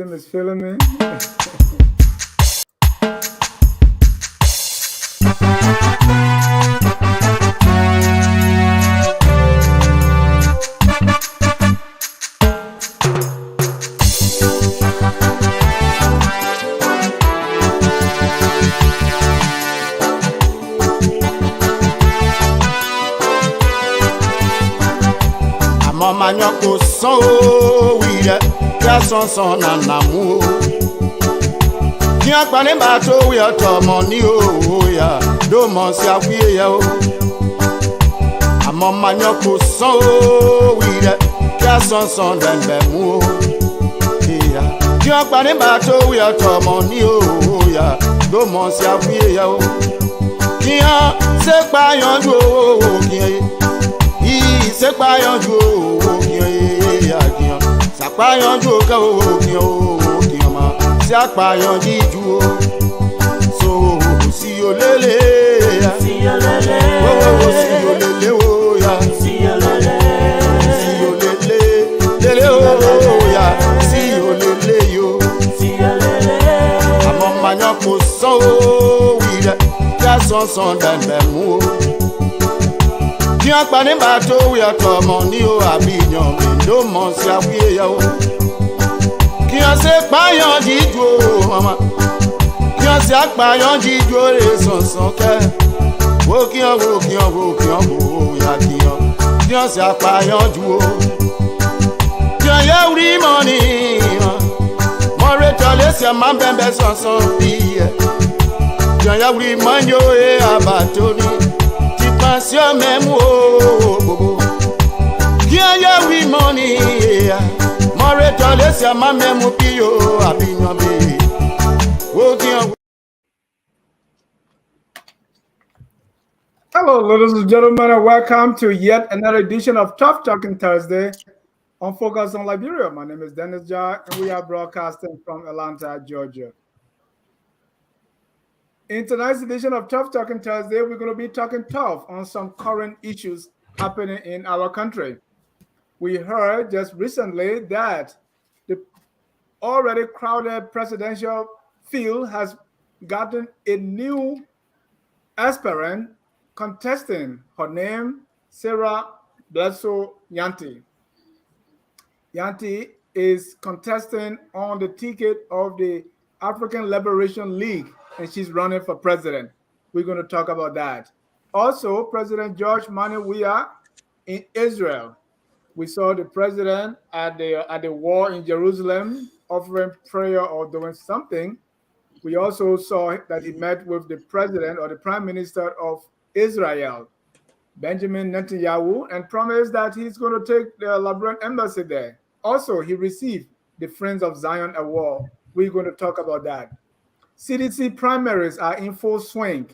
system is failing me. Manyako son oui ya son nanamu Kian pane bato we atomoni o ya do mon si awie ya o Amo manyako son oui ya son dembe mu ya Kian pane bato we atomoni o ya do mon si awie ya o Kian se pa yanju o kian se pa yanju Sapa yanju ka o kian ma si apa yanju o so si olele o si olele o ya lele o ya si olele yo Amo manyo ko so wi ya son dan be mu Kian pa ni bato we atomo ni o abiyan mi do mo si awie ya o Kian se pa yan jijo mama Kian se pa yan jijo re son ke wo kian ya Kian se pa yan ju o Kian ya uri money mo re tole se ma bembe son bi Kian ya uri manjo e abato ni Passion même bobo Kian ya we money Mo retole se ma même pio abinyo be Wo kian Hello, ladies and gentlemen, and welcome to yet another edition of Tough Talking Thursday on Focus on Liberia. My name is Dennis Jar, and we are broadcasting from Atlanta, Georgia. In tonight's edition of Tough Talking Thursday, we're going to be talking tough on some current issues happening in our country. We heard just recently that the already crowded presidential field has gotten a new aspirant contesting. Her name, Sara Nyanti. Yanti is contesting on the ticket of the African Liberation League, and she's running for president. We're going to talk about that. Also, President George Weah in Israel. We saw the president at the war in Jerusalem offering prayer or doing something. We also saw that he met with the president or the prime minister of Israel, Benjamin Netanyahu, and promised that he's going to take the Liberian embassy there. Also, he received the Friends of Zion Award. We're going to talk about that. CDC primaries are in full swing.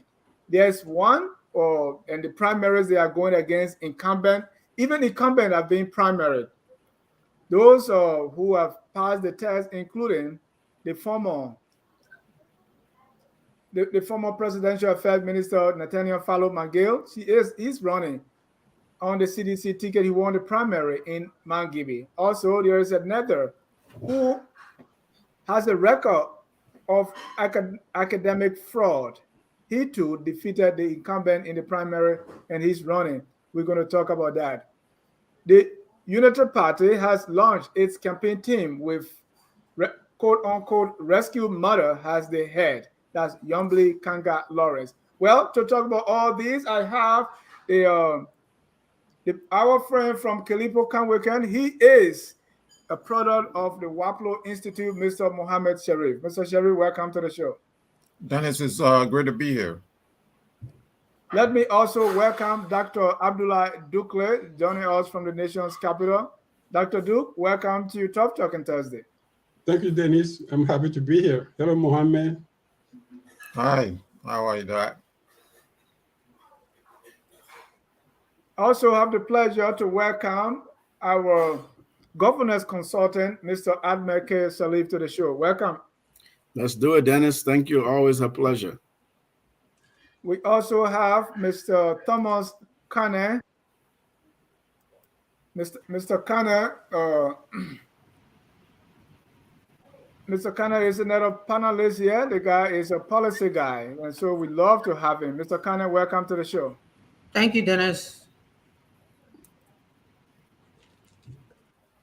There's one, and the primaries they are going against incumbent. Even incumbent are being primaried. Those who have passed the test, including the former presidential affairs minister Nathaniel McGill, he's running on the CDC ticket. He won the primary in Mangibi. Also, there is another who has a record of academic fraud. He too defeated the incumbent in the primary, and he's running. We're going to talk about that. The United Party has launched its campaign team with quote-unquote rescue mother as the head. That's Yombly Kanga Lawrence. Well, to talk about all these, I have our friend from Kalipo Kanwekan. He is a product of the Waplo Institute, Mr. Mohammed Sharif. Mr. Sharif, welcome to the show. Dennis, it's great to be here. Let me also welcome Dr. Abdullah Dukle, joining us from the nation's capital. Dr. Duke, welcome to Tough Talking Thursday. Thank you, Dennis. I'm happy to be here. Hello, Mohammed. Hi, how are you, Doc? I also have the pleasure to welcome our governance consultant, Mr. Admer K. Salif, to the show. Welcome. Let's do it, Dennis. Thank you. Always a pleasure. We also have Mr. Thomas Kane. Mr. Kane, Mr. Kane is another panelist here. The guy is a policy guy, and so we love to have him. Mr. Kane, welcome to the show. Thank you, Dennis.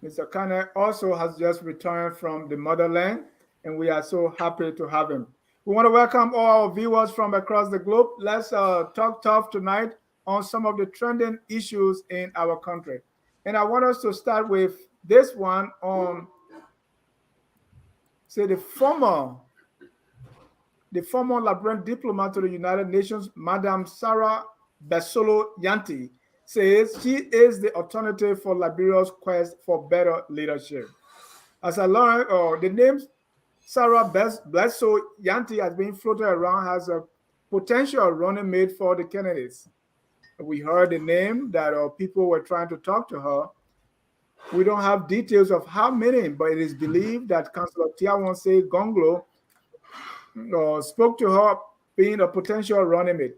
Mr. Kane also has just returned from the motherland, and we are so happy to have him. We want to welcome all our viewers from across the globe. Let's talk tough tonight on some of the trending issues in our country. And I want us to start with this one on, say, the former Liberian diplomat to the United Nations, Madam Sara Yanti, says she is the alternative for Liberia's quest for better leadership. As I learned, the name Sara Yanti has been floated around as a potential running mate for the candidates. We heard the name that people were trying to talk to her. We don't have details of how many, but it is believed that Councillor Tiawonse Gonglo spoke to her being a potential running mate.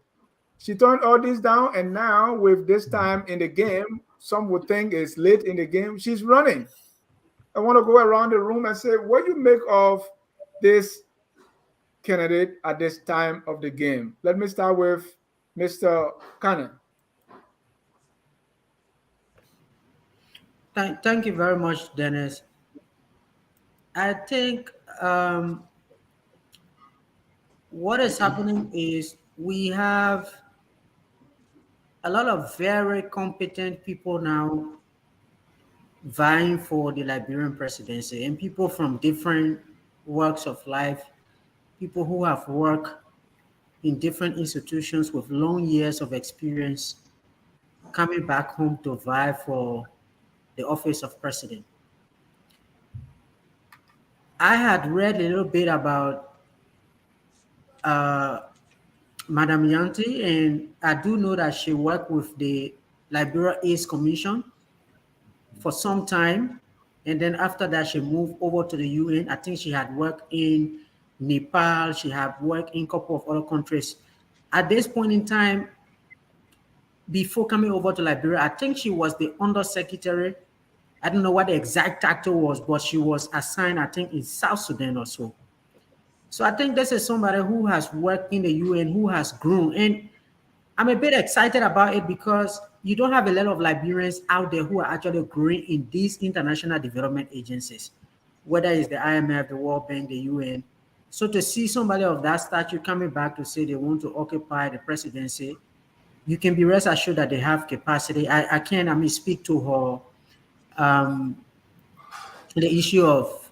She turned all this down, and now with this time in the game, some would think it's late in the game, she's running. I want to go around the room and say, what do you make of this candidate at this time of the game? Let me start with Mr. Kane. Thank you very much, Dennis. I think what is happening is we have a lot of very competent people now vying for the Liberian presidency, and people from different walks of life, people who have worked in different institutions with long years of experience coming back home to vie for the office of president. I had read a little bit about Madam Yanti, and I do know that she worked with the Liberia AIDS Commission for some time, and then after that she moved over to the UN. I think she had worked in Nepal, she had worked in a couple of other countries. At this point in time, before coming over to Liberia, I think she was the undersecretary. I don't know what the exact title was, but she was assigned, I think, in South Sudan or so. So I think this is somebody who has worked in the UN, who has grown. And I'm a bit excited about it because you don't have a lot of Liberians out there who are actually growing in these international development agencies, whether it's the IMF, the World Bank, the UN. So to see somebody of that stature coming back to say they want to occupy the presidency, you can be rest assured that they have capacity. I can speak to her, the issue of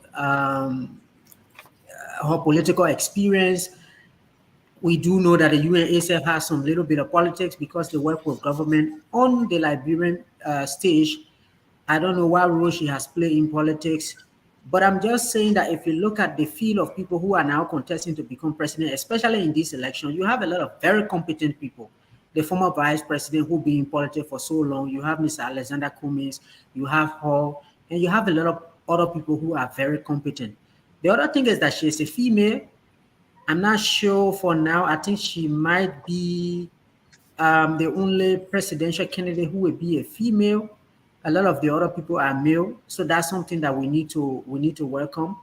her political experience. We do know that the UNASF has some little bit of politics because they work with government on the Liberian stage. I don't know what role she has played in politics, but I'm just saying that if you look at the field of people who are now contesting to become president, especially in this election, you have a lot of very competent people. The former vice president who been in politics for so long, you have Mr. Alexander Cummings, you have her, and you have a lot of other people who are very competent. The other thing is that she is a female. I'm not sure for now. I think she might be the only presidential candidate who will be a female. A lot of the other people are male, so that's something that we need to welcome.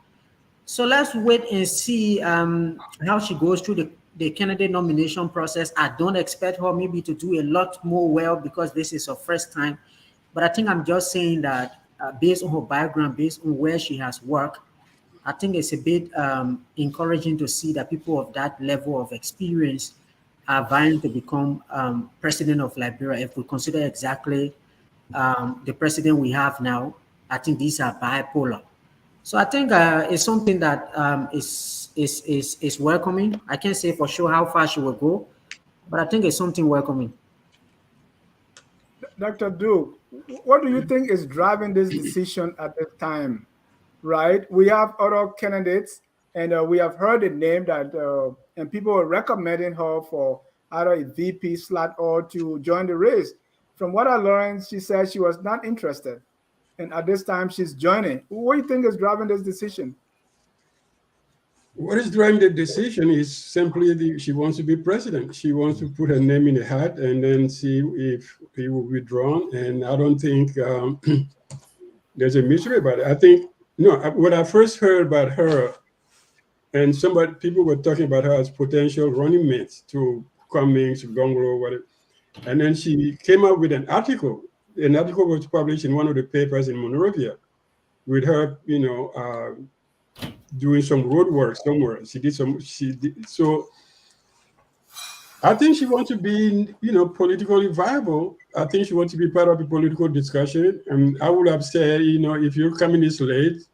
So let's wait and see how she goes through the candidate nomination process. I don't expect her maybe to do a lot more well because this is her first time, but I think I'm just saying that based on her background, based on where she has worked, I think it's a bit encouraging to see that people of that level of experience are vying to become president of Liberia. If we consider exactly the president we have now, I think these are bipolar. So I think it's something that is welcoming. I can't say for sure how far she will go, but I think it's something welcoming. Dr. Duke, what do you think is driving this decision at this time? Right, we have other candidates, and we have heard the name that, and people are recommending her for either a VP slot or to join the race. From what I learned, she said she was not interested, and at this time she's joining. What do you think is driving this decision? What is driving the decision is simply she wants to be president. She wants to put her name in the hat and then see if he will be drawn. And I don't think there's a mystery about it. I think, no, when I first heard about her and people were talking about her as potential running mates to Cummings, Gongolo, whatever. And then she came up with an article. An article was published in one of the papers in Monrovia with her, doing some road work somewhere. So I think she wants to be, politically viable. I think she wants to be part of the political discussion. And I would have said, if you're coming this late,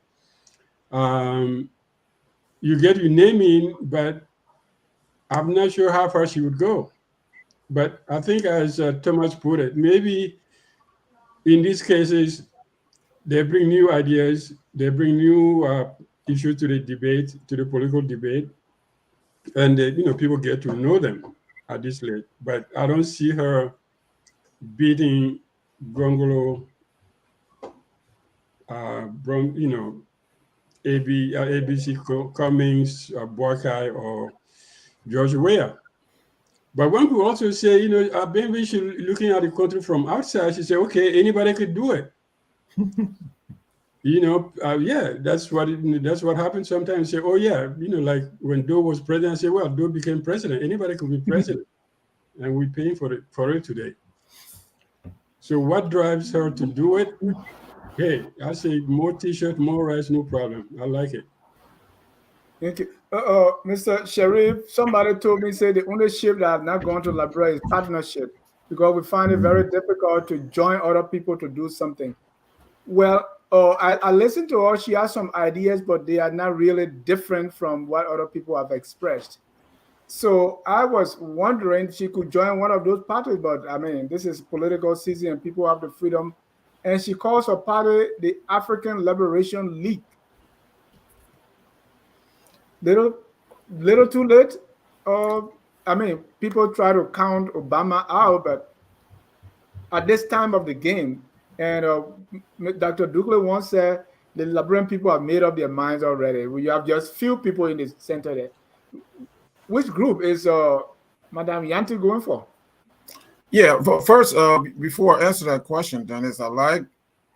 you get your name in, but I'm not sure how far she would go. But I think, as Thomas put it, maybe in these cases, they bring new ideas, they bring new issues to the debate, to the political debate, and people get to know them at this late. But I don't see her beating Gongolo, ABC Cummings, Borkai, or George Weah. But one could also say, maybe she's looking at the country from outside. She said, okay, anybody could do it. Yeah, that's what happens sometimes. Say, oh yeah, like when Doe was president, I say, well, Doe became president. Anybody could be president, and we're paying for it today. So what drives her to do it? Hey, I say more T-shirt, more rice, no problem. I like it. Thank you. Mr. Sharif, somebody told me, say the only ship that have not gone to Liberia is partnership, because we find it very difficult to join other people to do something. Well, I listened to her. She has some ideas, but they are not really different from what other people have expressed. So I was wondering if she could join one of those parties, but I mean, this is political season and people have the freedom. And she calls her party the African Liberation League. Little too late. I mean, people try to count Obama out, but at this time of the game, and Dr. Dukley once said the Liberian people have made up their minds already. We have just few people in the center there. Which group is Madame Yanti going for? Yeah, but first, before I answer that question, Dennis, I like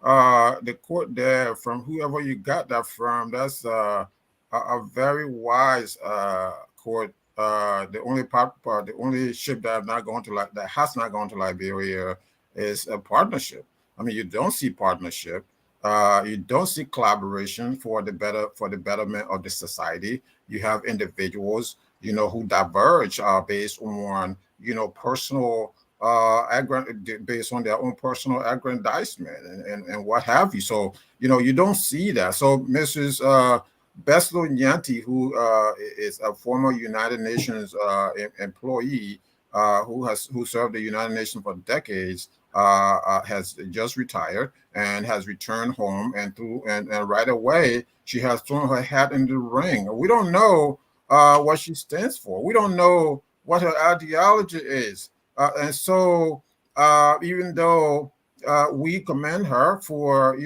the quote there from whoever you got that from. That's a very wise quote. The only ship that has not gone to Liberia is a partnership. I mean, you don't see partnership. You don't see collaboration for the betterment of the society. You have individuals, who diverge based on, personal based on their own personal aggrandizement and what have you. So, you don't see that. So Mrs. Beslo Nyanti, who is a former United Nations employee who served the United Nations for decades, has just retired and has returned home, and right away she has thrown her hat in the ring. We don't know what she stands for. We don't know what her ideology is, and so even though we commend her for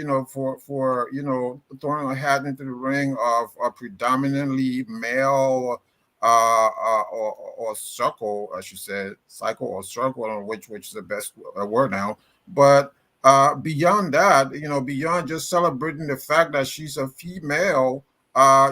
throwing her hat into the ring of a predominantly male or circle, I should say, cycle or circle, on which is the best word now. But beyond that, beyond just celebrating the fact that she's a female,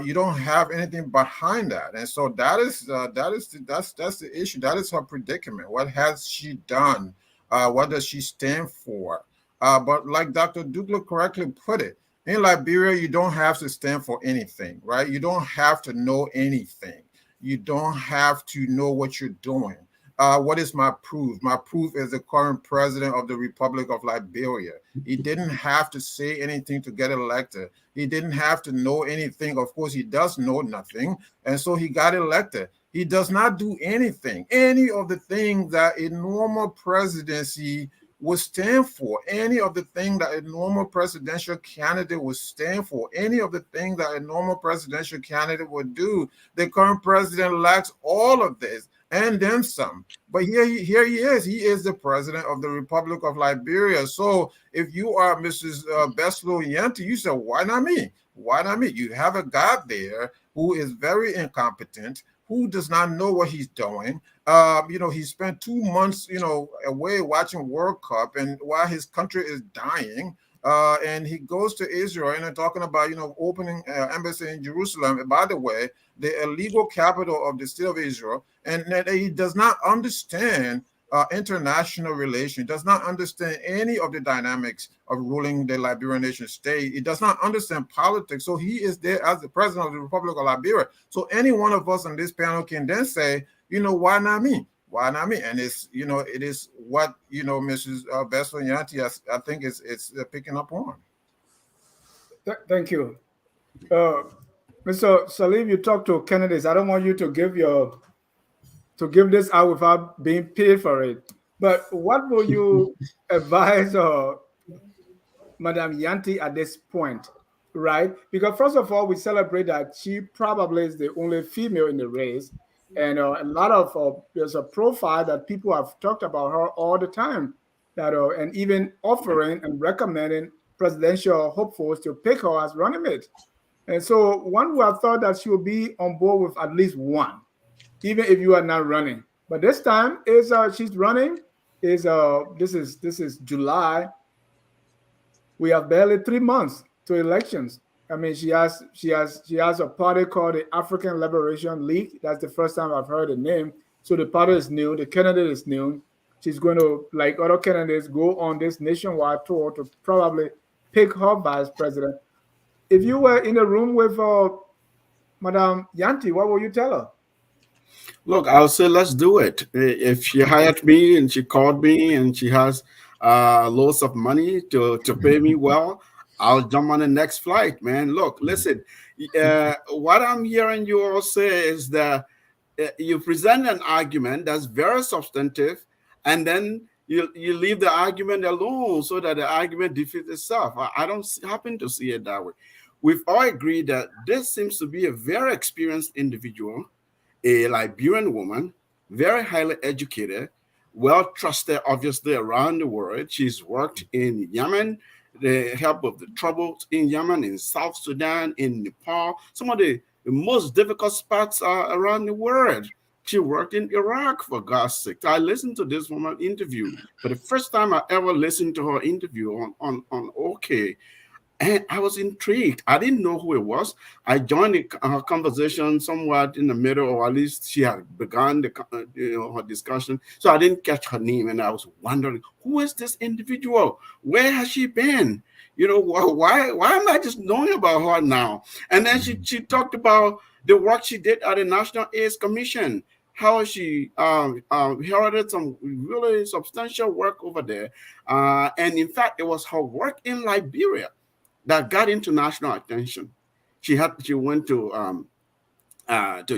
you don't have anything behind that, and so that's the issue. That is her predicament. What has she done? What does she stand for? But like Dr. Dukley correctly put it, in Liberia, you don't have to stand for anything, right? You don't have to know anything. You don't have to know what you're doing. What is my proof? My proof is the current president of the Republic of Liberia. He didn't have to say anything to get elected. He didn't have to know anything. Of course, he does know nothing. And so he got elected. He does not do anything, any of the things that a normal presidency would stand for, any of the things that a normal presidential candidate would stand for, any of the things that a normal presidential candidate would do. The current president lacks all of this and then some. But here he is. He is the president of the Republic of Liberia. So if you are Mrs. Beslo Yanti, you say, why not me? Why not me? You have a guy there who is very incompetent, who does not know what he's doing. He spent 2 months, away watching World Cup, and while his country is dying, and he goes to Israel and they're talking about, opening embassy in Jerusalem. And by the way, the illegal capital of the state of Israel, and that he does not understand international relations, does not understand any of the dynamics of ruling the Liberian nation state. He does not understand politics. So he is there as the president of the Republic of Liberia. So any one of us on this panel can then say, why not me? Why not me? And it's, it is what, Mrs. Bessel Yanti, I think it's picking up on. Thank you. Mr. Salim, you talk to candidates. I don't want you to give this out without being paid for it. But what will you advise Madam Yanti at this point, right? Because first of all, we celebrate that she probably is the only female in the race. And a lot of there's a profile that people have talked about her all the time, that and even offering and recommending presidential hopefuls to pick her as running mate. And so one would have thought that she would be on board with at least one, even if you are not running. But this time is she's running. This is July. We have barely 3 months to elections. I mean, she has a party called the African Liberation League. That's the first time I've heard the name. So the party is new. The candidate is new. She's going to, like other candidates, go on this nationwide tour to probably pick her vice president. If you were in a room with Madame Yanti, what will you tell her? Look, I'll say let's do it. If she hired me and she called me and she has loads of money to pay me well, I'll jump on the next flight, man. Look, listen, what I'm hearing you all say is that you present an argument that's very substantive, and then you leave the argument alone so that the argument defeats itself. I don't happen to see it that way. We've all agreed that this seems to be a very experienced individual, a Liberian woman, very highly educated, well trusted, obviously, around the world. She's worked in Yemen, the help of the troubles in Yemen, in South Sudan, in Nepal, some of the most difficult spots around the world. She worked in Iraq, for God's sake. I listened to this woman interview for the first time I ever listened to her interview on OK. And I was intrigued. I didn't know who it was. I joined her conversation somewhat in the middle, or at least she had begun her discussion. So I didn't catch her name, and I was wondering, who is this individual? Where has she been? Why am I just knowing about her now? And then she talked about the work she did at the National AIDS Commission, how she inherited some really substantial work over there. And in fact, it was her work in Liberia that got international attention. She went to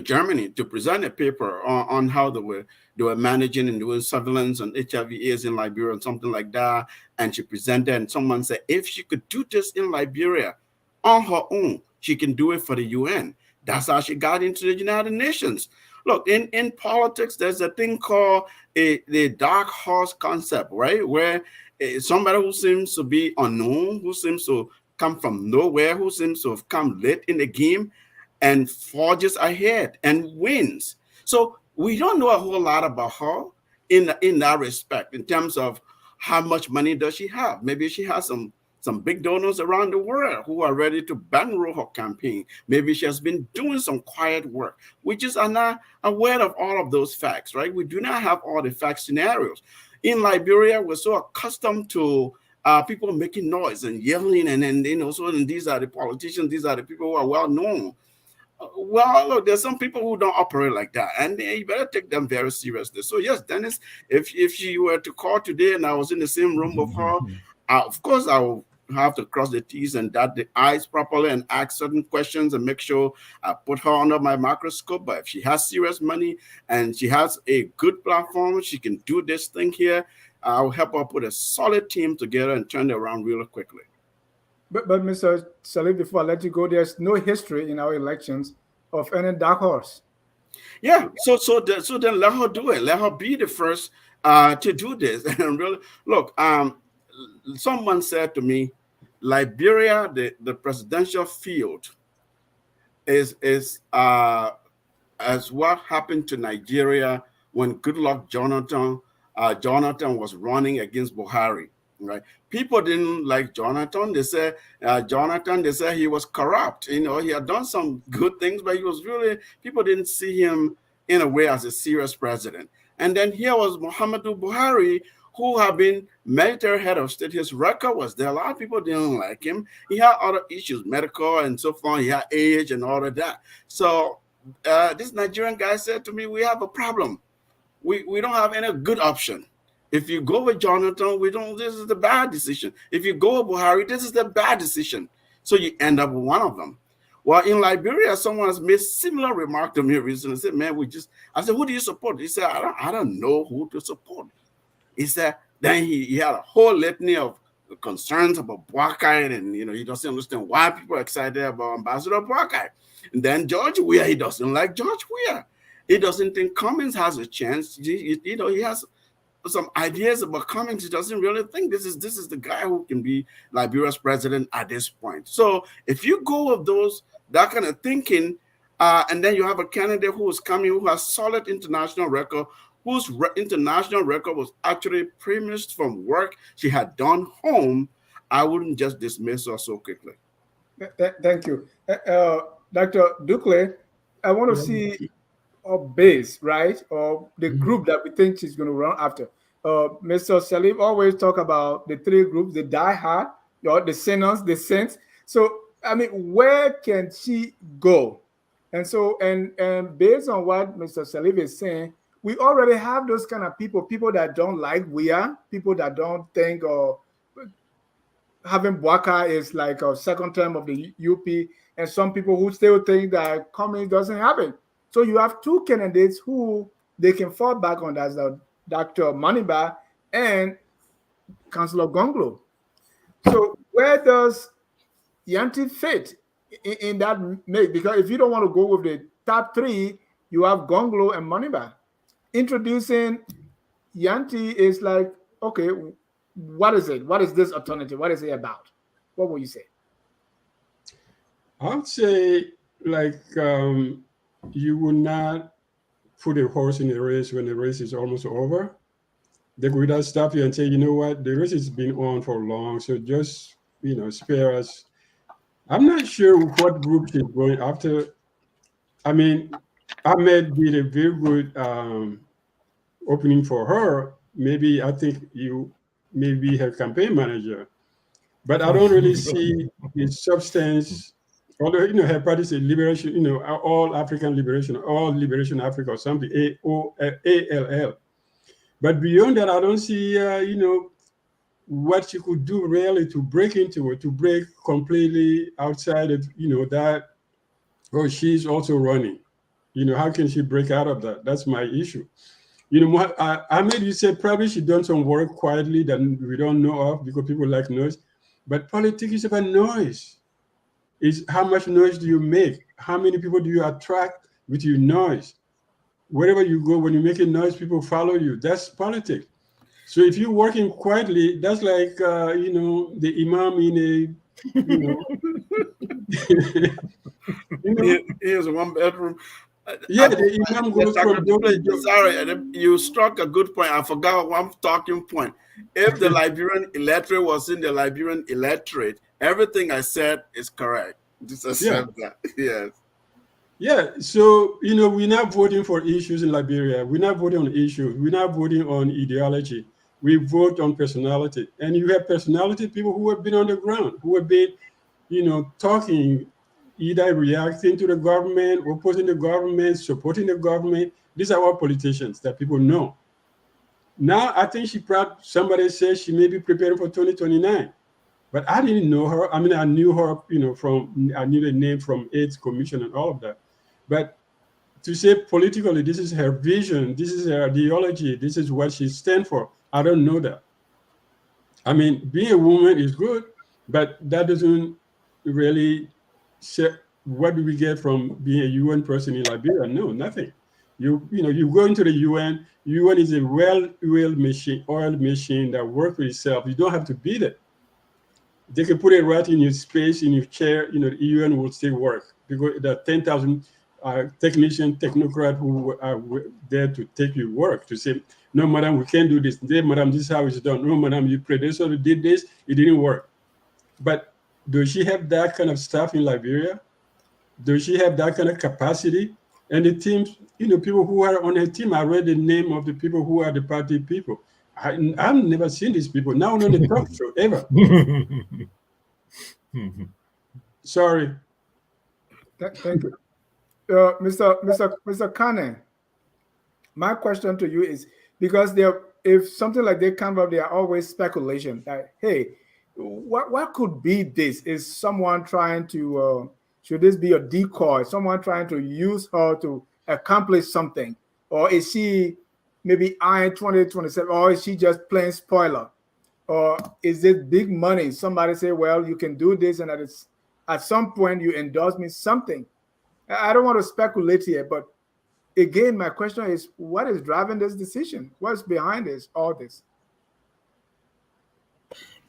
Germany to present a paper on how they were managing and doing surveillance on HIV/AIDS in Liberia and something like that. And she presented, and someone said, if she could do this in Liberia on her own, she can do it for the UN. That's how she got into the United Nations. Look, in politics, there's a thing called the dark horse concept, right? Where somebody who seems to be unknown, who seems to come from nowhere, who seems to have come late in the game and forges ahead and wins. So we don't know a whole lot about her in that respect, in terms of how much money does she have. Maybe she has some big donors around the world who are ready to bankroll her campaign. Maybe she has been doing some quiet work. We just are not aware of all of those facts, right? We do not have all the fact scenarios. In Liberia, we're so accustomed to people making noise and yelling, and these are the politicians, these are the people who are well known. Well, look, there's some people who don't operate like that, and you better take them very seriously. So yes, Dennis, if she were to call today and I was in the same room with her, of course I will have to cross the T's and dot the I's properly and ask certain questions and make sure I put her under my microscope. But if she has serious money and she has a good platform, she can do this thing here. I'll help her put a solid team together and turn it around really quickly. But Mr. Salih, before I let you go, there's no history in our elections of any dark horse. Yeah, so then let her do it. Let her be the first to do this. And really, look, someone said to me, Liberia, the presidential field is as what happened to Nigeria when Goodluck Jonathan was running against Buhari. right? People didn't like Jonathan. They said he was corrupt. You know, he had done some good things, but he was really, people didn't see him in a way as a serious president. And then here was Muhammadu Buhari, who had been military head of state. His record was there. A lot of people didn't like him. He had other issues, medical and so forth. He had age and all of that. So this Nigerian guy said to me, we have a problem. We don't have any good option. If you go with Jonathan, this is the bad decision. If you go with Buhari, this is the bad decision. So you end up with one of them. Well, in Liberia, someone has made similar remark to me recently. Said, man, I said, who do you support? He said, I don't know who to support. He said, then he had a whole litany of concerns about Boakai, and he doesn't understand why people are excited about Ambassador Boakai. And then George Weah, he doesn't like George Weah. He doesn't think Cummings has a chance. He has some ideas about Cummings. He doesn't really think this is the guy who can be Liberia's president at this point. So if you go with that kind of thinking, and then you have a candidate who is coming, who has solid international record, whose international record was actually premised from work she had done home, I wouldn't just dismiss her so quickly. Thank you. Dr. Ducle, I want to see a base, right? Or the group that we think she's going to run after. Mr. Salif always talk about the three groups, the diehard, the sinners, the saints. So, I mean, where can she go? And so, and based on what Mr. Salif is saying, we already have those kind of people that don't like Weah, people that don't think having Boakai is like a second term of the UP, and some people who still think that Cummings doesn't have it. So you have two candidates who they can fall back on, that's Dr. Maniba and Councillor Gonglo. So where does Yanti fit in that mix? Because if you don't want to go with the top three, you have Gonglo and Maniba. Introducing Yanti is like, okay, what is it? What is this alternative? What is it about? What will you say? I would say, like, you would not put a horse in a race when the race is almost over. They could either stop you and say, you know what, the race has been on for long, so just, spare us. I'm not sure what group she's going after. I mean, Ahmed did a very good opening for her. Maybe I think you may be her campaign manager, but I don't really see the substance. Although her party is a liberation, all African liberation, all liberation Africa or something, ALL. But beyond that, I don't see what she could do really to break into it, to break completely outside of that. Oh, she's also running. How can she break out of that? That's my issue. Ahmed, you said probably she done some work quietly that we don't know of because people like noise. But politics is about noise. Is how much noise do you make? How many people do you attract with your noise? Wherever you go, when you make a noise, people follow you. That's politics. So if you're working quietly, that's like the imam in a Here's one bedroom. Yeah, the imam goes from sorry, you struck a good point. I forgot one talking point. If the Liberian electorate was in the Liberian electorate, everything I said is correct. Just accept that. Yes. Yeah. So, we're not voting for issues in Liberia. We're not voting on issues. We're not voting on ideology. We vote on personality. And you have personality people who have been on the ground, who have been, talking, either reacting to the government, opposing the government, supporting the government. These are all politicians that people know. Now, I think somebody says she may be preparing for 2029. But I didn't know her. I mean, I knew her, I knew the name from AIDS Commission and all of that. But to say politically, this is her vision, this is her ideology, this is what she stands for, I don't know that. I mean, being a woman is good, but that doesn't really say what do we get from being a UN person in Liberia? No, nothing. You go into the UN. UN is a well-oiled machine that works for itself. You don't have to beat it. They can put it right in your space, in your chair. The UN will still work because there are 10,000 technician, technocrat who are there to take your work, to say, no, madam, we can't do this. No, madam, this is how it's done. No, madam, your predecessor did this, it didn't work. But does she have that kind of staff in Liberia? Does she have that kind of capacity? And the teams, people who are on her team, I read the name of the people who are the party people. I've never seen these people. Now on the talk show, ever. Sorry. Thank you. Mr. Kane, my question to you is, because if something like they come up, there are always speculation that, hey, what could be this? Is someone trying to, should this be a decoy? Someone trying to use her to accomplish something? Or is she maybe eyeing 2027? Or is she just playing spoiler? Or is it big money? Somebody say, well, you can do this, and at some point you endorse me something. I don't want to speculate here, but again, my question is, what is driving this decision? What's behind this, all this?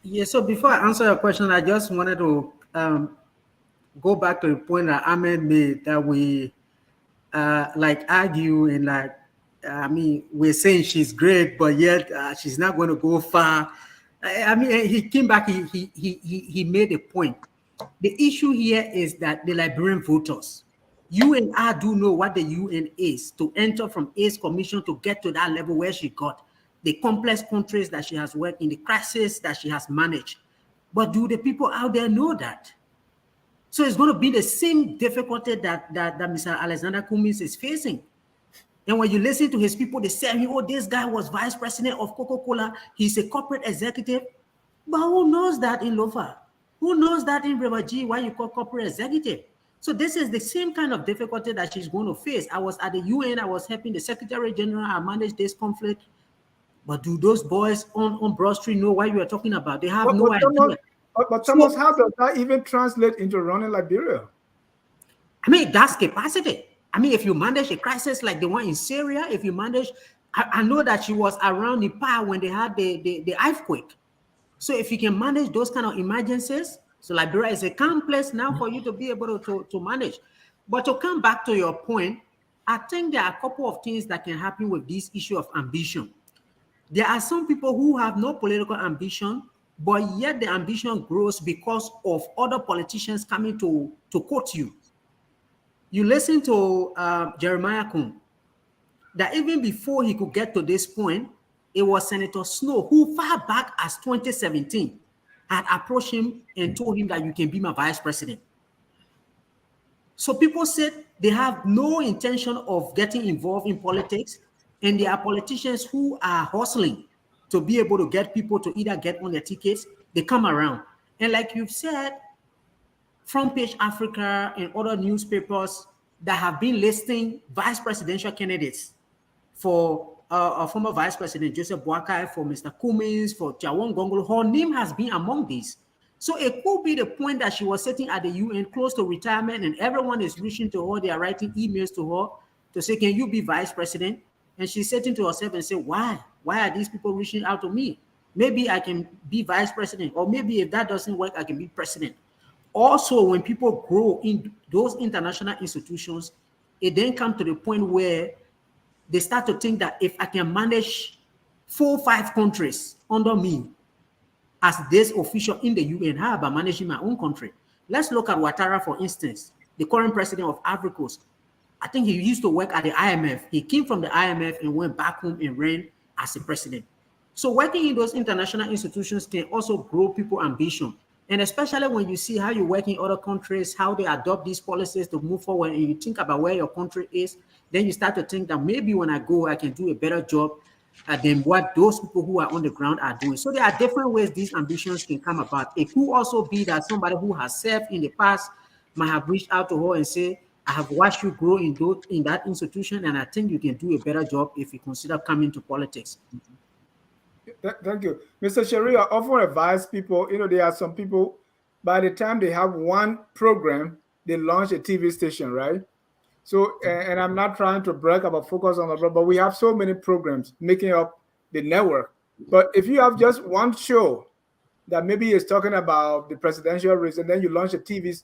Yeah, so before I answer your question, I just wanted to go back to the point that Ahmed made, that we argue and we're saying she's great, but yet she's not going to go far. He came back, he made a point. The issue here is that the Liberian voters, you and I do know what the UN is, to enter from AIDS Commission to get to that level where she got, the complex countries that she has worked in, the crisis that she has managed. But do the people out there know that? So it's going to be the same difficulty that Mr. Alexander Cummings is facing. And when you listen to his people, they say, oh, this guy was vice president of Coca-Cola. He's a corporate executive. But who knows that in Lofa? Who knows that in Brewaji, why you call corporate executive? So this is the same kind of difficulty that she's going to face. I was at the UN. I was helping the Secretary General. I managed this conflict. But do those boys on Broad Street know what you are talking about? They have no idea. But Thomas, how does that even translate into running Liberia? That's capacity. If you manage a crisis like the one in Syria, if you manage, I know that she was around Nepal when they had the earthquake. So if you can manage those kind of emergencies, so Liberia is a calm place now for you to be able to manage. But to come back to your point, I think there are a couple of things that can happen with this issue of ambition. There are some people who have no political ambition, but yet the ambition grows because of other politicians coming to quote you. You listen to Jeremiah Kuhn, that even before he could get to this point, it was Senator Snow who, far back as 2017, had approached him and told him that you can be my vice president. So people said they have no intention of getting involved in politics, and there are politicians who are hustling to be able to get people to either get on their tickets, they come around. And like you've said, Front Page Africa and other newspapers that have been listing vice presidential candidates for former Vice President Joseph Boakai, for Mr. Cummings, for Jawon Gongolo, her name has been among these. So it could be the point that she was sitting at the UN close to retirement and everyone is reaching to her, they are writing emails to her to say, can you be vice president? And she's sitting to herself and say, why? Why are these people reaching out to me? Maybe I can be vice president, or maybe if that doesn't work, I can be president. Also, when people grow in those international institutions, it then comes to the point where they start to think that if I can manage 4 or 5 countries under me as this official in the UN, how about managing my own country? Let's look at Ouattara, for instance, the current president of Ivory Coast. I think he used to work at the IMF. He came from the IMF and went back home and ran as a president. So working in those international institutions can also grow people's ambition. And especially when you see how you work in other countries, how they adopt these policies to move forward, and you think about where your country is, then you start to think that maybe when I go, I can do a better job than what those people who are on the ground are doing. So there are different ways these ambitions can come about. It could also be that somebody who has served in the past might have reached out to her and say, I have watched you grow in that institution, and I think you can do a better job if you consider coming to politics. Thank you. Mr. Sharia, I often advise people, there are some people, by the time they have one program, they launch a TV station, right? So, and I'm not trying to brag about focus on the, but we have so many programs making up the network. But if you have just one show that maybe is talking about the presidential race, and then you launch a TV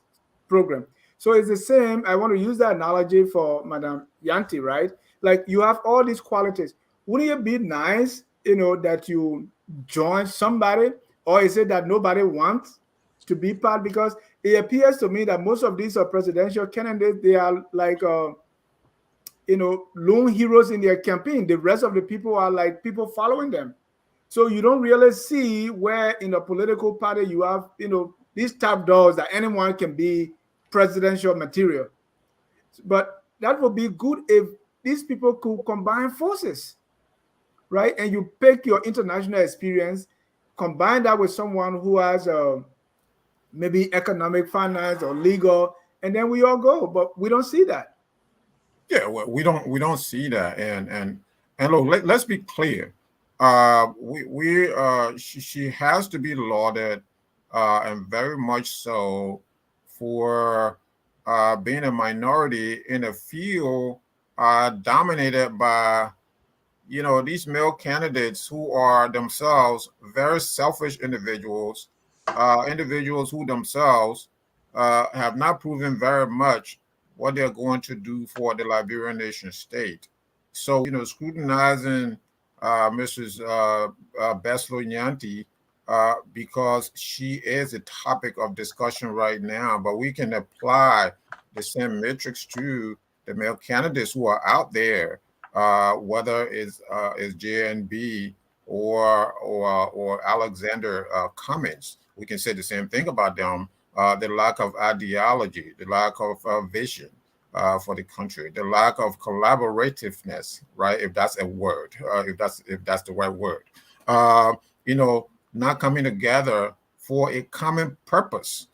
program, So it's the same. I want to use that analogy for Madam Yanti, right? Like you have all these qualities. Wouldn't it be nice, that you join somebody, or is it that nobody wants to be part? Because it appears to me that most of these presidential candidates, they are like, lone heroes in their campaign. The rest of the people are like people following them. So you don't really see where in a political party you have, these top doors that anyone can be presidential material. But that would be good if these people could combine forces, right? And you pick your international experience, combine that with someone who has maybe economic, finance, or legal, and then we all go. But we don't see that. Yeah, well, we don't see that, and look, let's be clear. She has to be lauded, and very much so, for being a minority in a field dominated by these male candidates who are themselves very selfish individuals, individuals who themselves have not proven very much what they're going to do for the Liberian nation state. So, scrutinizing Mrs. Beslo Nyanti because she is a topic of discussion right now, but we can apply the same metrics to the male candidates who are out there, whether it's JNB or Alexander Cummins. We can say the same thing about them. The lack of ideology, the lack of vision for the country, the lack of collaborativeness, right? If that's a word, if that's the right word, not coming together for a common purpose.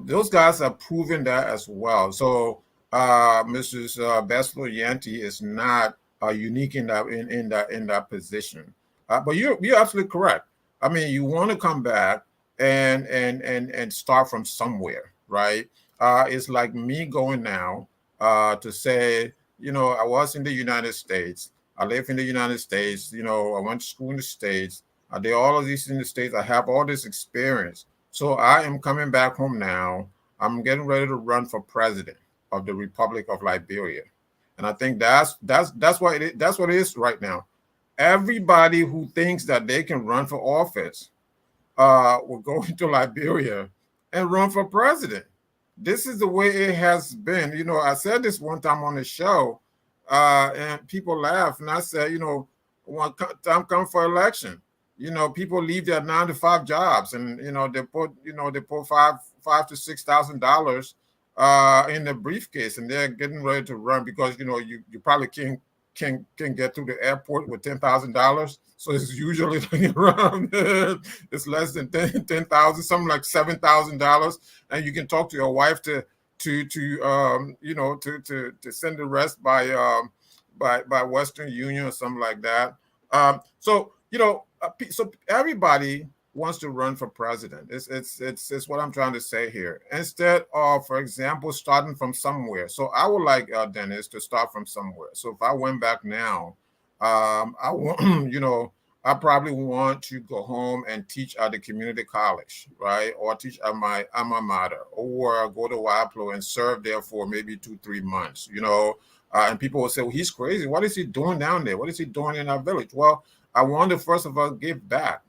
Those guys are proving that as well. So Mrs. Beslo Yanti is not unique in that position. But you're absolutely correct. I mean, you want to come back and start from somewhere, right? It's like me going now to say, I was in the United States. I live in the United States. I went to school in the States. I did all of these in the States. I have all this experience. So I am coming back home now. I'm getting ready to run for president of the Republic of Liberia. And I think that's what it is, that's what it is right now. Everybody who thinks that they can run for office will go into Liberia and run for president. This is the way it has been. I said this one time on the show, and people laugh. And I said, when time comes for election, people leave their 9-to-5 jobs, and they put five to $6,000 in the briefcase, and they're getting ready to run because you probably can get through the airport with $10,000. So it's usually around it's less than 10,000, something like $7,000, and you can talk to your wife to send the rest by Western Union or something like that. So everybody wants to run for president. It's what I'm trying to say here. Instead of, for example, starting from somewhere. So I would like Dennis to start from somewhere. So if I went back now, I want, I probably want to go home and teach at the community college, right? Or teach at my alma mater, or go to Weah and serve there for maybe 2-3 months, and people will say, well, he's crazy. What is he doing down there? What is he doing in our village? Well, I want to, first of all, give back.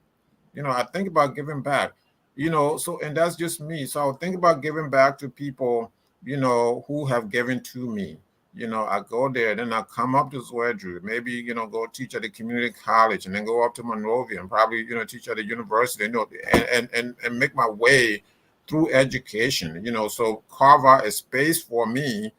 I think about giving back, so, and that's just me. So I'll think about giving back to people, who have given to me. I go there, then I come up to Zwedru, maybe, go teach at the community college, and then go up to Monrovia and probably, teach at the university, and make my way through education, so carve out a space for me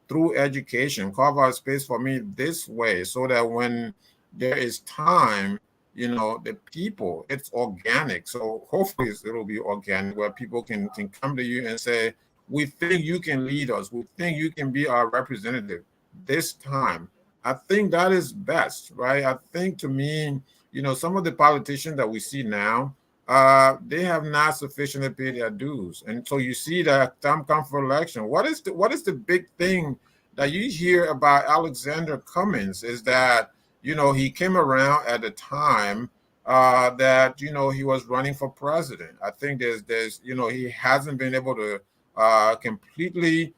through education, carve out a space for me this way, so that when there is time, the people, it's organic. So hopefully it'll be organic, where people can come to you and say, we think you can lead us. We think you can be our representative this time. I think that is best, right? I think, to me, some of the politicians that we see now, they have not sufficiently paid their dues. And so you see that time comes for election. What is the big thing that you hear about Alexander Cummins is that, he came around at a time that, he was running for president. I think there's he hasn't been able to completely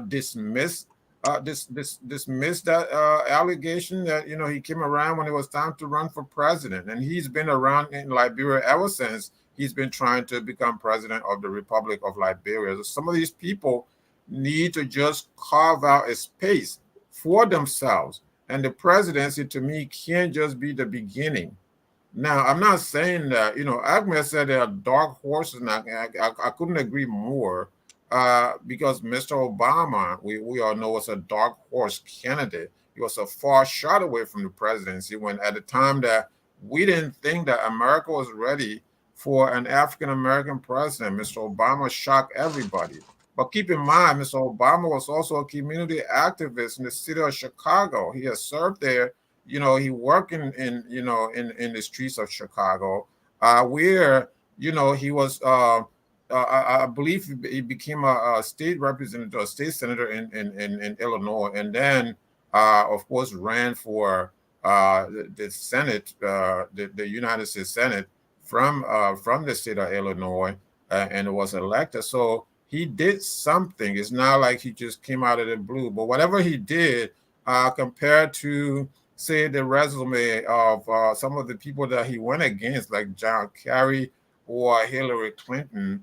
dismiss that allegation that he came around when it was time to run for president, and he's been around in Liberia ever since. He's been trying to become president of the Republic of Liberia. So some of these people need to just carve out a space for themselves, and the presidency to me can't just be the beginning. Now, I'm not saying that, Ahmed said there are dark horses, and I couldn't agree more, because Mr. Obama, we all know, was a dark horse candidate. He was a far shot away from the presidency when at the time that we didn't think that America was ready for an African-American president. Mr. Obama shocked everybody. But keep in mind, Mr. Obama was also a community activist in the city of Chicago. He has served there. He worked in the streets of Chicago, where he was. I believe he became a state representative, a state senator in Illinois, and then, of course, ran for the Senate, the United States Senate from the state of Illinois, and was elected. So he did something. It's not like he just came out of the blue. But whatever he did, compared to, say, the resume of some of the people that he went against, like John Kerry or Hillary Clinton,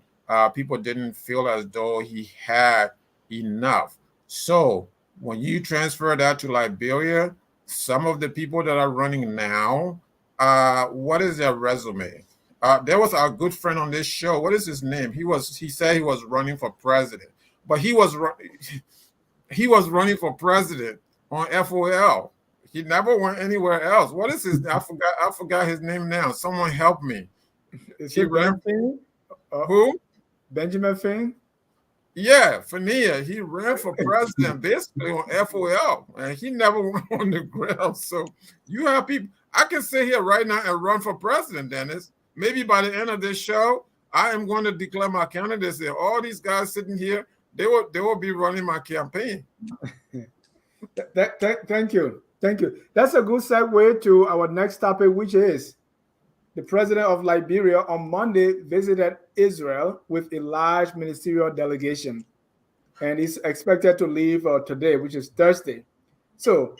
people didn't feel as though he had enough. So when you transfer that to Liberia, some of the people that are running now, what is their resume? There was our good friend on this show. What is his name? He said he was running for president, but he was running for president on FOL. He never went anywhere else. What is his? I forgot his name now. Someone help me. Is he ran? Who? Benjamin Finn? Yeah, Fania. He ran for president basically on FOL, and he never went on the ground. So you have people. I can sit here right now and run for president, Dennis. Maybe by the end of this show, I am going to declare my candidacy. All these guys sitting here, they will be running my campaign. Thank you. That's a good segue to our next topic, which is the president of Liberia on Monday visited Israel with a large ministerial delegation, and he's expected to leave today, which is Thursday. So,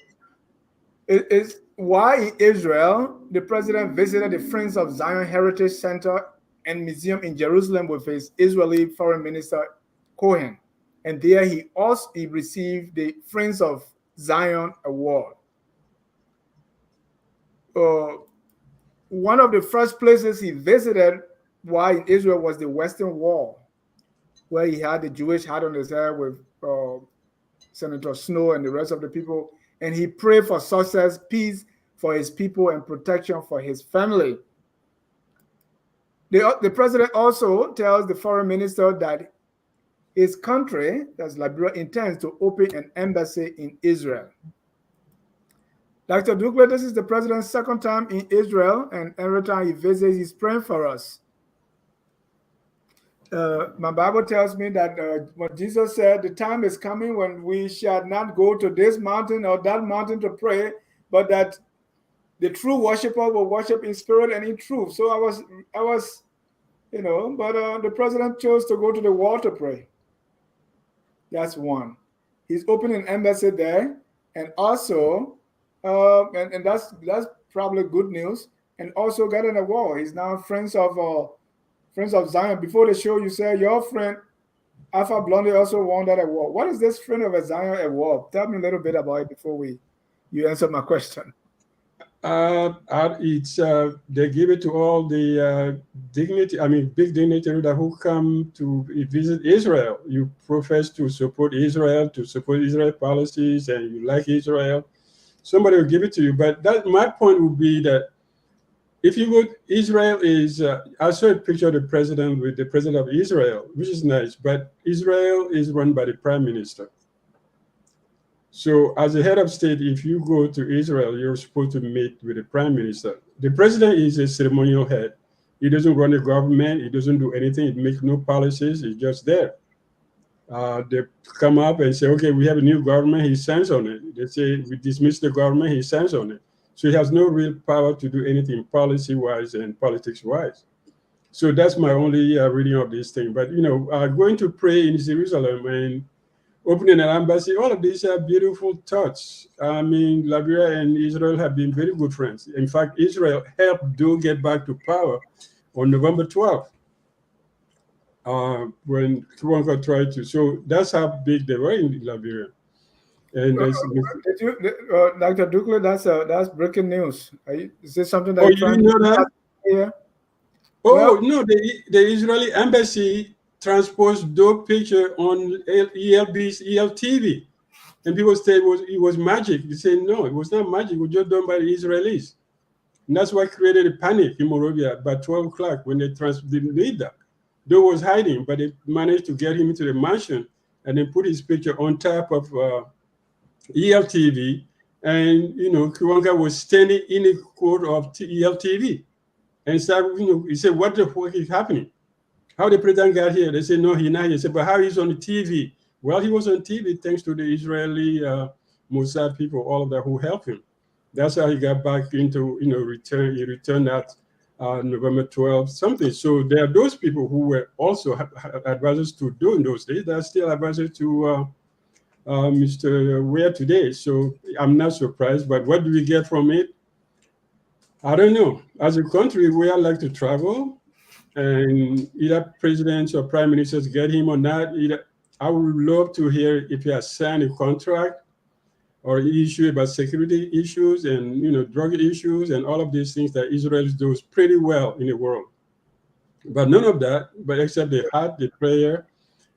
while in Israel, the president visited the Friends of Zion Heritage Center and Museum in Jerusalem with his Israeli Foreign Minister Cohen, and there he received the Friends of Zion Award. One of the first places he visited while in Israel was the Western Wall, where he had the Jewish hat on his head with Senator Snow and the rest of the people, and he prayed for success, peace for his people, and protection for his family. The president also tells the foreign minister that his country, that's Liberia, intends to open an embassy in Israel. Dr. Dukle, this is the president's second time in Israel, and every time he visits, he's praying for us. My Bible tells me that when Jesus said, the time is coming when we shall not go to this mountain or that mountain to pray, but that the true worshiper will worship in spirit and in truth. So I was, but the president chose to go to the wall to pray. That's one. He's opening an embassy there, and also, and that's probably good news. And also got an award. He's now Friends of Zion. Before the show, you said your friend Alpha Blondie also won that award. What is this Friend of Zion award? Tell me a little bit about it before you answer my question. It's they give it to all the big dignitaries who come to visit Israel. You profess to support Israel, to support Israel policies, and you like Israel. Somebody will give it to you. But my point would be that if you go, Israel is, I saw a picture of the president with the president of Israel, which is nice, but Israel is run by the prime minister. So as a head of state, if you go to Israel, you're supposed to meet with the prime minister. The president is a ceremonial head. He doesn't run the government. He doesn't do anything. He makes no policies. He's just there. They come up and say, okay, we have a new government. He signs on it. They say, we dismiss the government. He signs on it. So he has no real power to do anything policy-wise and politics-wise. So that's my only reading of this thing. But, going to pray in Jerusalem, and opening an embassy. All of these are beautiful thoughts. I mean, Liberia and Israel have been very good friends. In fact, Israel helped Do get back to power on November 12th when Kiwanka tried to. So that's how big they were in Liberia. And there's, Dr. Dukle, that's breaking news. Is this something that oh, you're you trying didn't know that? here? Oh, Well, no, the Israeli embassy transposed those picture on ELB's ELTV. And people say it was magic. They say, no, it was not magic. It was just done by the Israelis. And that's what created a panic in Monrovia by 12 o'clock when they didn't need that. Doe was hiding, but they managed to get him into the mansion and then put his picture on top of ELTV. And, Kiwanka was standing in the court of ELTV. And started, he said, what the fuck is happening? How the president got here? They said, no, he's not here. He said, but how he's on the TV? Well, he was on TV thanks to the Israeli Mossad people, all of that who helped him. That's how he got back into, return. He returned that November 12th, something. So there are those people who were also advisors to Do in those days. They're still advisors to Mr. Weah today. So I'm not surprised. But what do we get from it? I don't know. As a country, we all like to travel. And either presidents or prime ministers get him or not. I would love to hear if he has signed a contract or issue about security issues and drug issues and all of these things that Israel does pretty well in the world. But none of that, but except the heart, the prayer,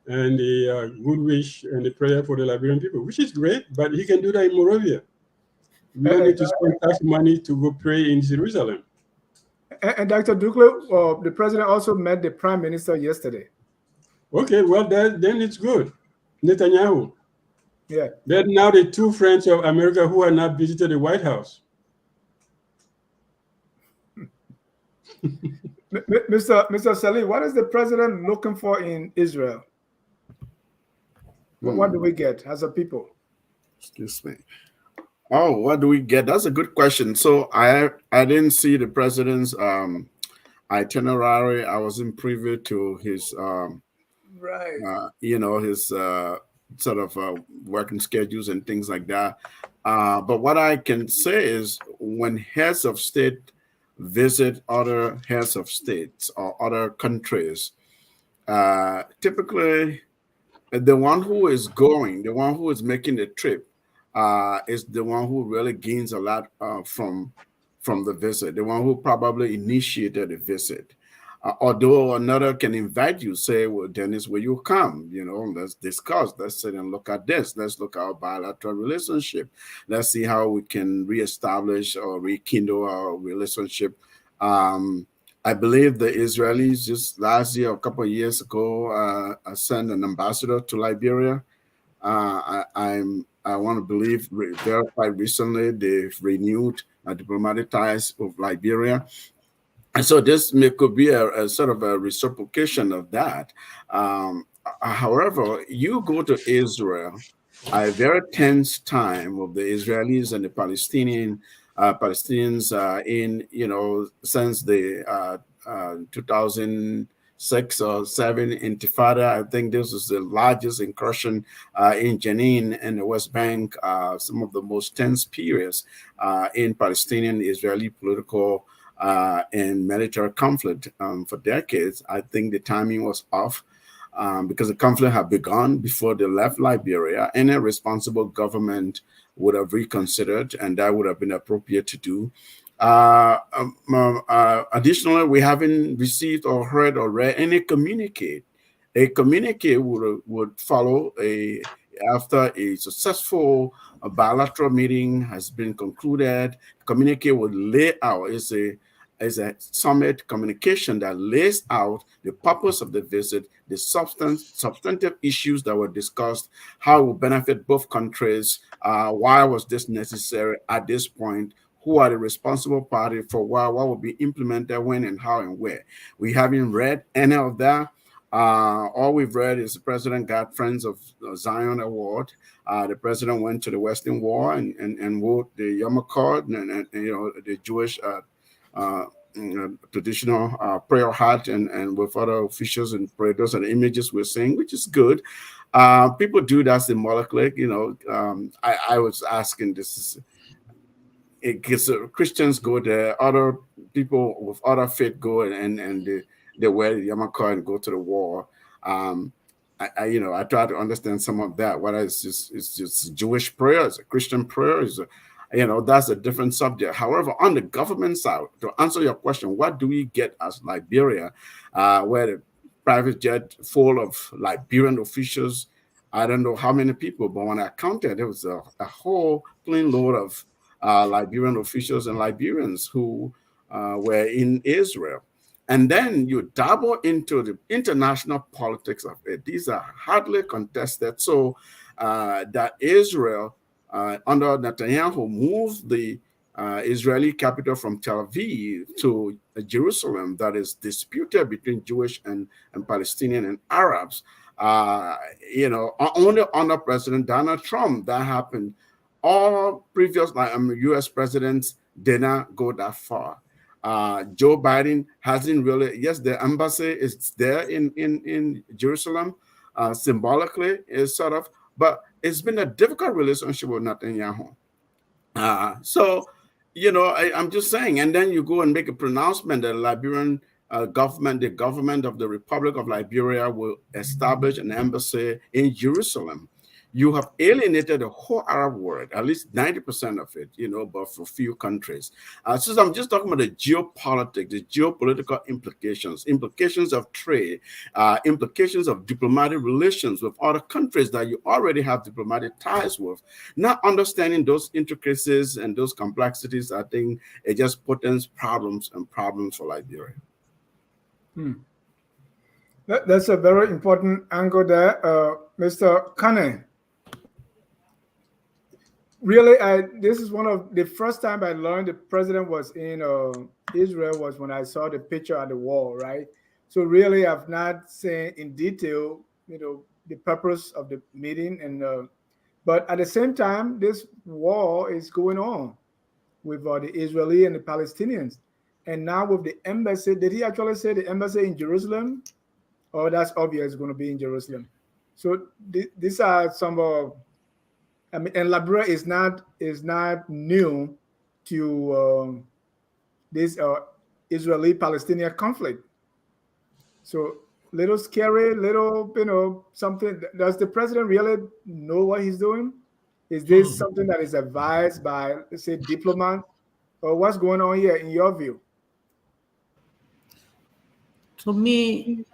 and the good wish and the prayer for the Liberian people, which is great. But he can do that in Monrovia. We don't need to spend tax money to go pray in Jerusalem. And Dr. Dukle, the president also met the prime minister yesterday. Okay, well, then it's good. Netanyahu. Yeah. They're now the two friends of America who have not visited the White House. Mr. Salih, what is the president looking for in Israel? What do we get as a people? Excuse me. Oh, what do we get? That's a good question. So I didn't see the president's itinerary. I wasn't privy to his his sort of working schedules and things like that. But what I can say is when heads of state visit other heads of states or other countries, typically the one who is going, the one who is making the trip, is the one who really gains a lot from the visit, the one who probably initiated the visit. Although another can invite you, say, well, Dennis, will you come? Let's discuss. Let's sit and look at this. Let's look at our bilateral relationship. Let's see how we can reestablish or rekindle our relationship. I believe the Israelis just last year, a couple of years ago, sent an ambassador to Liberia. I want to believe verified recently they've renewed diplomatic ties with Liberia. And so this could be a sort of a reciprocation of that. However, you go to Israel, a very tense time of the Israelis and the Palestinians since the 2006 or 7 Intifada. I think this is the largest incursion in Jenin and the West Bank, some of the most tense periods in Palestinian-Israeli political and military conflict for decades. I think the timing was off because the conflict had begun before they left Liberia. Any responsible government would have reconsidered, and that would have been appropriate to do. Additionally, we haven't received or heard or read any communique. A communique would follow after a successful bilateral meeting has been concluded. Communique would lay out is a summit communication that lays out the purpose of the visit, the substantive issues that were discussed, how it will benefit both countries, why was this necessary at this point, who are the responsible party for what will be implemented, when and how and where. We haven't read any of that. All we've read is the president got Friends of Zion Award. The president went to the Western Wall and wrote the Yom Accord and the Jewish traditional prayer hut and with other officials and pray. Those are the images we're seeing, which is good. People do that symbolically. I was asking this. Because Christians go there, other people with other faith go and they wear the yarmulke and go to the war. I try to understand some of that. Whether it's just Jewish prayer, it's a Christian prayer, that's a different subject. However, on the government side, to answer your question, what do we get as Liberia, where the private jet full of Liberian officials? I don't know how many people, but when I counted, there was a whole plane load of Liberian officials and Liberians who were in Israel. And then you dabble into the international politics of it. These are hardly contested. So that Israel, under Netanyahu, moved the Israeli capital from Tel Aviv to Jerusalem, that is disputed between Jewish and Palestinian and Arabs. Only under President Donald Trump that happened. All previous U.S. presidents did not go that far. Joe Biden hasn't really. Yes, the embassy is there in Jerusalem, symbolically, is sort of, but it's been a difficult relationship with Netanyahu. I'm just saying. And then you go and make a pronouncement that Liberian government, the government of the Republic of Liberia, will establish an embassy in Jerusalem. You have alienated the whole Arab world, at least 90% of it, but for few countries. So I'm just talking about the geopolitics, the geopolitical implications of trade, implications of diplomatic relations with other countries that you already have diplomatic ties with. Not understanding those intricacies and those complexities, I think it just portends problems for Liberia. That's a very important angle there, Mr. Kane. Really, this is one of the first time I learned the president was in Israel was when I saw the picture at the wall, right? So really, I've not seen in detail, the purpose of the meeting, but at the same time, this war is going on with the Israeli and the Palestinians, and now with the embassy. Did he actually say the embassy in Jerusalem? Oh, that's obvious, it's going to be in Jerusalem. So these are some of. And Liberia is not new to this Israeli-Palestinian conflict. So little scary, something. Does the president really know what he's doing? Is this something that is advised by, let's say, diplomats, or what's going on here in your view? To me,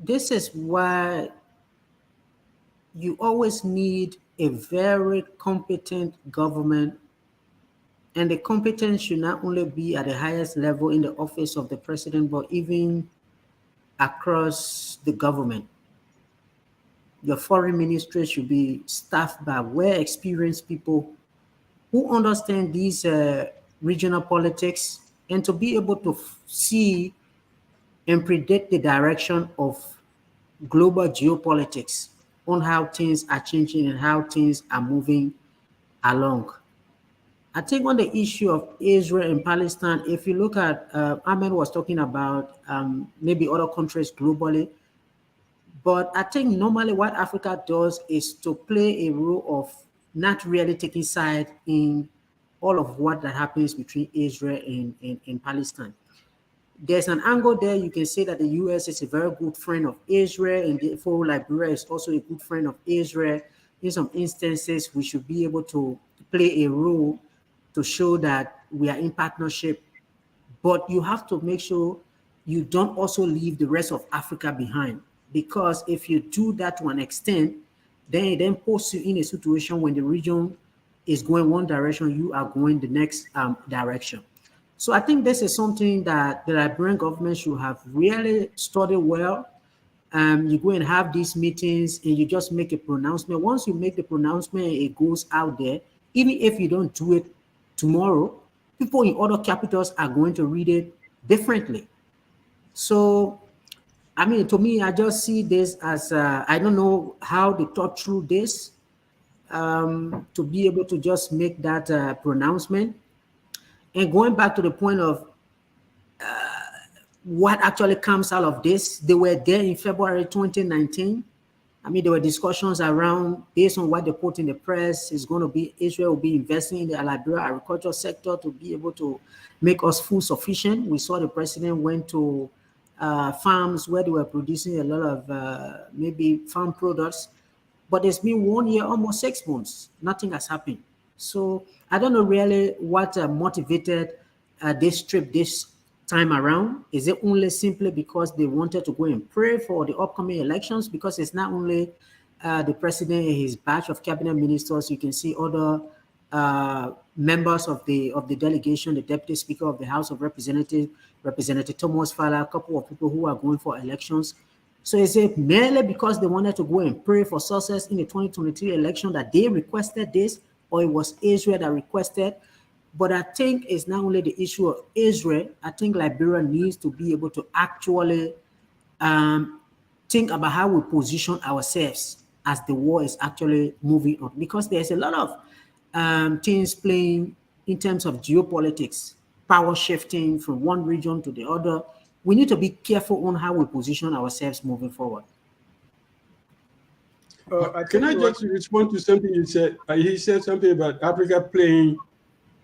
this is why you always need a very competent government, and the competence should not only be at the highest level in the office of the president, but even across the government. Your foreign ministry should be staffed by well-experienced people who understand these regional politics, and to be able to see and predict the direction of global geopolitics, on how things are changing and how things are moving along. I think on the issue of Israel and Palestine, if you look at, Ahmed was talking about maybe other countries globally, but I think normally what Africa does is to play a role of not really taking side in all of what that happens between Israel and Palestine. There's an angle there. You can say that the U.S. is a very good friend of Israel, and therefore Liberia is also a good friend of Israel. In some instances, we should be able to play a role to show that we are in partnership. But you have to make sure you don't also leave the rest of Africa behind, because if you do that to an extent, then it then puts you in a situation when the region is going one direction, you are going the next direction. So I think this is something that the Liberian government should have really studied well. You go and have these meetings and you just make a pronouncement. Once you make the pronouncement, it goes out there. Even if you don't do it tomorrow, people in other capitals are going to read it differently. So, I mean, to me, I just see this as, I don't know how they thought through this to be able to just make that pronouncement. And going back to the point of what actually comes out of this. They were there in February 2019. I mean, there were discussions around, based on what they put in the press, is going to be Israel will be investing in the Liberia agricultural sector to be able to make us food sufficient. We saw the president went to farms where they were producing a lot of maybe farm products. But it's been 1 year, almost 6 months. Nothing has happened. So I don't know really what motivated this trip this time around. Is it only simply because they wanted to go and pray for the upcoming elections? Because it's not only the president and his batch of cabinet ministers. You can see other members of the delegation, the deputy speaker of the House of Representatives, Representative Thomas Fala, a couple of people who are going for elections. So is it merely because they wanted to go and pray for success in the 2023 election that they requested this, or it was Israel that requested? But I think it's not only the issue of Israel. I think Liberia needs to be able to actually think about how we position ourselves as the war is actually moving on, because there's a lot of things playing in terms of geopolitics, power shifting from one region to the other. We need to be careful on how we position ourselves moving forward. Can I just respond to something you said? He said something about Africa playing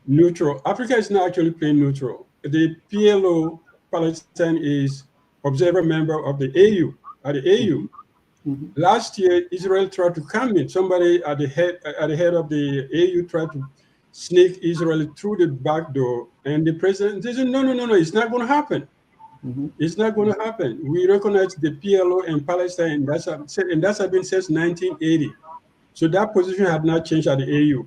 neutral. Africa is not actually playing neutral. The PLO, Palestine, is observer member of the AU. Mm-hmm. Last year, Israel tried to come in. Somebody at the head of the AU tried to sneak Israel through the back door, and the president said, no, it's not going to happen. Mm-hmm. It's not going to happen. We recognize the PLO and Palestine, and that's been since 1980. So that position had not changed at the AU.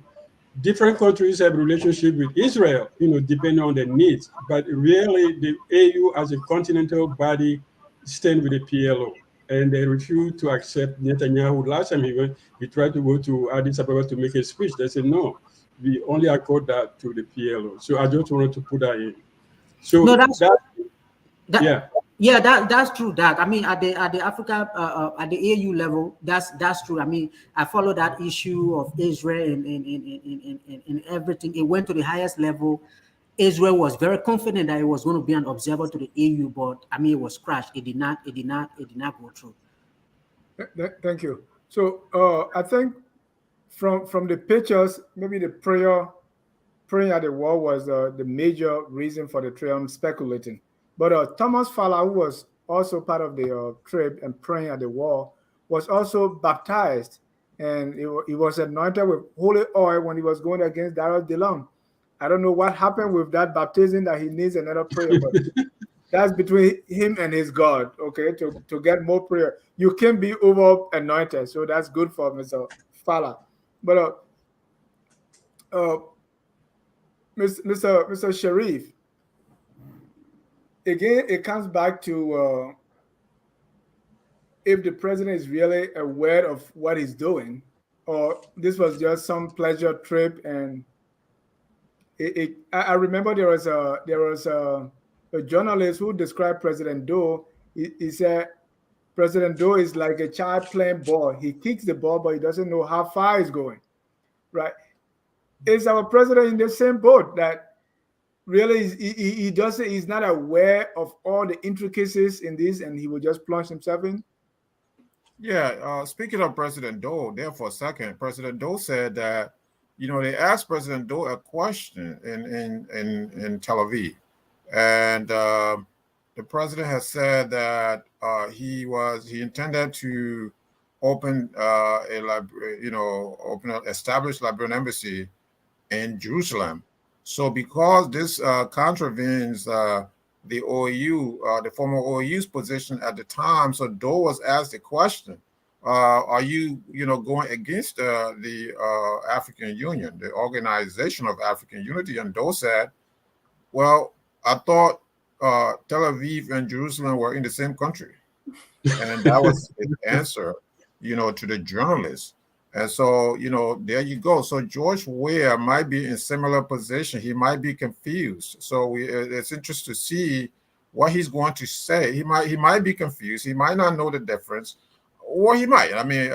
Different countries have relationship with Israel, depending on their needs. But really, the AU as a continental body stand with the PLO, and they refuse to accept Netanyahu. Last time he tried to go to Addis Ababa to make a speech. They said no, we only accord that to the PLO. So I just wanted to put that in. So no, that's true. That I mean, at the Africa at the AU level, that's true. I mean, I follow that issue of Israel and everything. It went to the highest level. Israel was very confident that it was going to be an observer to the AU, but I mean, it was crashed. It did not go through. Thank you. So I think from the pictures, maybe the praying at the wall was the major reason for the trip. I'm speculating. But Thomas Fala, who was also part of the trip and praying at the wall, was also baptized, and he was anointed with holy oil when he was going against Darrell DeLong. I don't know what happened with that baptism that he needs another prayer, but that's between him and his God, okay, to get more prayer. You can be over anointed, so that's good for Mr. Fala. But Mr. Sharif, again, it comes back to if the president is really aware of what he's doing, or this was just some pleasure trip. And I remember there was a journalist who described President Doe. He said President Doe is like a child playing ball. He kicks the ball, but he doesn't know how far it's going. Right? Is our president in the same boat that? Really, he's not aware of all the intricacies in this, and he will just plunge himself in? Yeah, speaking of President Doe, there for a second, President Doe said that, they asked President Doe a question in Tel Aviv, and the president has said that he intended to establish Liberian embassy in Jerusalem. So because this contravenes the OAU, the former OAU's position at the time, so Doe was asked the question, are you, going against the African Union, the Organization of African Unity? And Doe said, well, I thought Tel Aviv and Jerusalem were in the same country. And that was his answer, to the journalist. And so, there you go. So George Weah might be in similar position. He might be confused. So it's interesting to see what he's going to say. He might be confused. He might not know the difference, or he might. I mean,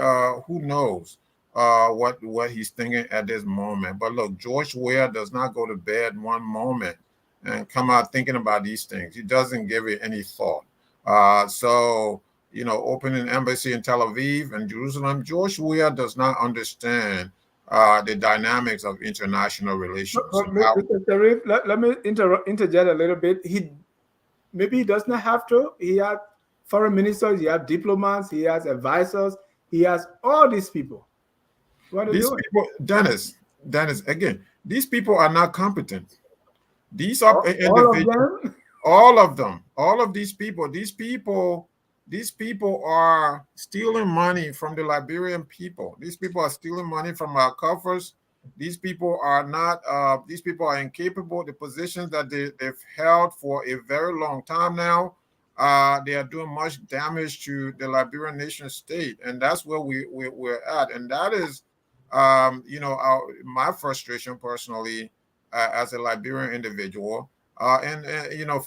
who knows what he's thinking at this moment. But look, George Weah does not go to bed one moment. and come out thinking about these things. He doesn't give it any thought. So, opening an embassy in Tel Aviv and Jerusalem, George Weah does not understand the dynamics of international relations. Mr. Sharif, let me interject a little bit. Maybe he does not have to. He has foreign ministers, he has diplomats, he has advisors, he has all these people. What are these doing? people, Dennis, again, these people are not competent. These are individuals. All of them. All of these people are stealing money from the Liberian people. These people are stealing money from our coffers. These people are not, these people are incapable. The positions that they've held for a very long time now, they are doing much damage to the Liberian nation state. And that's where we're at. And that is, my frustration personally as a Liberian individual.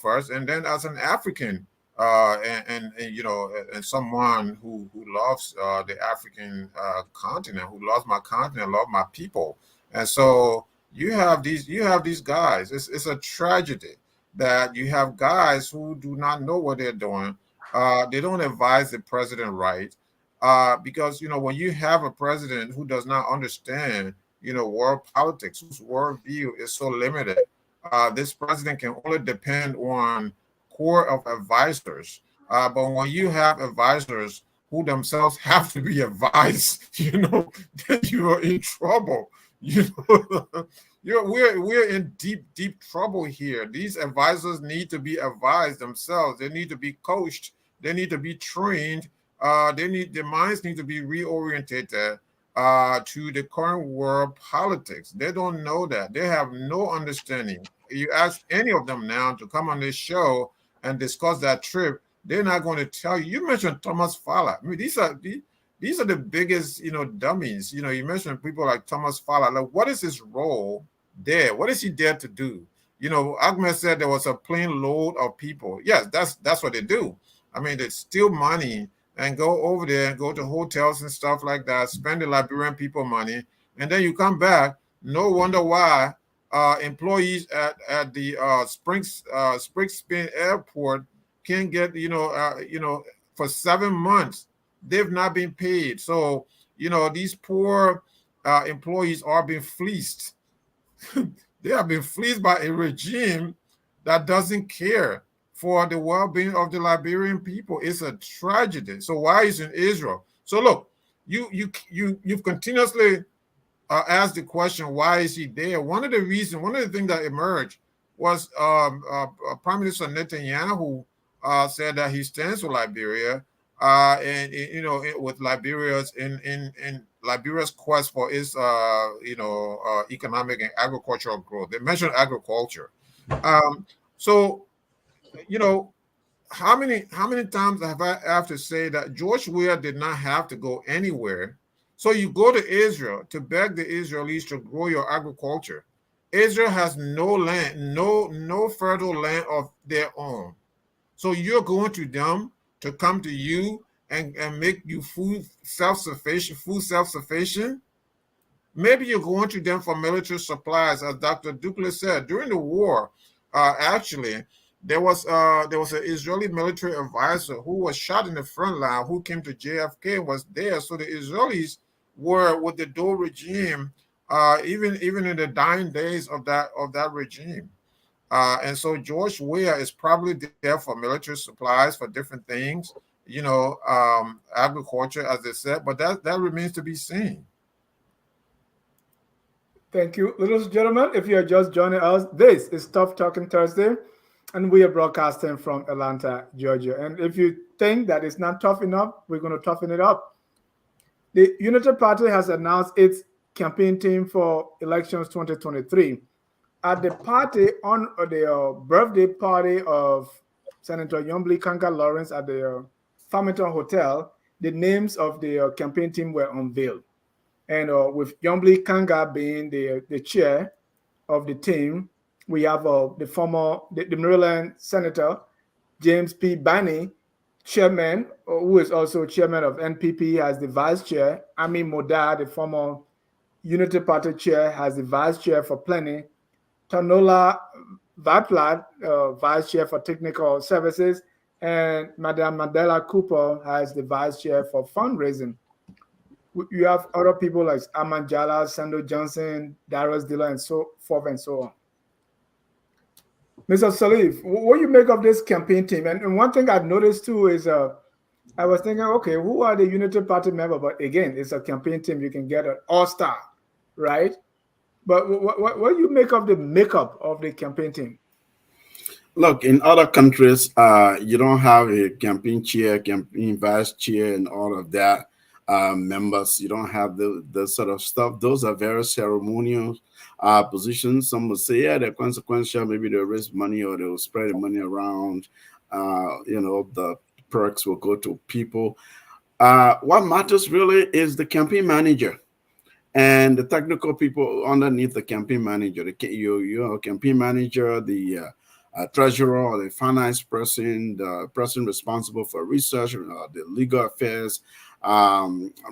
First, and then as an African, and someone who loves the African continent, who loves my continent, love my people, and so you have these guys. It's a tragedy that you have guys who do not know what they're doing. They don't advise the president right, because when you have a president who does not understand world politics, whose worldview is so limited. This president can only depend on core of advisors. But when you have advisors who themselves have to be advised, then you are in trouble. We're in deep trouble here. These advisors need to be advised themselves. They need to be coached. They need to be trained. Their minds need to be reorientated to the current world politics. They don't know that. They have no understanding. You ask any of them now to come on this show and discuss that trip, they're not going to tell you. You mentioned Thomas Fowler. I mean, these are the biggest, dummies. You mentioned people like Thomas Fowler. Like, what is his role there? What is he there to do? Ahmed said there was a plane load of people. Yes, that's what they do. I mean, they steal money and go over there and go to hotels and stuff like that, spend the Liberian people money, and then you come back. No wonder why employees at the Spring Airport can't get, for 7 months, they've not been paid. So, these poor employees are being fleeced. They have been fleeced by a regime that doesn't care for the well-being of the Liberian people. It's a tragedy. So why is in Israel? So look, you've continuously asked the question, why is he there? One of the things that emerged was Prime Minister Netanyahu said that he stands for Liberia, and with Liberia's in Liberia's quest for its economic and agricultural growth. They mentioned agriculture. So how many times have I have to say that George Weah did not have to go anywhere? So you go to Israel to beg the Israelis to grow your agriculture. Israel has no land, no fertile land of their own. So you're going to them to come to you and make you food self-sufficient. Maybe you're going to them for military supplies, as Dr. Duplessis said. During the war, actually, there was an Israeli military advisor who was shot in the front line, who came to JFK and was there. So the Israelis were with the Dole regime, even in the dying days of that regime. And so George Weah is probably there for military supplies, for different things, agriculture, as they said, but that remains to be seen. Thank you. Ladies and gentlemen, if you are just joining us, this is Tough Talking Thursday, and we are broadcasting from Atlanta, Georgia. And if you think that it's not tough enough, we're going to toughen it up. The United Party has announced its campaign team for elections 2023. At the party, on the birthday party of Senator Yombly Kanka Lawrence at the Farmington Hotel, the names of the campaign team were unveiled. And with Yombly Kanga being the chair of the team, we have the Maryland Senator James P. Banney, chairman, who is also chairman of NPP, as the vice chair. Ami Moda, the former Unity Party chair, has the vice chair for planning. Tanola Vatplat, Vice Chair for Technical Services, and Madame Mandela Cooper as the Vice Chair for Fundraising. You have other people like Amanjala, Sando Johnson, Darius Dilla, and so forth and so on. Mr. Salif, what do you make of this campaign team? And one thing I've noticed too is I was thinking, okay, who are the Unity Party members? But again, it's a campaign team. You can get an all-star, right? But what do you make of the makeup of the campaign team? Look, in other countries, you don't have a campaign chair, campaign vice chair, and all of that members. You don't have the sort of stuff. Those are very ceremonial positions. Some will say, yeah, they're consequential. Maybe they'll raise money or they'll spread the money around. The perks will go to people. What matters really is the campaign manager and the technical people underneath the campaign manager. You campaign manager, the treasurer or the finance person, the person responsible for research, the legal affairs,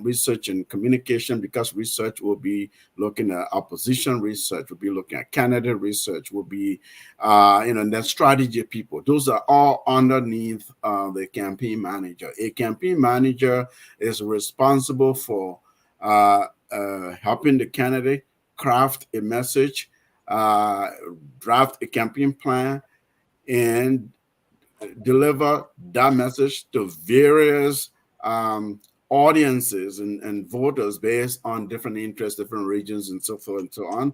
research and communication, because research will be looking at opposition research, will be looking at candidate research, will be, and then strategy people. Those are all underneath the campaign manager. A campaign manager is responsible for helping the candidate craft a message, draft a campaign plan, and deliver that message to various audiences and voters based on different interests, different regions, and so forth and so on.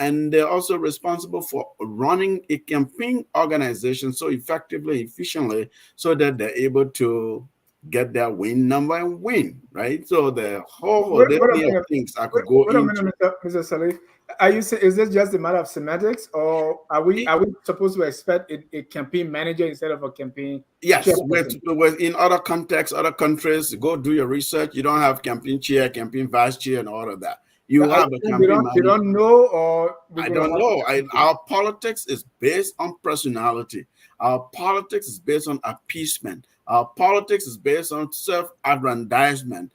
And they're also responsible for running a campaign organization so effectively, efficiently, so that they're able to get their win number and win, right? So the whole litany of things I could go into. Mr. Salif. Are you saying, is this just a matter of semantics, or are we supposed to expect a campaign manager instead of a campaign? Yes, in other contexts, other countries, go do your research. You don't have campaign chair, campaign vice chair, and all of that. You have a campaign manager. You don't know, or I don't know. Our politics is based on personality. Our politics is based on appeasement. Our politics is based on self-aggrandizement,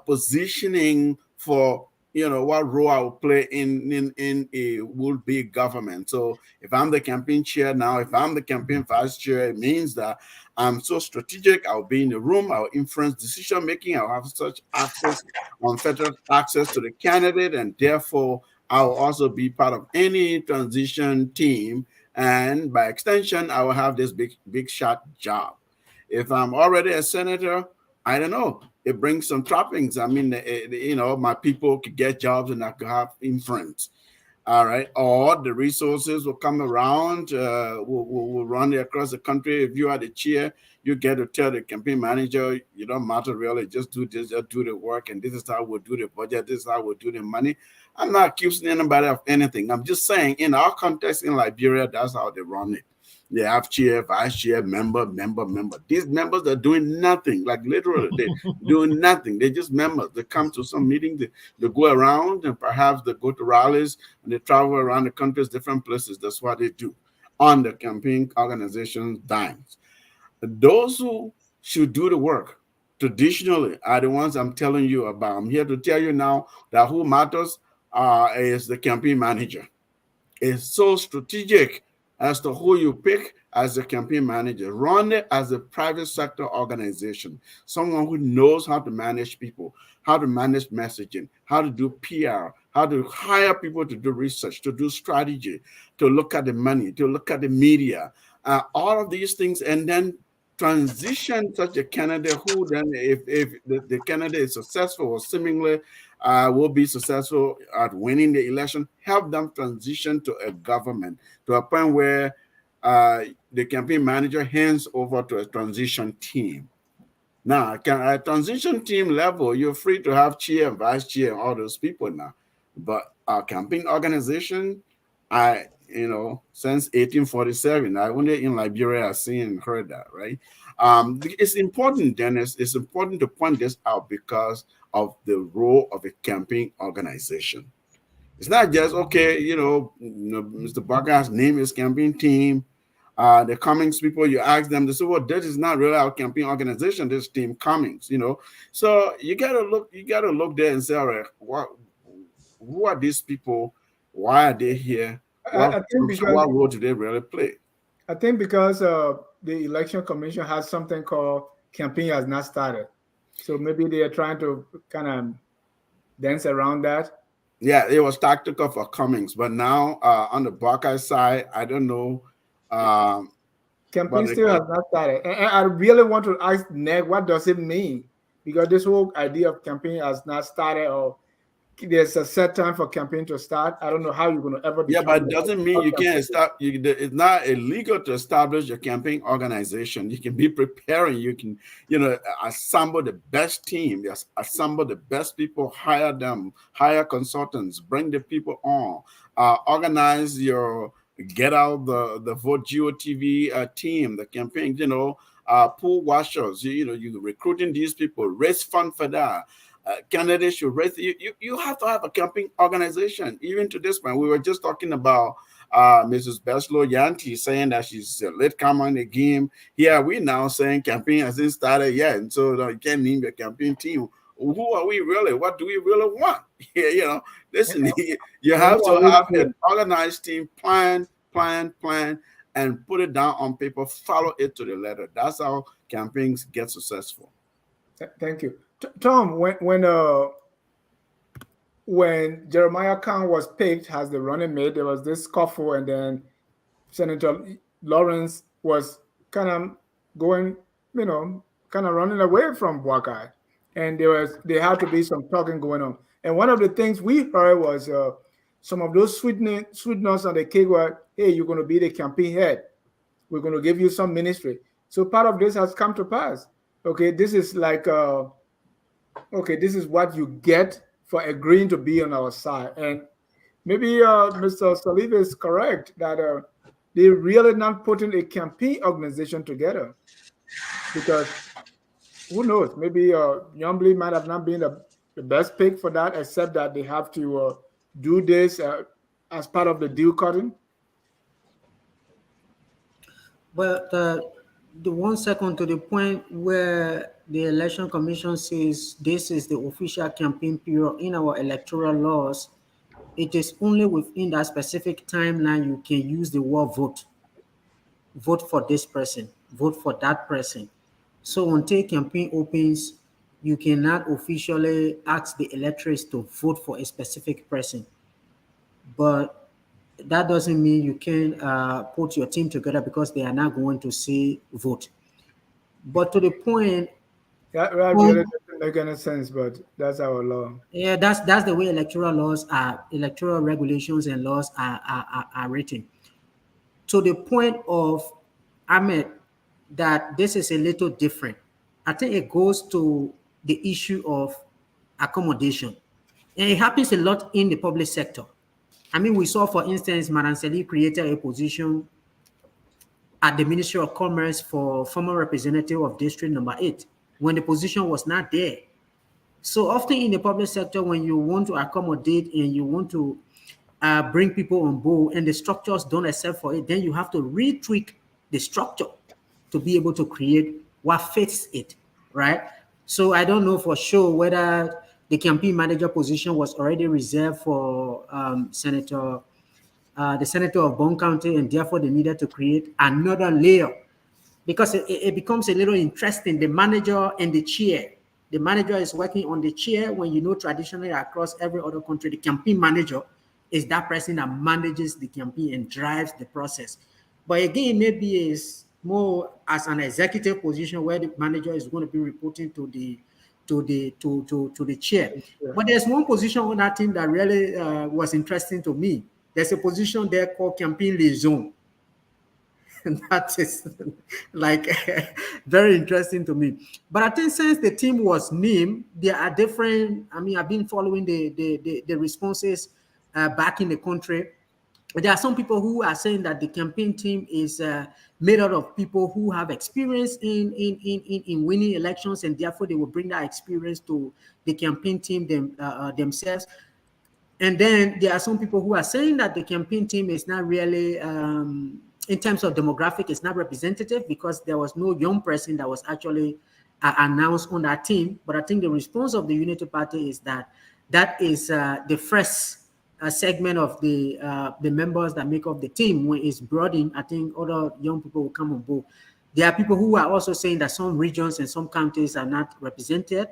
positioning for what role I will play in a would-be government. So if I'm the campaign chair now, if I'm the campaign vice chair, it means that I'm so strategic. I'll be in the room. I'll influence decision making. I'll have such access, unfettered access to the candidate, and therefore I'll also be part of any transition team. And by extension, I will have this big shot job. If I'm already a senator, I don't know. It brings some trappings. I mean, my people could get jobs and I could have influence. All right. Or the resources will come around, will run across the country. If you are the chair, you get to tell the campaign manager, you don't matter really, just do this, just do the work. And this is how we'll do the budget. This is how we'll do the money. I'm not accusing anybody of anything. I'm just saying in our context in Liberia, that's how they run it. They have chair, vice chair, member. These members are doing nothing, like literally, they're doing nothing. They're just members. They come to some meeting, they go around, and perhaps they go to rallies, and they travel around the countries, different places. That's what they do on the campaign organization's dimes. Those who should do the work traditionally are the ones I'm telling you about. I'm here to tell you now that who matters is the campaign manager. It's so strategic as to who you pick as a campaign manager. Run it as a private sector organization, someone who knows how to manage people, how to manage messaging, how to do PR, how to hire people to do research, to do strategy, to look at the money, to look at the media, all of these things, and then transition such a candidate who then, if the candidate is successful or seemingly will be successful at winning the election, help them transition to a government, to a point where the campaign manager hands over to a transition team. Now, at transition team level, you're free to have chair and vice chair and all those people now. But our campaign organization, since 1847, I only in Liberia have seen and heard that, right? It's important, Dennis. It's important to point this out because of the role of a campaign organization. It's not just, okay, Mr. Barker's name is campaign team. The Cummings people, you ask them, they say, well, that is not really our campaign organization, this team Cummings, So you gotta look there and say, all right, who are these people? Why are they here? I think because what role do they really play? I think because the election commission has something called campaign has not started, so maybe they are trying to kind of dance around that. Yeah, it was tactical for Cummings, but now on the Buckeye side, I don't know. Campaign still has not started, and I really want to ask Ned, what does it mean? Because this whole idea of campaign has not started, or there's a set time for campaign to start. I don't know how you're going to ever Yeah, but it determine. doesn't mean you can't start. It's not illegal to establish your campaign organization. You can be preparing. You can, assemble the best team. Yes, assemble the best people. Hire them. Hire consultants. Bring the people on. Organize your get out the vote GOTV team. The campaign. Pool washers. You recruiting these people. Raise fund for that. Candidates should raise. You have to have a campaign organization. Even to this point, we were just talking about Mrs. Beslow Yanti saying that she's a late comer in the game. Here we now saying campaign hasn't started yet, and so you can't name your campaign team. Who are we really? What do we really want? Listen, you have to have an organized team, plan, and put it down on paper. Follow it to the letter. That's how campaigns get successful. Thank you. Tom, when Jeremiah Khan was picked as the running mate, there was this scuffle, and then Senator Lawrence was kind of going, kind of running away from Buckeye, and there had to be some talking going on. And one of the things we heard was some of those sweetness on the cake were, hey, you're going to be the campaign head. We're going to give you some ministry. So part of this has come to pass. Okay, this is like this is what you get for agreeing to be on our side. And maybe Mr. Saliva is correct that they're really not putting a campaign organization together, because who knows, maybe Yombly might have not been the best pick for that, except that they have to do this as part of the deal cutting. But the 1 second to the point where the Election Commission says this is the official campaign period in our electoral laws, it is only within that specific timeline you can use the word vote. Vote for this person, vote for that person. So until campaign opens, you cannot officially ask the electors to vote for a specific person. But that doesn't mean you can put your team together because they are not going to say vote. But to the point, that really doesn't make any sense, but that's our law. Yeah, that's the way electoral regulations and laws are written. To the point of Ahmed, that this is a little different. I think it goes to the issue of accommodation. And it happens a lot in the public sector. I mean, we saw, for instance, Madam Seli created a position at the Ministry of Commerce for former representative of District Number 8 when the position was not there. So often in the public sector, when you want to accommodate and you want to bring people on board and the structures don't accept for it, then you have to retweak the structure to be able to create what fits it, right? So I don't know for sure whether the campaign manager position was already reserved for the senator of Bond County, and therefore they needed to create another layer, because it becomes a little interesting. The manager and the chair. The manager is working on the chair when traditionally across every other country, the campaign manager is that person that manages the campaign and drives the process. But again, maybe it's more as an executive position where the manager is going to be reporting to the chair. Yeah. But there's one position on that team that really was interesting to me. There's a position there called campaign liaison. And that is like very interesting to me. But I think since the team was named, there are different. I mean, I've been following the responses back in the country. There are some people who are saying that the campaign team is made out of people who have experience in winning elections, and therefore they will bring that experience to the campaign team themselves. And then there are some people who are saying that the campaign team is not really, in terms of demographic, it's not representative because there was no young person that was actually announced on that team. But I think the response of the Unity Party is that is the first a segment of the members that make up the team. When it's brought in, I think other young people will come on board. There are people who are also saying that some regions and some counties are not represented.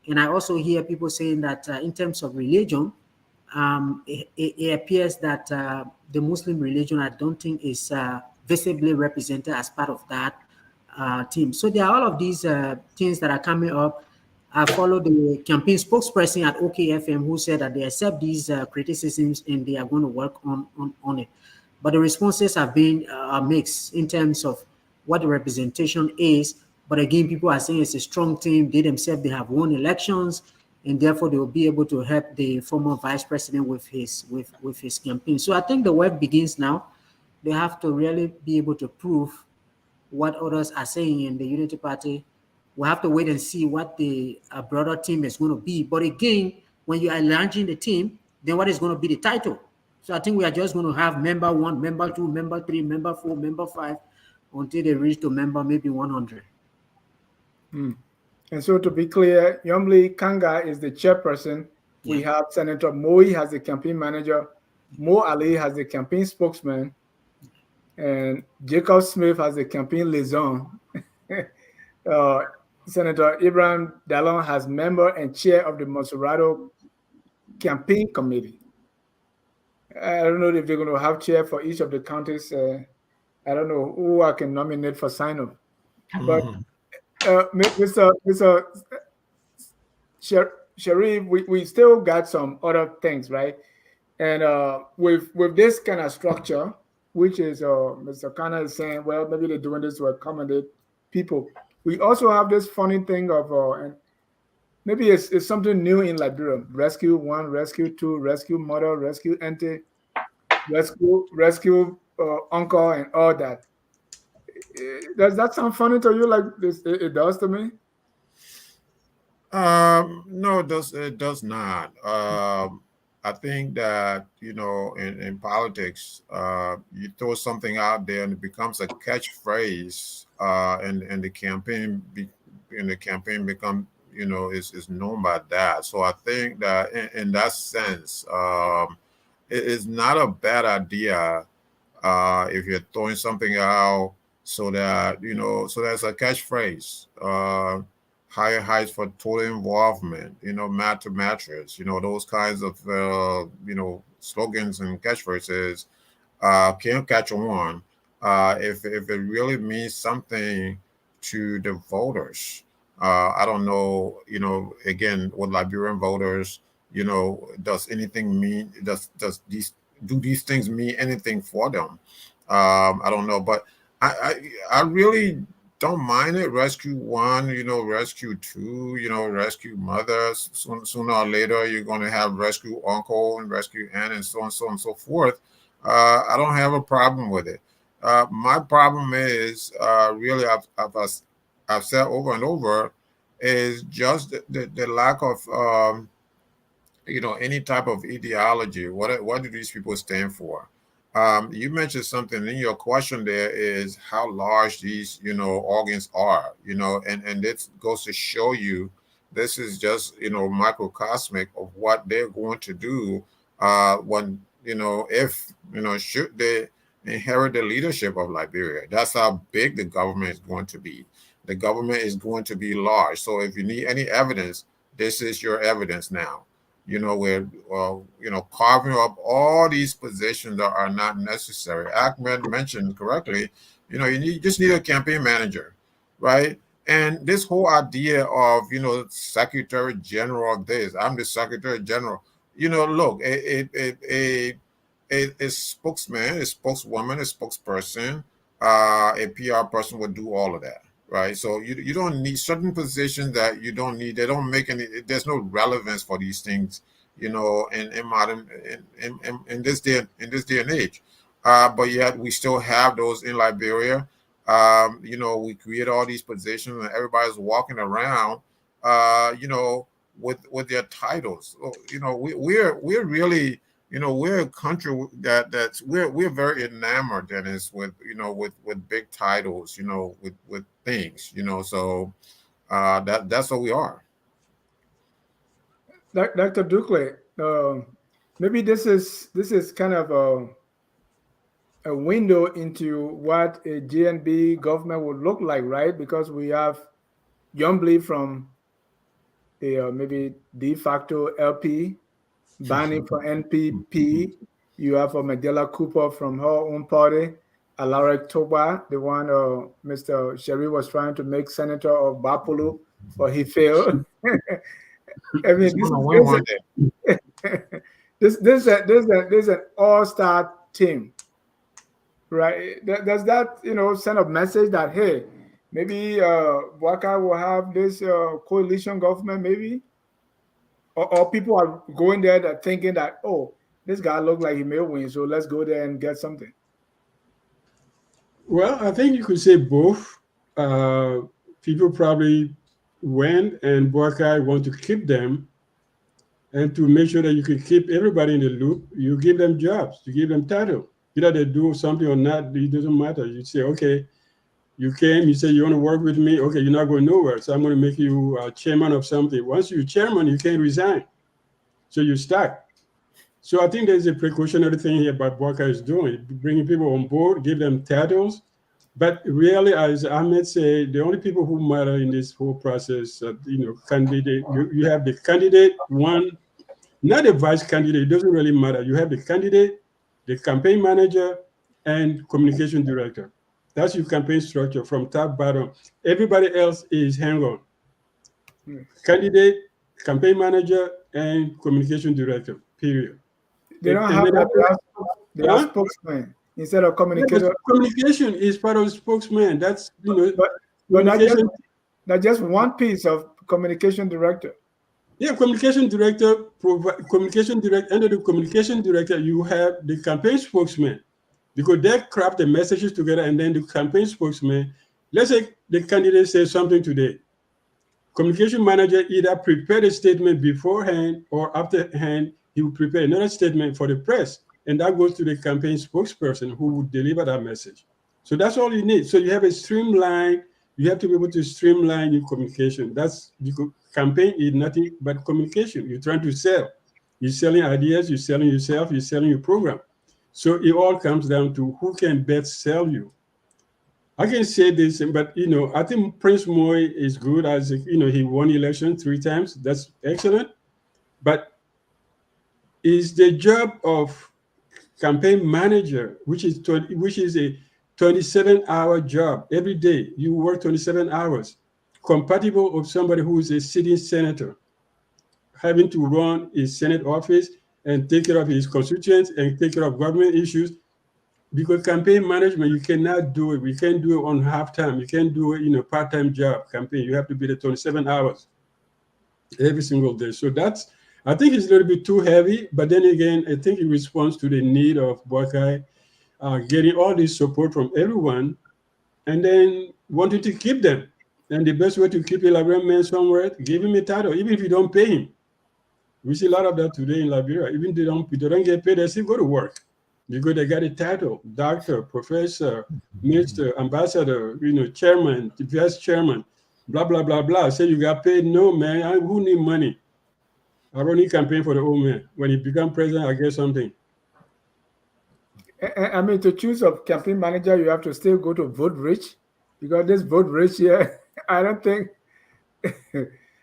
And I also hear people saying that in terms of religion, it appears that the Muslim religion, I don't think, is visibly represented as part of that team. So there are all of these things that are coming up. I followed the campaign spokesperson at OKFM who said that they accept these criticisms and they are going to work on it. But the responses have been mixed in terms of what the representation is. But again, people are saying it's a strong team. They themselves, they have won elections, and therefore they will be able to help the former vice president with his campaign. So I think the work begins now. They have to really be able to prove what others are saying in the Unity Party. We'll have to wait and see what the broader team is going to be. But again, when you are launching the team, then what is going to be the title? So I think we are just going to have member 1, member 2, member 3, member 4, member 5, until they reach to member maybe 100. And so to be clear, Yomli Kanga is the chairperson. Yeah. We have Senator Moi as the campaign manager, Mo Ali has the campaign spokesman, and Jacob Smith has the campaign liaison. Senator Ibrahim Dallon has member and chair of the Monserrato campaign committee. I don't know if they're going to have chair for each of the counties. I don't know who I can nominate for sign-up. But Mr. Sharif, we still got some other things, right? And with this kind of structure, which is Mr. Khanna is saying, well, maybe they're doing this to accommodate people. We also have this funny thing of, and maybe it's something new in Liberia: Rescue 1, Rescue 2, Rescue Mother, Rescue Auntie, Rescue Uncle, and all that. Does that sound funny to you? Like this, it does to me. No, it does not. I think that, in politics, you throw something out there and it becomes a catchphrase, and the campaign become, is known by that. So I think that in that sense, it is not a bad idea if you're throwing something out so that, so that's a catchphrase. Higher heights for total involvement, mat to mattress, those kinds of, slogans and catchphrases can catch on if it really means something to the voters. I don't know, again, with Liberian voters, does anything mean, do these things mean anything for them? I don't know, but I really don't mind it. Rescue 1, Rescue 2, Rescue Mother. Sooner or later, you're going to have Rescue Uncle and Rescue Aunt and so on and so forth. I don't have a problem with it. My problem is really, I've said over and over, is just the lack of any type of ideology. What do these people stand for? You mentioned something in your question there is how large these, organs are, and this goes to show you this is just, microcosmic of what they're going to do when, if, should they inherit the leadership of Liberia. That's how big the government is going to be. The government is going to be large. So if you need any evidence, this is your evidence now. We're, carving up all these positions that are not necessary. Ahmed mentioned correctly, you just need a campaign manager, right? And this whole idea of, Secretary General of this, I'm the Secretary General, look, a spokesman, a spokeswoman, a spokesperson, a PR person would do all of that. Right, so you don't need certain positions that you don't need. They don't make any. There's no relevance for these things, in modern in this day and age. But yet we still have those in Liberia. We create all these positions, and everybody's walking around, with their titles. So, we're really. We're a country that's we're very enamored, Dennis, with with big titles, with things, so that's what we are. Dr. Ducle, maybe this is kind of a window into what a GNB government would look like, right? Because we have Yombly from a maybe de facto LP, Bani for NPP. You have Magdala Cooper from her own party, Alaric Toba, the one Mr. Sherry was trying to make senator of Bapulu, but he failed. I mean, this is an all-star team, right? Does that send a message that hey, maybe Waka will have this coalition government, maybe, or people are going there that thinking that oh, this guy looks like he may win, so let's go there and get something. Well, I think you could say both. People probably went, and Buakai want to keep them, and to make sure that you can keep everybody in the loop, you give them jobs, you give them title. Either they do something or not, it doesn't matter. You say, okay, you came, you say you want to work with me, okay, you're not going nowhere, so I'm going to make you chairman of something. Once you're chairman, you can't resign, so you're stuck. So I think there's a precautionary thing here about Buakai is doing, bringing people on board, give them titles. But really, as Ahmed said, the only people who matter in this whole process, candidate, you have the candidate, one, not the vice candidate, it doesn't really matter. You have the candidate, the campaign manager, and communication director. That's your campaign structure from top bottom. Everybody else is hang-on. Candidate, campaign manager, and communication director, period. They don't have that. They are spokesman instead of communicator. Yeah, communication is part of the spokesman. That's but not just one piece of communication director. Yeah, communication director. Under the communication director, you have the campaign spokesman, because they craft the messages together, and then the campaign spokesman. Let's say the candidate says something today. Communication manager either prepared a statement beforehand or afterhand. He will prepare another statement for the press, and that goes to the campaign spokesperson who would deliver that message. So that's all you need. So you have a streamline. You have to be able to streamline your communication. That's because campaign is nothing but communication. You're trying to sell. You're selling ideas. You're selling yourself. You're selling your program. So it all comes down to who can best sell you. I can say this, but I think Prince Moy is good as he won election 3 times. That's excellent. But is the job of campaign manager, which is a 27-hour job every day. You work 27 hours, compatible with somebody who is a sitting senator, having to run his Senate office and take care of his constituents and take care of government issues. Because campaign management, you cannot do it. We can't do it on half time. You can't do it in a part-time job campaign. You have to be there 27 hours every single day. So I think it's a little bit too heavy, but then again, I think it responds to the need of Buakai getting all this support from everyone and then wanting to keep them. And the best way to keep a Liberian man somewhere, give him a title, even if you don't pay him. We see a lot of that today in Liberia. Even if they don't get paid, they still go to work because they got a title, doctor, professor, minister, ambassador, chairman, vice chairman, blah, blah, blah, blah. Say you got paid? No, man, who need money? I only campaign for the old man. When he become president, I get something. I mean, to choose a campaign manager, you have to still go to Vote Rich, because this Vote Rich here, I don't think.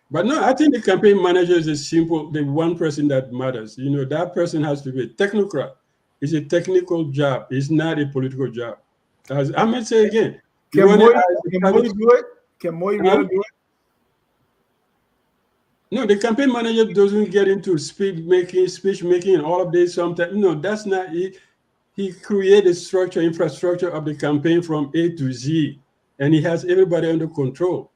But no, I think the campaign manager is the one person that matters. That person has to be a technocrat. It's a technical job. It's not a political job. As I might say again, can Moy do it? Can Moy really do it? No, the campaign manager doesn't get into speech making, and all of this. Sometimes, that's not it. He created infrastructure of the campaign from A to Z, and he has everybody under control.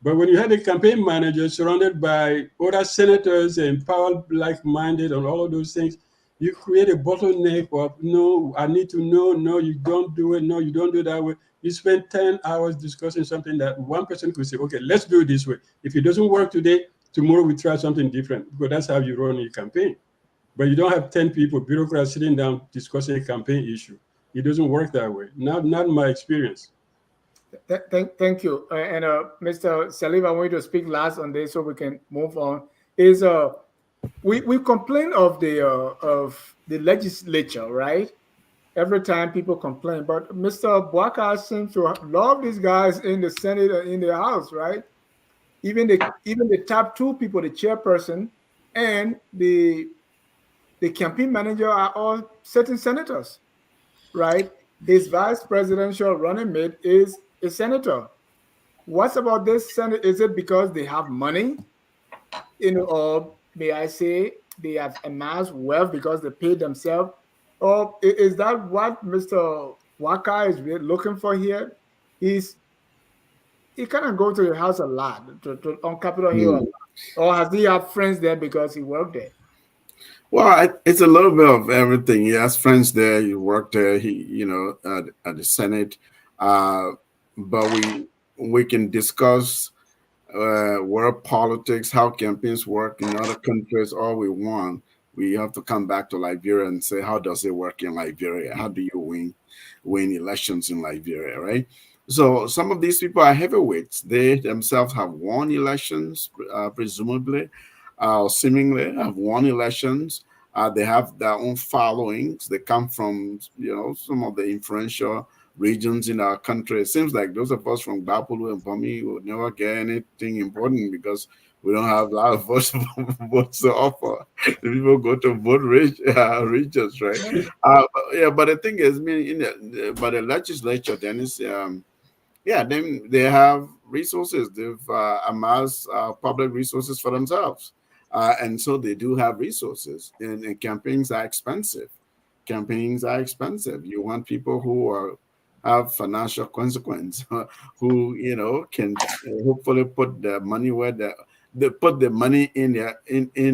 But when you have a campaign manager surrounded by other senators and power like-minded and all of those things, you create a bottleneck of, no, I need to know, no, you don't do it, no, you don't do it that way. You spend 10 hours discussing something that one person could say, okay, let's do it this way. If it doesn't work today, tomorrow we try something different, because that's how you run a campaign. But you don't have 10 people, bureaucrats sitting down discussing a campaign issue. It doesn't work that way. Not in my experience. Thank you. And Mr. Salif, I want you to speak last on this so we can move on. Is we complain of the legislature, right? Every time people complain, but Mr. Bwaka seems to love these guys in the Senate and in the House, right? Even the top two people, the chairperson and the campaign manager, are all sitting senators, right? His vice presidential running mate is a senator. What's about this Senate? Is it because they have money, or may I say they have amassed wealth because they paid themselves? Or is that what Mr. Waka is really looking for here? He's he kind of go to the house a lot, on Capitol Hill a lot. Or has he have friends there because he worked there? Well, it's a little bit of everything. He has friends there. He worked there. At the Senate, uh, but we can discuss world politics, how campaigns work in other countries, all we want. We have to come back to Liberia and say, how does it work in Liberia? How do you win elections in Liberia, right? So some of these people are heavyweights. They themselves have won elections, presumably, seemingly have won elections. They have their own followings. They come from, some of the influential regions in our country. It seems like those of us from Bapulu and Bami will never get anything important because we don't have a lot of votes, votes to offer. The people go to vote regions, right? Yeah, but the thing is, I mean, but the legislature then is, yeah, then they have resources. They've amassed public resources for themselves. And so they do have resources, and campaigns are expensive. Campaigns are expensive. You want people who have financial consequence, who can hopefully put the money where they put the money in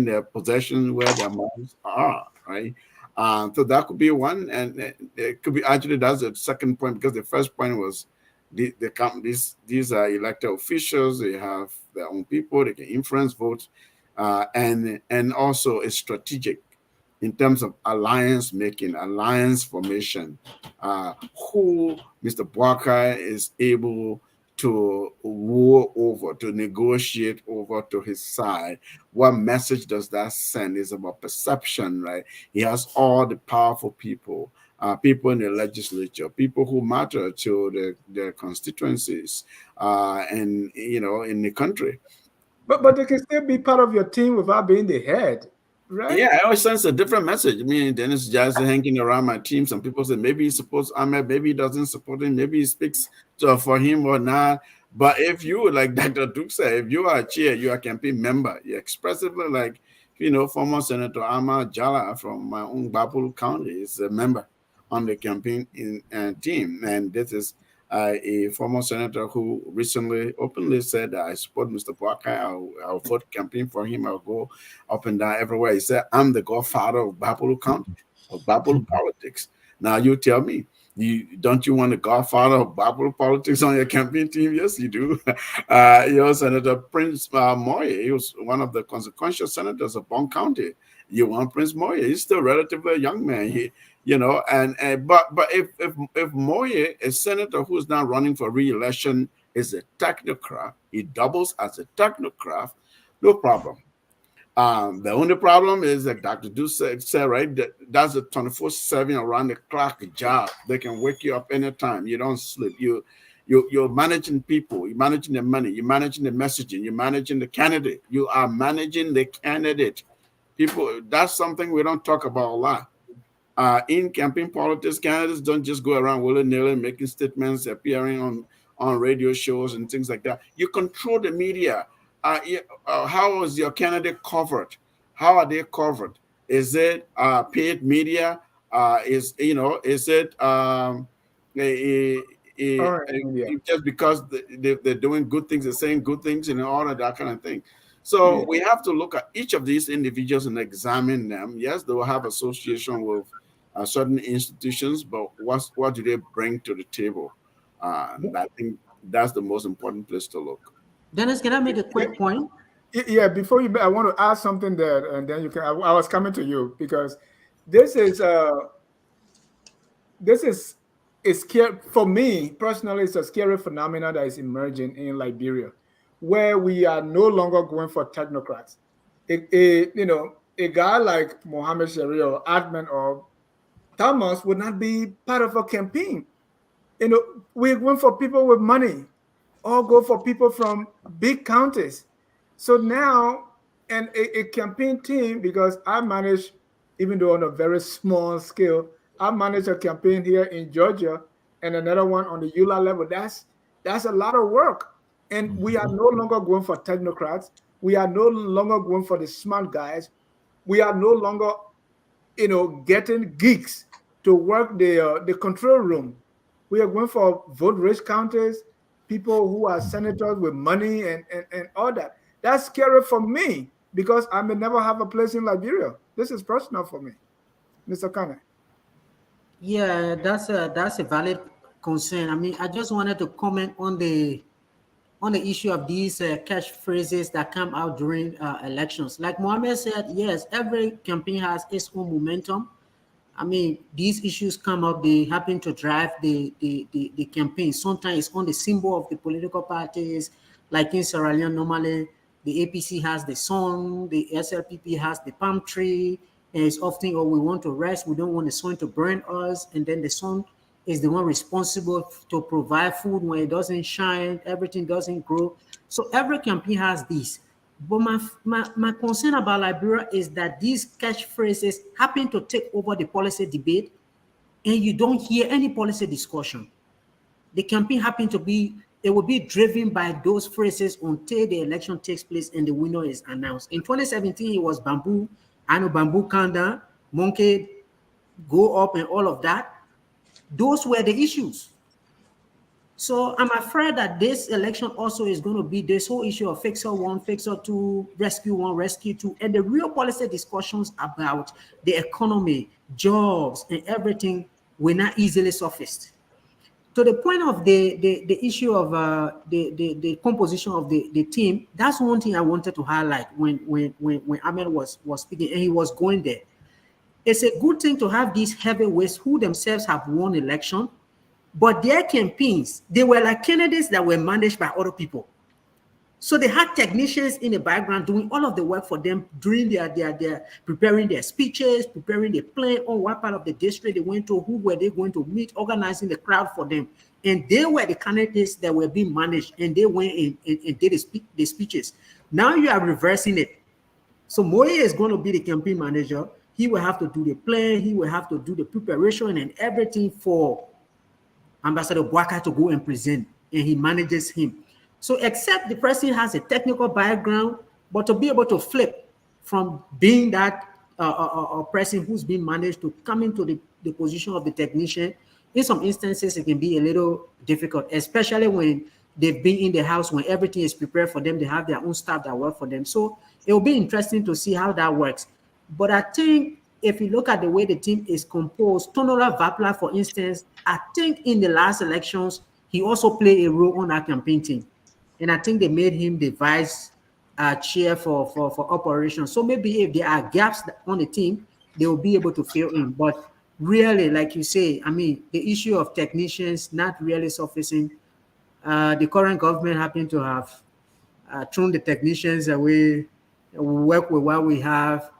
their possession where their mouths are, right? So that could be one, and it could be actually that's the second point, because the first point was these are elected officials. They have their own people. They can influence votes, and also it's strategic in terms of alliance making, alliance formation. Who Mr. Bwaka is able to woo over, to negotiate over to his side. What message does that send? Is about perception, right? He has all the powerful people, people in the legislature, people who matter to their constituencies, and in the country. But they can still be part of your team without being the head, right? Yeah, I always sense a different message. I mean, Dennis just hanging around my team. Some people say maybe he supports Ahmed, maybe he doesn't support him, maybe he speaks for him or not. But if you, like Dr. Duke said, if you are a chair, you are a campaign member, you expressively, like, former Senator Ahmad Jala from my own Bapul County is a member on the campaign team. And this is a former senator who recently openly said, I support Mr. Bwaka, I'll vote campaign for him, I'll go up and down everywhere. He said, I'm the godfather of Bapulu County, of Bapulu politics. Now you tell me, don't you want a godfather of Bapulu politics on your campaign team? Yes, you do. Senator Prince Moye, he was one of the consequential senators of Bong County. You want Prince Moye? He's still relatively a young man. But if Moye, a senator who's now running for re-election, is a technocrat, he doubles as a technocrat, no problem. The only problem is that Dr. Deuce said, right, that's a 24/7 around the clock job. They can wake you up anytime. You don't sleep. You're managing people. You're managing the money. You're managing the messaging. You're managing the candidate. You are managing the candidate. People, that's something we don't talk about a lot. In campaign politics, candidates don't just go around willy-nilly making statements, appearing on radio shows and things like that. You control the media. How is your candidate covered? How are they covered? Is it paid media? Is it just because they're doing good things, they're saying good things, and all of that kind of thing. So we have to look at each of these individuals and examine them. Yes, they will have association with certain institutions, but what do they bring to the table? And I think that's the most important place to look. Dennis, can I make a quick point? Yeah, before you, I want to ask something there, and then you can. I was coming to you because this is a scary for me personally. It's a scary phenomenon that is emerging in Liberia, where we are no longer going for technocrats. a guy like Mohammed Sharia or Adman or Thomas would not be part of a campaign. We went for people with money, or go for people from big counties. So now, and a campaign team, because I manage, even though on a very small scale, I manage a campaign here in Georgia and another one on the ULA level. That's a lot of work. And we are no longer going for technocrats. We are no longer going for the smart guys. We are no longer, getting geeks to work the control room. We are going for vote-rich counties, people who are senators with money and all that. That's scary for me because I may never have a place in Liberia. This is personal for me, Mr. Kane. Yeah, that's a valid concern. I mean, I just wanted to comment on the issue of these catchphrases that come out during elections. Like Mohammed said, yes, every campaign has its own momentum. I mean, these issues come up, they happen to drive the campaign. Sometimes it's on the symbol of the political parties, like in Sierra Leone, normally the APC has the sun, the SLPP has the palm tree, and it's often, oh, we want to rest, we don't want the sun to burn us, and then the sun is the one responsible to provide food when it doesn't shine, everything doesn't grow. So every campaign has this. But my concern about Liberia is that these catchphrases happen to take over the policy debate and you don't hear any policy discussion. The campaign happen to be, it will be driven by those phrases until the election takes place and the winner is announced. In 2017, it was bamboo, I know bamboo kanda, monkey, go up and all of that. Those were the issues. So I'm afraid that this election also is going to be this whole issue of fixer one, fixer two, rescue one, rescue two, and the real policy discussions about the economy, jobs, and everything were not easily surfaced. To the point of the issue of the composition of the team, that's one thing I wanted to highlight when Ahmed was speaking and he was going there. It's a good thing to have these heavyweights who themselves have won election, but their campaigns, they were like candidates that were managed by other people. So they had technicians in the background doing all of the work for them during their preparing their speeches, preparing the plan on what part of the district they went to, who were they going to meet, organizing the crowd for them. And they were the candidates that were being managed, and they went and did the speeches. Now you are reversing it. So Moye is going to be the campaign manager. He will have to do the plan. He will have to do the preparation and everything for Ambassador Bouaka to go and present, and he manages him. So except the person has a technical background, but to be able to flip from being that person who's been managed to come into the position of the technician, in some instances, it can be a little difficult, especially when they've been in the house, when everything is prepared for them, they have their own staff that work for them. So it will be interesting to see how that works. But I think if you look at the way the team is composed, Tonola Vapla, for instance, I think in the last elections, he also played a role on that campaign team. And I think they made him the vice chair for operations. So maybe if there are gaps on the team, they will be able to fill in. But really, like you say, I mean, the issue of technicians not really surfacing. The current government happen to have thrown the technicians away. We work with what we have.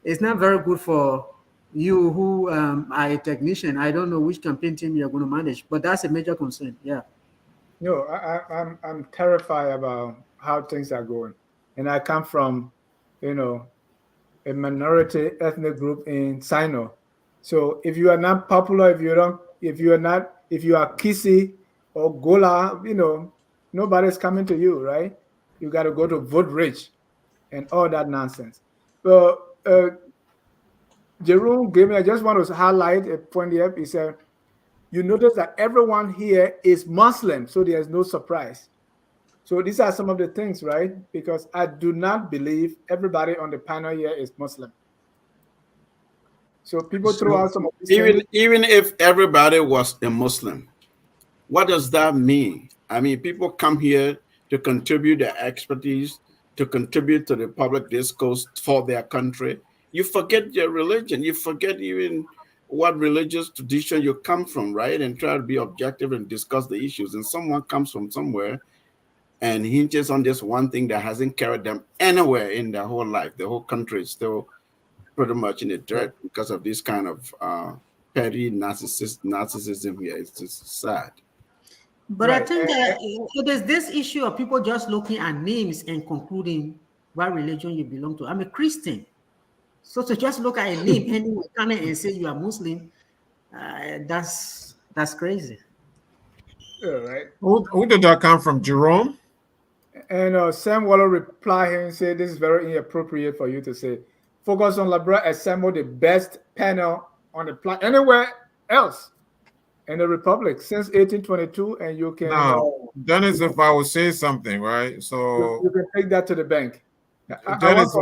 It's not very good for you who are a technician. I don't know which campaign team you're going to manage, but that's a major concern. Yeah. No, I'm terrified about how things are going, and I come from, a minority ethnic group in Sino. So if you are not popular, if you are Kisi or Gola, nobody's coming to you, right? You got to go to vote rich and all that nonsense. So Jerome gave me, I just want to highlight a point here. He said, you notice that everyone here is Muslim, so there's no surprise. So these are some of the things, right? Because I do not believe everybody on the panel here is Muslim. So people throw out some of these even if everybody was a Muslim, what does that mean? I mean, people come here to contribute their expertise, to contribute to the public discourse for their country. You forget your religion. You forget even what religious tradition you come from, right? And try to be objective and discuss the issues. And someone comes from somewhere and hinges on this one thing that hasn't carried them anywhere in their whole life. The whole country is still pretty much in the dirt because of this kind of petty narcissism here. It's just sad. But I think that there's this issue of people just looking at names and concluding what religion you belong to. I'm a Christian. So to just look at a name anywhere and say you are Muslim, that's crazy. Yeah, right. Who did that come from? Jerome? And Sam Waller replied and said, this is very inappropriate for you to say. Focus on Liberia assembled the best panel on the planet anywhere else in the Republic since 1822, and you can. Now, Dennis, if I would say something, right? So you can take that to the bank. Dennis,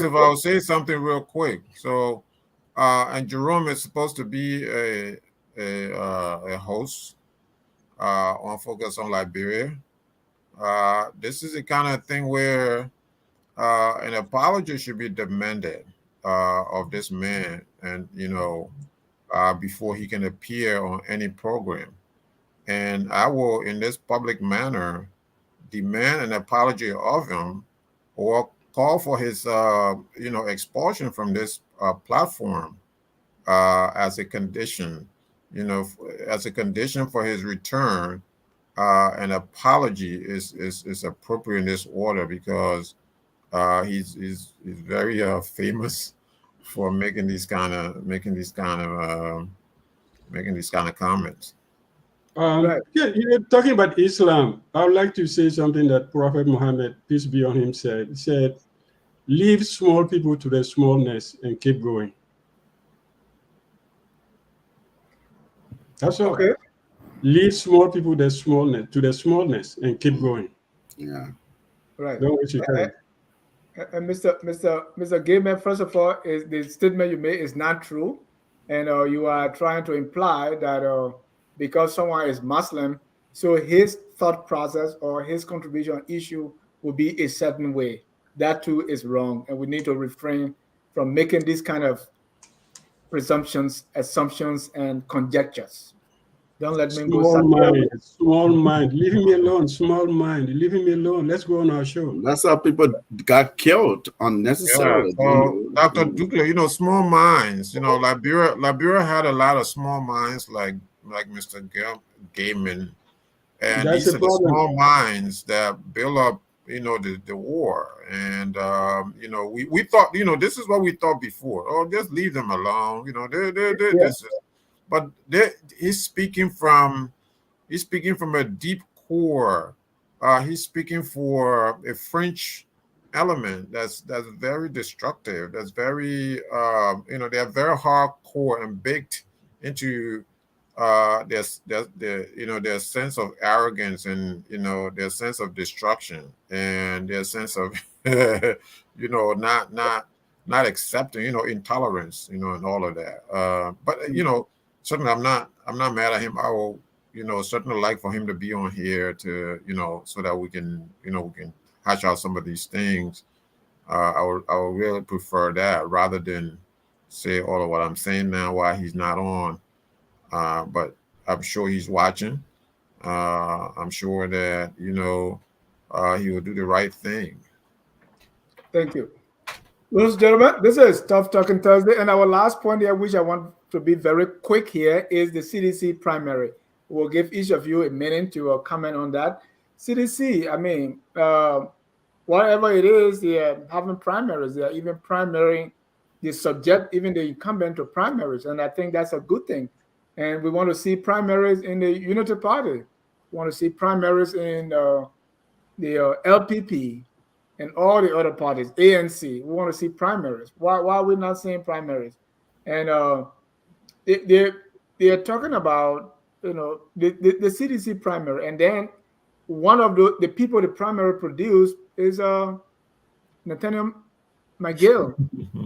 if I would say something real quick. So, and Jerome is supposed to be a host on Focus on Liberia. This is the kind of thing where an apology should be demanded of this man, and before he can appear on any program. And I will, in this public manner, demand an apology of him, or call for his expulsion from this platform as a condition, as a condition for his return. An apology is appropriate in this order, because he's very famous for making these kind of comments. Right. Yeah, talking about Islam, I would like to say something that Prophet Muhammad, peace be on him, said. He said, "Leave small people to their smallness and keep going." That's all. Okay. Leave small people to their smallness and keep going. Yeah. Right. Don't waste your time. And Mr. Gayman, first of all, is the statement you made is not true, and you are trying to imply that because someone is Muslim, so his thought process or his contribution issue will be a certain way. That too is wrong, and we need to refrain from making these kind of presumptions, assumptions, and conjectures. Don't let me go. Small mind. Leave me alone. Small mind. Leave me alone. Let's go on our show. That's how people got killed unnecessarily. Yeah, so Dr. Dukla, small minds. Liberia had a lot of small minds, like Mr. Gayman, and these are the small minds that build up, the war. And we thought, this is what we thought before. Oh, just leave them alone. But he's speaking from a deep core. He's speaking for a French element that's very destructive. That's very they're very hardcore and baked into their sense of arrogance, and their sense of destruction, and their sense of not accepting, intolerance, and all of that. But certainly I'm not mad at him. I will, certainly like for him to be on here to, so that we can hash out some of these things. I would really prefer that, rather than say all of what I'm saying now while he's not on. But I'm sure he's watching. I'm sure that, he will do the right thing. Thank you. Ladies and gentlemen, this is Tough Talking Thursday, and our last point here, which I want to be very quick here, is the CDC primary. We'll give each of you a minute to comment on that. CDC, whatever it is, they are having primaries. They are even primarying the subject, even the incumbent, to primaries, and I think that's a good thing. And we want to see primaries in the Unity Party. We want to see primaries in the LPP and all the other parties, ANC. We want to see primaries. Why are we not seeing primaries? And they are talking about the CDC primary, and then one of the people the primary produced is Nathaniel McGill,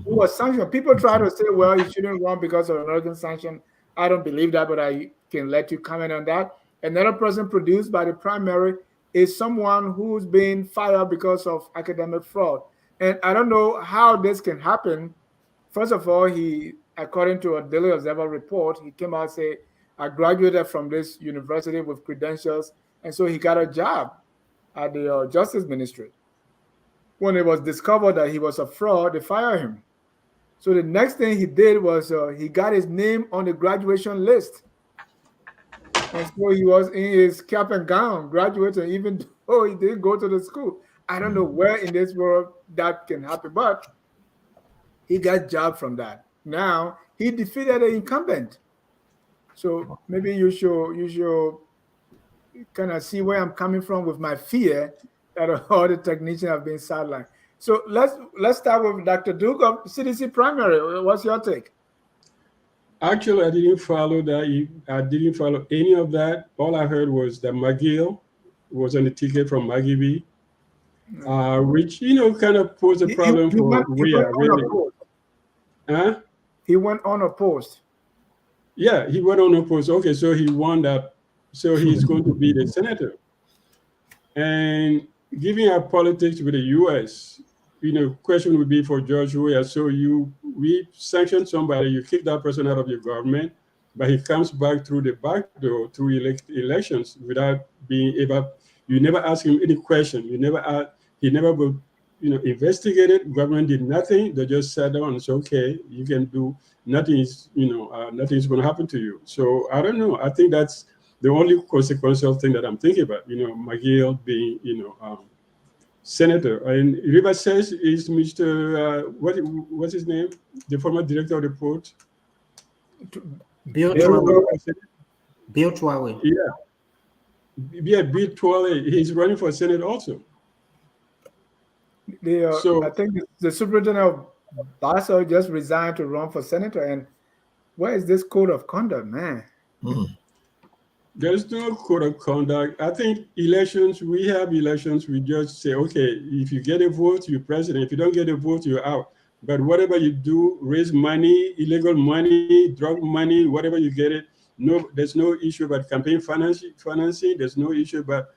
who was sanctioned. People try to say, well, he shouldn't run because of an American sanction. I don't believe that, but I can let you comment on that. Another person produced by the primary is someone who's been fired because of academic fraud. And I don't know how this can happen. First of all, he, according to a Daily Observer report, he came out and said, I graduated from this university with credentials, and so he got a job. at the Justice Ministry. When it was discovered that he was a fraud, they fired him. So the next thing he did was he got his name on the graduation list. And so he was in his cap and gown graduating, even though he didn't go to the school. I don't know where in this world that can happen, but he got job from that. Now he defeated the incumbent. So maybe you should kind of see where I'm coming from with my fear that all the technicians have been sidelined. So let's start with Dr. Duke of CDC Primary. What's your take? Actually, I didn't follow that. I didn't follow any of that. All I heard was that McGill was on the ticket from Maggie, which kind of posed a problem for Weah. Really. Huh? He went unopposed. Yeah, he went unopposed. Okay, so he won that. So he's going to be the senator. And giving our politics with the U.S., question would be for George Weah. So we sanction somebody, you kick that person out of your government, but he comes back through the back door through elections without being able. You never ask him any question. He never will, investigate it. Government did nothing. They just sat down and said, okay, you can do nothing. Nothing's going to happen to you. So I don't know. I think that's the only consequential thing that I'm thinking about. McGill being, senator. And River says is Mr. What's his name? The former director of the port. Bill Twaway. Yeah, Bill Twaway. He's running for Senate also. I think the superintendent of Basel just resigned to run for senator. And where is this code of conduct, man? There's no code of conduct. I think we have elections, we just say, okay, if you get a vote, you're president. If you don't get a vote, you're out. But whatever you do, raise money, illegal money, drug money, whatever you get it, there's no issue about campaign financing. There's no issue about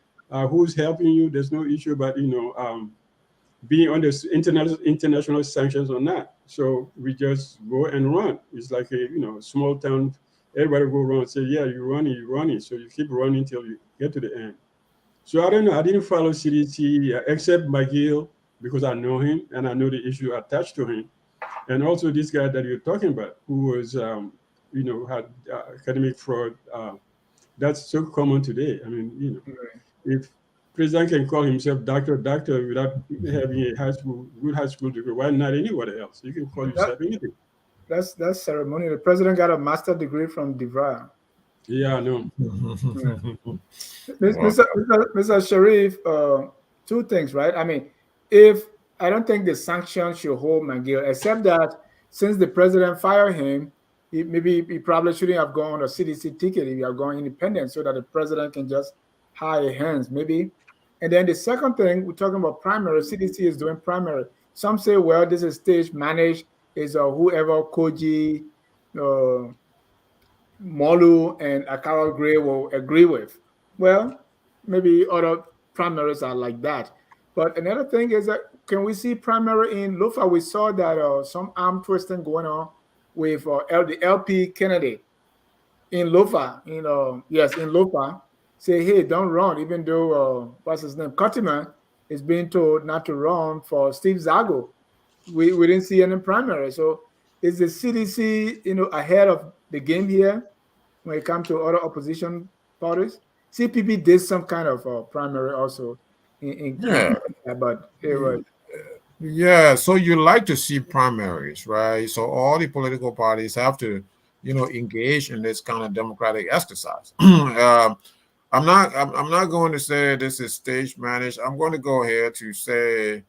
who's helping you. There's no issue about, being under international sanctions or not. So we just go and run. It's like a, small town. Everybody go around and say, yeah, you're running. So you keep running till you get to the end. So I don't know. I didn't follow CDC except McGill because I know him and I know the issue attached to him. And also this guy that you're talking about who was, had academic fraud. That's so common today. I mean, if president can call himself doctor without having a good high school degree, why not anybody else? You can call yourself anything. That's ceremonial. The president got a master's degree from DeVry. Yeah, I know. Mr. Sharif, two things, right? I mean, if I don't think the sanctions should hold McGill, except that since the president fired him, he probably shouldn't have gone on a CDC ticket if he had gone independent so that the president can just hire hands, maybe. And then the second thing, we're talking about primary. CDC is doing primary. Some say, well, this is stage managed. Is whoever Koji, Molu, and Akara Gray will agree with. Well, maybe other primaries are like that. But another thing is that can we see primary in Lofa? We saw that some arm twisting going on with the LP candidate in Lofa. In Lofa, say, hey, don't run, even though what's his name, Cuttiman is being told not to run for Steve Zago. We didn't see any primary. So is the CDC, ahead of the game here when it comes to other opposition parties? CPP did some kind of primary also. Yeah, so you like to see primaries, right? So all the political parties have to, engage in this kind of democratic exercise. I'm not going to say this is stage managed. I'm going to go ahead to say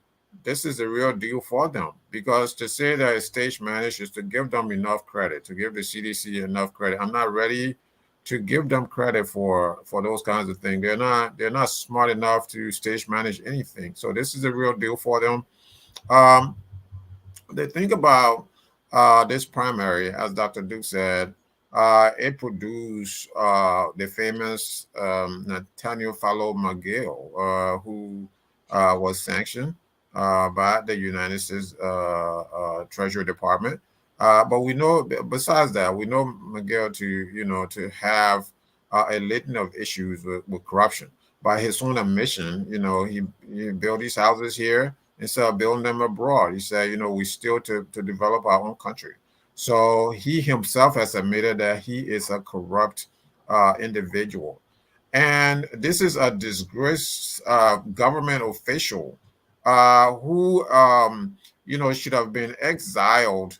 this is a real deal for them, because to say that it's stage managed is to give them enough credit, to give the CDC enough credit. I'm not ready to give them credit for those kinds of things. They're not smart enough to stage manage anything. So this is a real deal for them. They think about this primary, as Dr. Duke said, it produced the famous Nathaniel McGill, who was sanctioned by the United States Treasury Department. But we know, besides that, we know McGill to have a litany of issues with corruption. by his own admission, he built these houses here instead of building them abroad. He said, we still to develop our own country. So he himself has admitted that he is a corrupt individual. And this is a disgraced government official who, should have been exiled,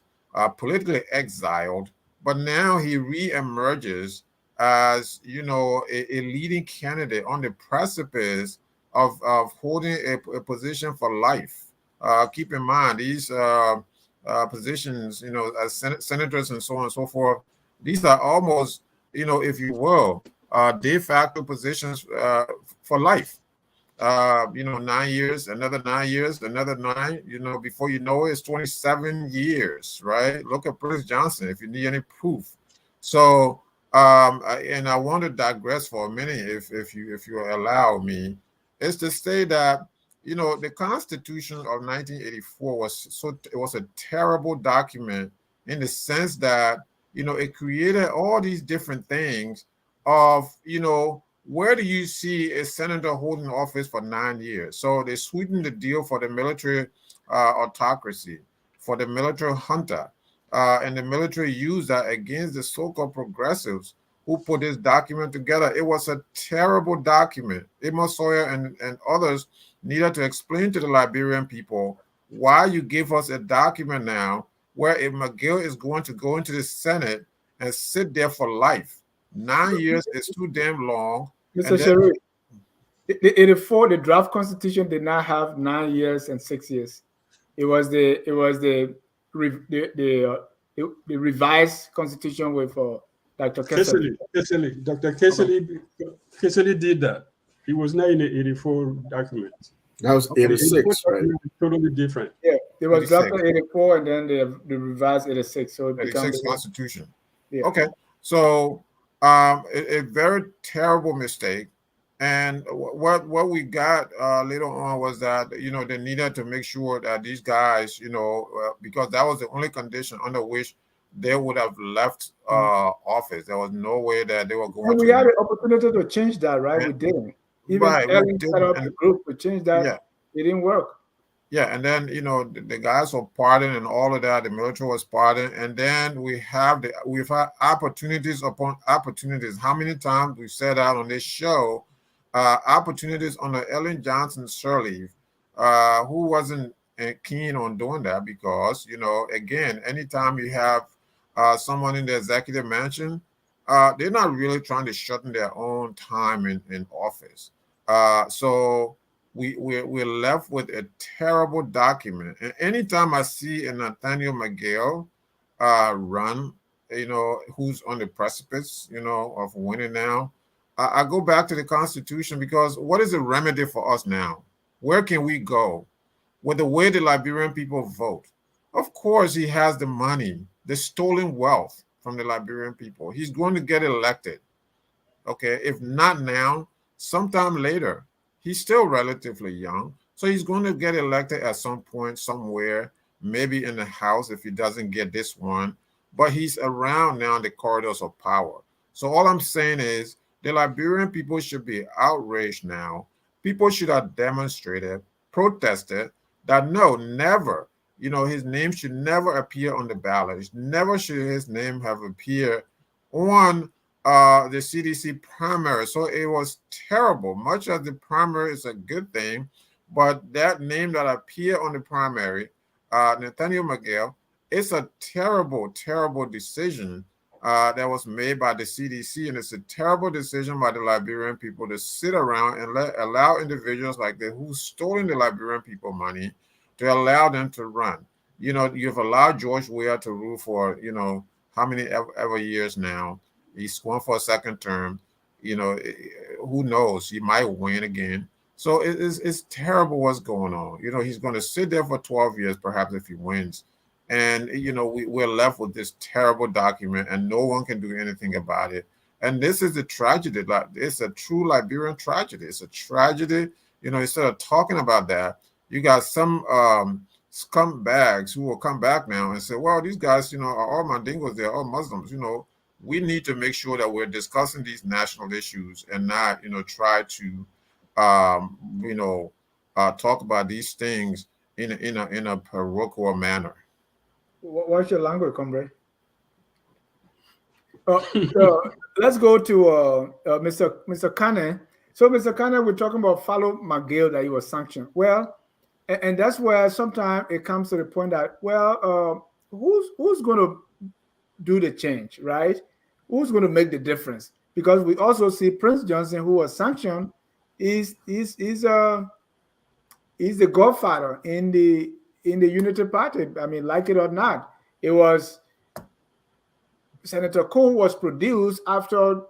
politically exiled, but now he re-emerges as, a leading candidate on the precipice of holding a position for life. Keep in mind, these positions, as senators and so on and so forth, these are almost, if you will, de facto positions for life. 9 years, another 9 years, another 9, before you know it, it's 27 years, right? Look at Prince Johnson if you need any proof. So, and I want to digress for a minute, if you allow me, is to say that, the Constitution of 1984 was a terrible document in the sense that, it created all these different things of, where do you see a senator holding office for 9 years? So they sweetened the deal for the military autocracy, for the military junta, and the military used that against the so-called progressives who put this document together. It was a terrible document. Amos Sawyer and others needed to explain to the Liberian people why you give us a document now where if McGill is going to go into the Senate and sit there for life. 9 years is too damn long. Mr. Sharif, the 84, the draft constitution did not have 9 years and 6 years. It was the revised constitution with Dr. Kessley. Dr. Kessley did that. It was not in the 84 document. That was 86, right? Totally different. Yeah, it was drafted 84 and then the revised 86. So it 86 constitution. Yeah. Okay, so a very terrible mistake. And what we got later on was that, they needed to make sure that these guys, because that was the only condition under which they would have left office. There was no way that they were going and we had an opportunity to change that, right? Yeah. We didn't. Even Right, Ellen set up the group to change that. Yeah. It didn't work. Yeah, and then the guys were pardoned and all of that. The military was pardoned, and then we've had opportunities upon opportunities. How many times we've said that on this show? Opportunities under Ellen Johnson Sirleaf, who wasn't keen on doing that because again, anytime you have someone in the executive mansion, they're not really trying to shorten their own time in office. So we're left with a terrible document. And anytime I see a Nathaniel McGill run, who's on the precipice, of winning now, I go back to the Constitution because what is the remedy for us now? Where can we go with the way the Liberian people vote? Of course, he has the money, the stolen wealth from the Liberian people. He's going to get elected. Okay, if not now, sometime later. He's still relatively young, so he's going to get elected at some point somewhere, maybe in the House if he doesn't get this one, but he's around now in the corridors of power. So all I'm saying is the Liberian people should be outraged now. People should have demonstrated, protested that no, never, his name should never appear on the ballot. Never should his name have appeared on the CDC primary. So it was terrible. Much as the primary is a good thing, but that name that appeared on the primary, Nathaniel McGill, it's a terrible, terrible decision that was made by the CDC, and it's a terrible decision by the Liberian people to sit around and allow individuals like that who's stolen the Liberian people money to allow them to run. You've allowed George Weah to rule for how many ever years now. He's going for a second term. Who knows? He might win again. So it's terrible what's going on. He's going to sit there for 12 years, perhaps, if he wins. And, we're left with this terrible document and no one can do anything about it. And this is the tragedy. Like, it's a true Liberian tragedy. It's a tragedy. Instead of talking about that, you got some scumbags who will come back now and say, well, these guys, are all Mandingos. They're all Muslims. We need to make sure that we're discussing these national issues and not, try to talk about these things in a parochial manner. What's your language, comrade? Let's go to Mr. Kane. So, Mr. Kane, we're talking about follow McGill that he was sanctioned. Well, and that's where sometimes it comes to the point that, well, who's going to do the change, right? Who's going to make the difference? Because we also see Prince Johnson, who was sanctioned, is the godfather in the Unity Party. I mean, like it or not, it was Senator Coon was produced after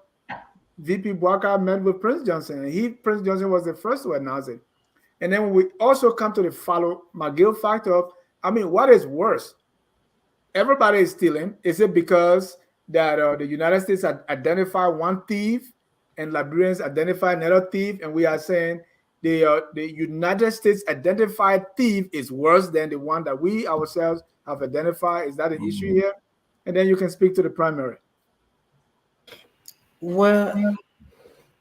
VP Bwaka met with Prince Johnson, and Prince Johnson was the first to announce it. And then when we also come to the follow McGill factor of, I mean, what is worse? Everybody is stealing. Is it because that the United States identify one thief and Liberians identify another thief, and we are saying the United States identified thief is worse than the one that we ourselves have identified? Is that an issue here? And then you can speak to the primary. Well,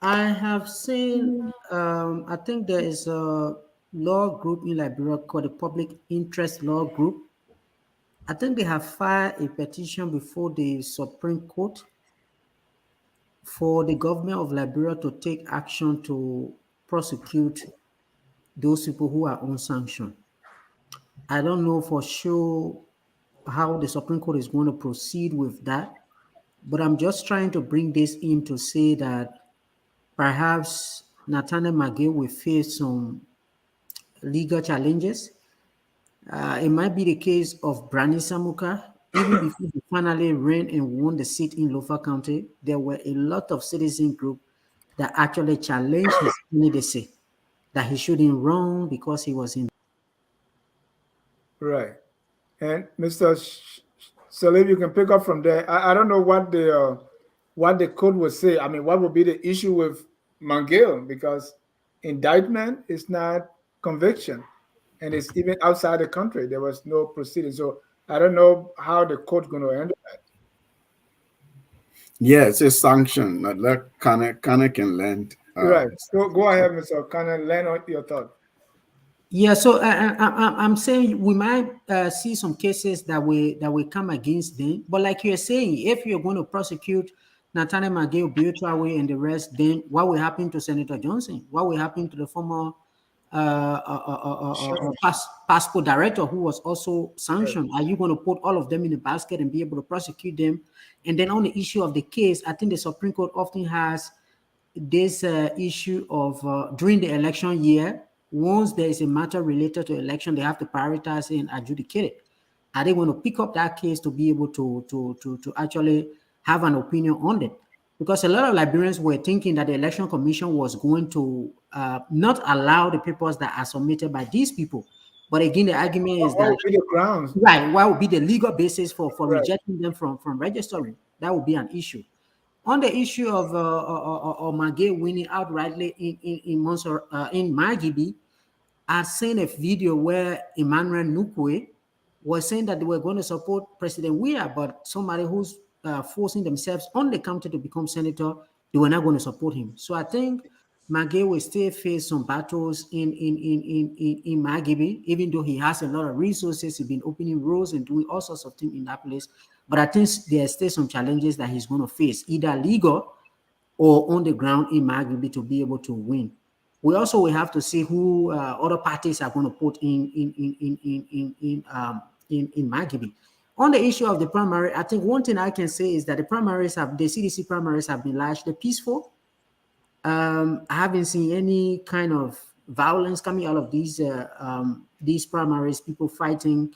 I have seen, I think there is a law group in Liberia called the Public Interest Law Group. I think they have filed a petition before the Supreme Court for the government of Liberia to take action to prosecute those people who are unsanctioned. I don't know for sure how the Supreme Court is going to proceed with that, but I'm just trying to bring this in to say that perhaps Nathaniel McGill will face some legal challenges. It might be the case of Brani Samuka. Even before he finally ran and won the seat in Lofa County, there were a lot of citizen groups that actually challenged his candidacy, that he shouldn't run because he was in. Right. And Mr. Salib, you can pick up from there. I don't know what the court would say. I mean, what would be the issue with McGill? Because indictment is not conviction, and it's even outside the country. There was no proceeding. So I don't know how the court's going to handle that. Yeah, it's a sanction. That Kane can lend. Right. So go ahead, Mr. Kane, lend on your thought. Yeah, so I'm saying we might see some cases that will come against them. But like you're saying, if you're going to prosecute Nathaniel McGill, Bill Traore, and the rest, then what will happen to Senator Johnson? What will happen to the former passport director who was also sanctioned? Are you going to put all of them in the basket and be able to prosecute them? And then on the issue of the case, I think the Supreme Court often has this issue of during the election year, once there is a matter related to election, they have to prioritize it and adjudicate it. Are they going to pick up that case to be able to actually have an opinion on it? Because a lot of Liberians were thinking that the Election Commission was going to not allow the papers that are submitted by these people. But again, the argument is that what would be the grounds? Right, what would be the legal basis for rejecting them from registering? That would be an issue. On the issue of McGill winning outrightly in Margibi, I've seen a video where Emmanuel Nukwe was saying that they were going to support President Weah, but somebody who's forcing themselves on the county to become senator, they were not going to support him. So I think McGill will still face some battles in Margibi, even though he has a lot of resources. He's been opening roads and doing all sorts of things in that place. But I think there are still some challenges that he's going to face, either legal or on the ground in Margibi, to be able to win. We also will have to see who other parties are going to put in Margibi. On the issue of the primary, I think one thing I can say is that the CDC primaries have been largely peaceful. I haven't seen any kind of violence coming out of these primaries, people fighting.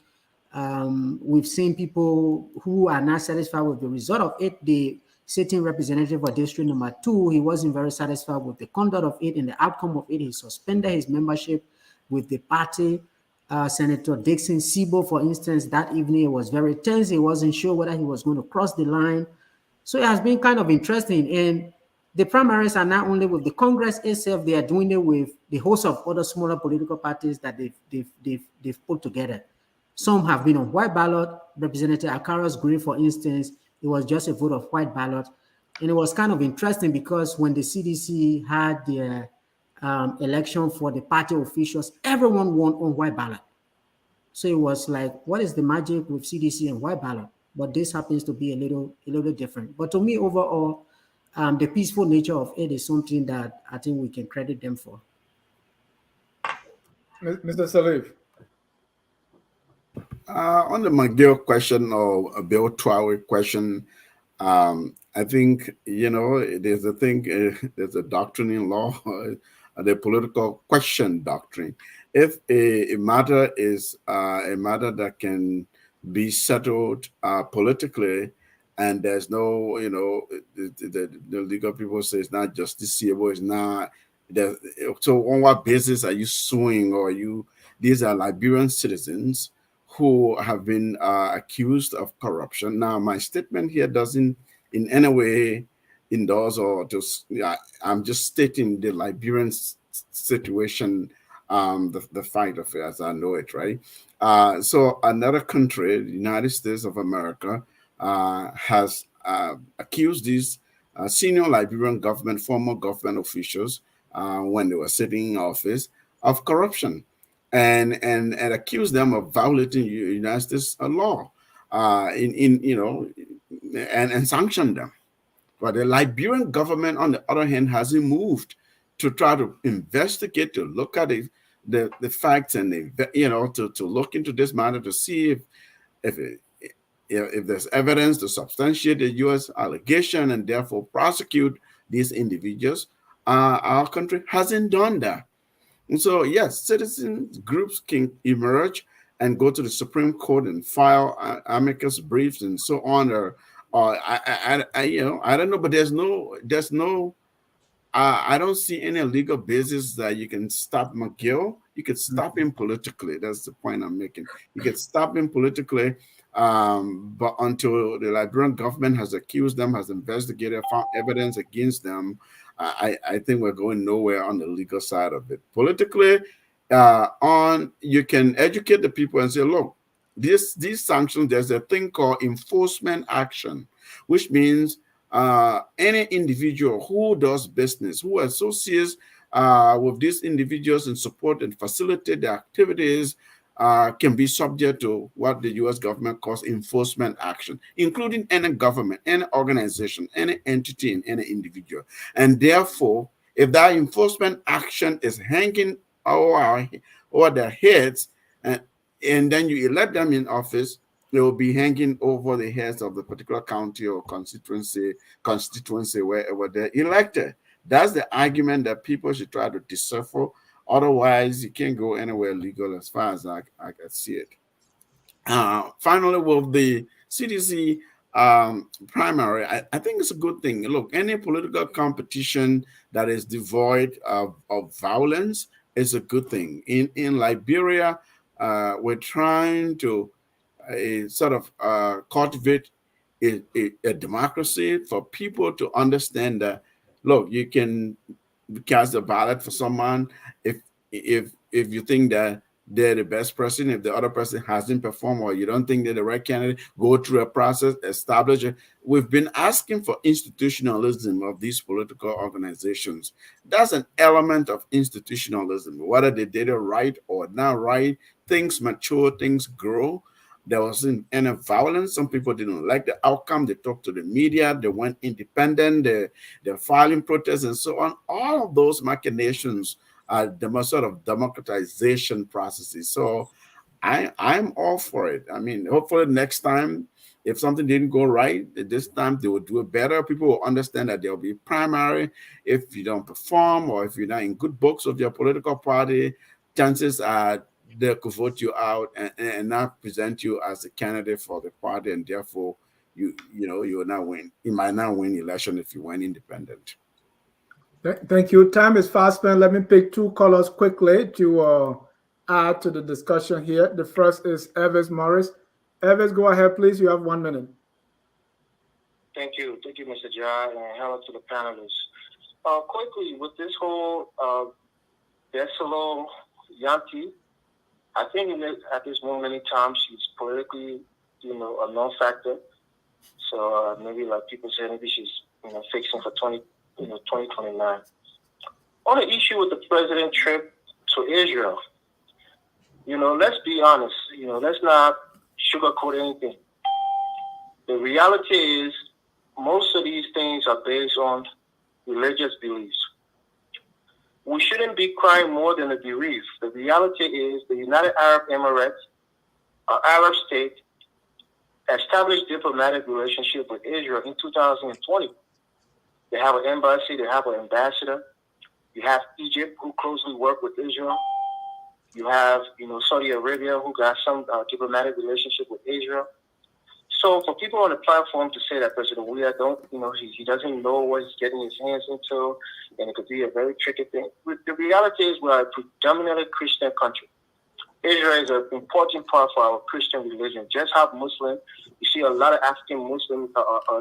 We've seen people who are not satisfied with the result of it. The sitting representative of district number 2, he wasn't very satisfied with the conduct of it and the outcome of it. He suspended his membership with the party. Senator Dixon Sibo, for instance, that evening it was very tense. He wasn't sure whether he was going to cross the line. So it has been kind of interesting. And the primaries are not only with the Congress itself, they are doing it with the host of other smaller political parties that they've put together. Some have been on white ballot. Representative Akara's Gray, for instance, it was just a vote of white ballot. And it was kind of interesting because when the CDC had their election for the party officials, everyone won on white ballot. So it was like, what is the magic with CDC and white ballot? But this happens to be a little different. But to me, overall, the peaceful nature of it is something that I think we can credit them for. Mr. Salif. On the McGill question or Bill Traore question, I think, there's a thing, there's a doctrine in law, the political question doctrine. If a matter is a matter that can be settled politically, and there's no, the legal people say it's not justiciable, it's not. So on what basis are you suing, or these are Liberian citizens who have been accused of corruption. Now, my statement here doesn't in any way endorse or just, I'm just stating the Liberian situation, the fight of it as I know it, right? So another country, the United States of America, has accused these senior Liberian government, former government officials, when they were sitting in office, of corruption. And accuse them of violating United States law, and sanction them. But the Liberian government, on the other hand, hasn't moved to try to investigate, to look at the facts, and to look into this matter to see if there's evidence to substantiate the U.S. allegation and therefore prosecute these individuals. Our country hasn't done that. And so, yes, citizen groups can emerge and go to the Supreme Court and file amicus briefs and so on. Or I don't know, but there's no. I don't see any legal basis that you can stop McGill. You could stop him politically. That's the point I'm making. You could stop him politically, but until the Liberian government has accused them, has investigated, found evidence against them, I think we're going nowhere on the legal side of it. Politically, you can educate the people and say, look, these sanctions, there's a thing called enforcement action, which means any individual who does business, who associates with these individuals and support and facilitate their activities, can be subject to what the U.S. government calls enforcement action, including any government, any organization, any entity, and any individual. And therefore, if that enforcement action is hanging over their heads, and then you elect them in office, they will be hanging over the heads of the particular county or constituency wherever they're elected. That's the argument that people should try to decipher. Otherwise, you can't go anywhere legal as far as I can see it. Finally, with the CDC primary, I think it's a good thing. Look, any political competition that is devoid of violence is a good thing. In Liberia, we're trying to sort of cultivate a democracy for people to understand that, look, you can cast a ballot for someone if you think that they're the best person. If the other person hasn't performed or you don't think they're the right candidate, go through a process, establish it. We've been asking for institutionalism of these political organizations. That's an element of institutionalism. Whether they did it right or not right, things mature, things grow. There wasn't any violence. Some people didn't like the outcome. They talked to the media. They went independent. They're filing protests and so on. All of those machinations are the sort of democratization processes. So I'm all for it. I mean, hopefully next time, if something didn't go right, this time they will do it better. People will understand that there will be primary. If you don't perform or if you're not in good books of your political party, chances are they could vote you out and not present you as a candidate for the party, and therefore you will not win. You might not win election if you went independent. Thank you. Time is fast spent. Let me pick two callers quickly to add to the discussion here. The first is Eves Morris. Eves, go ahead, please. You have 1 minute. Thank you, Mr. Jai, and hello to the panelists. Quickly, with this whole Decelo Yanti, I think at this moment in time she's politically, a non-factor. So maybe like people say, maybe she's fixing for 2029. On the issue with the president's trip to Israel, let's be honest. Let's not sugarcoat anything. The reality is, most of these things are based on religious beliefs. We shouldn't be crying more than the bereaved. The reality is, the United Arab Emirates, an Arab state, established diplomatic relationship with Israel in 2020. They have an embassy, they have an ambassador. You have Egypt, who closely work with Israel. You have, Saudi Arabia, who got some diplomatic relationship with Israel. So for people on the platform to say that President Weah he doesn't know what he's getting his hands into, and it could be a very tricky thing. The reality is, we're a predominantly Christian country. Israel is an important part for our Christian religion. Just how Muslim, you see a lot of African Muslim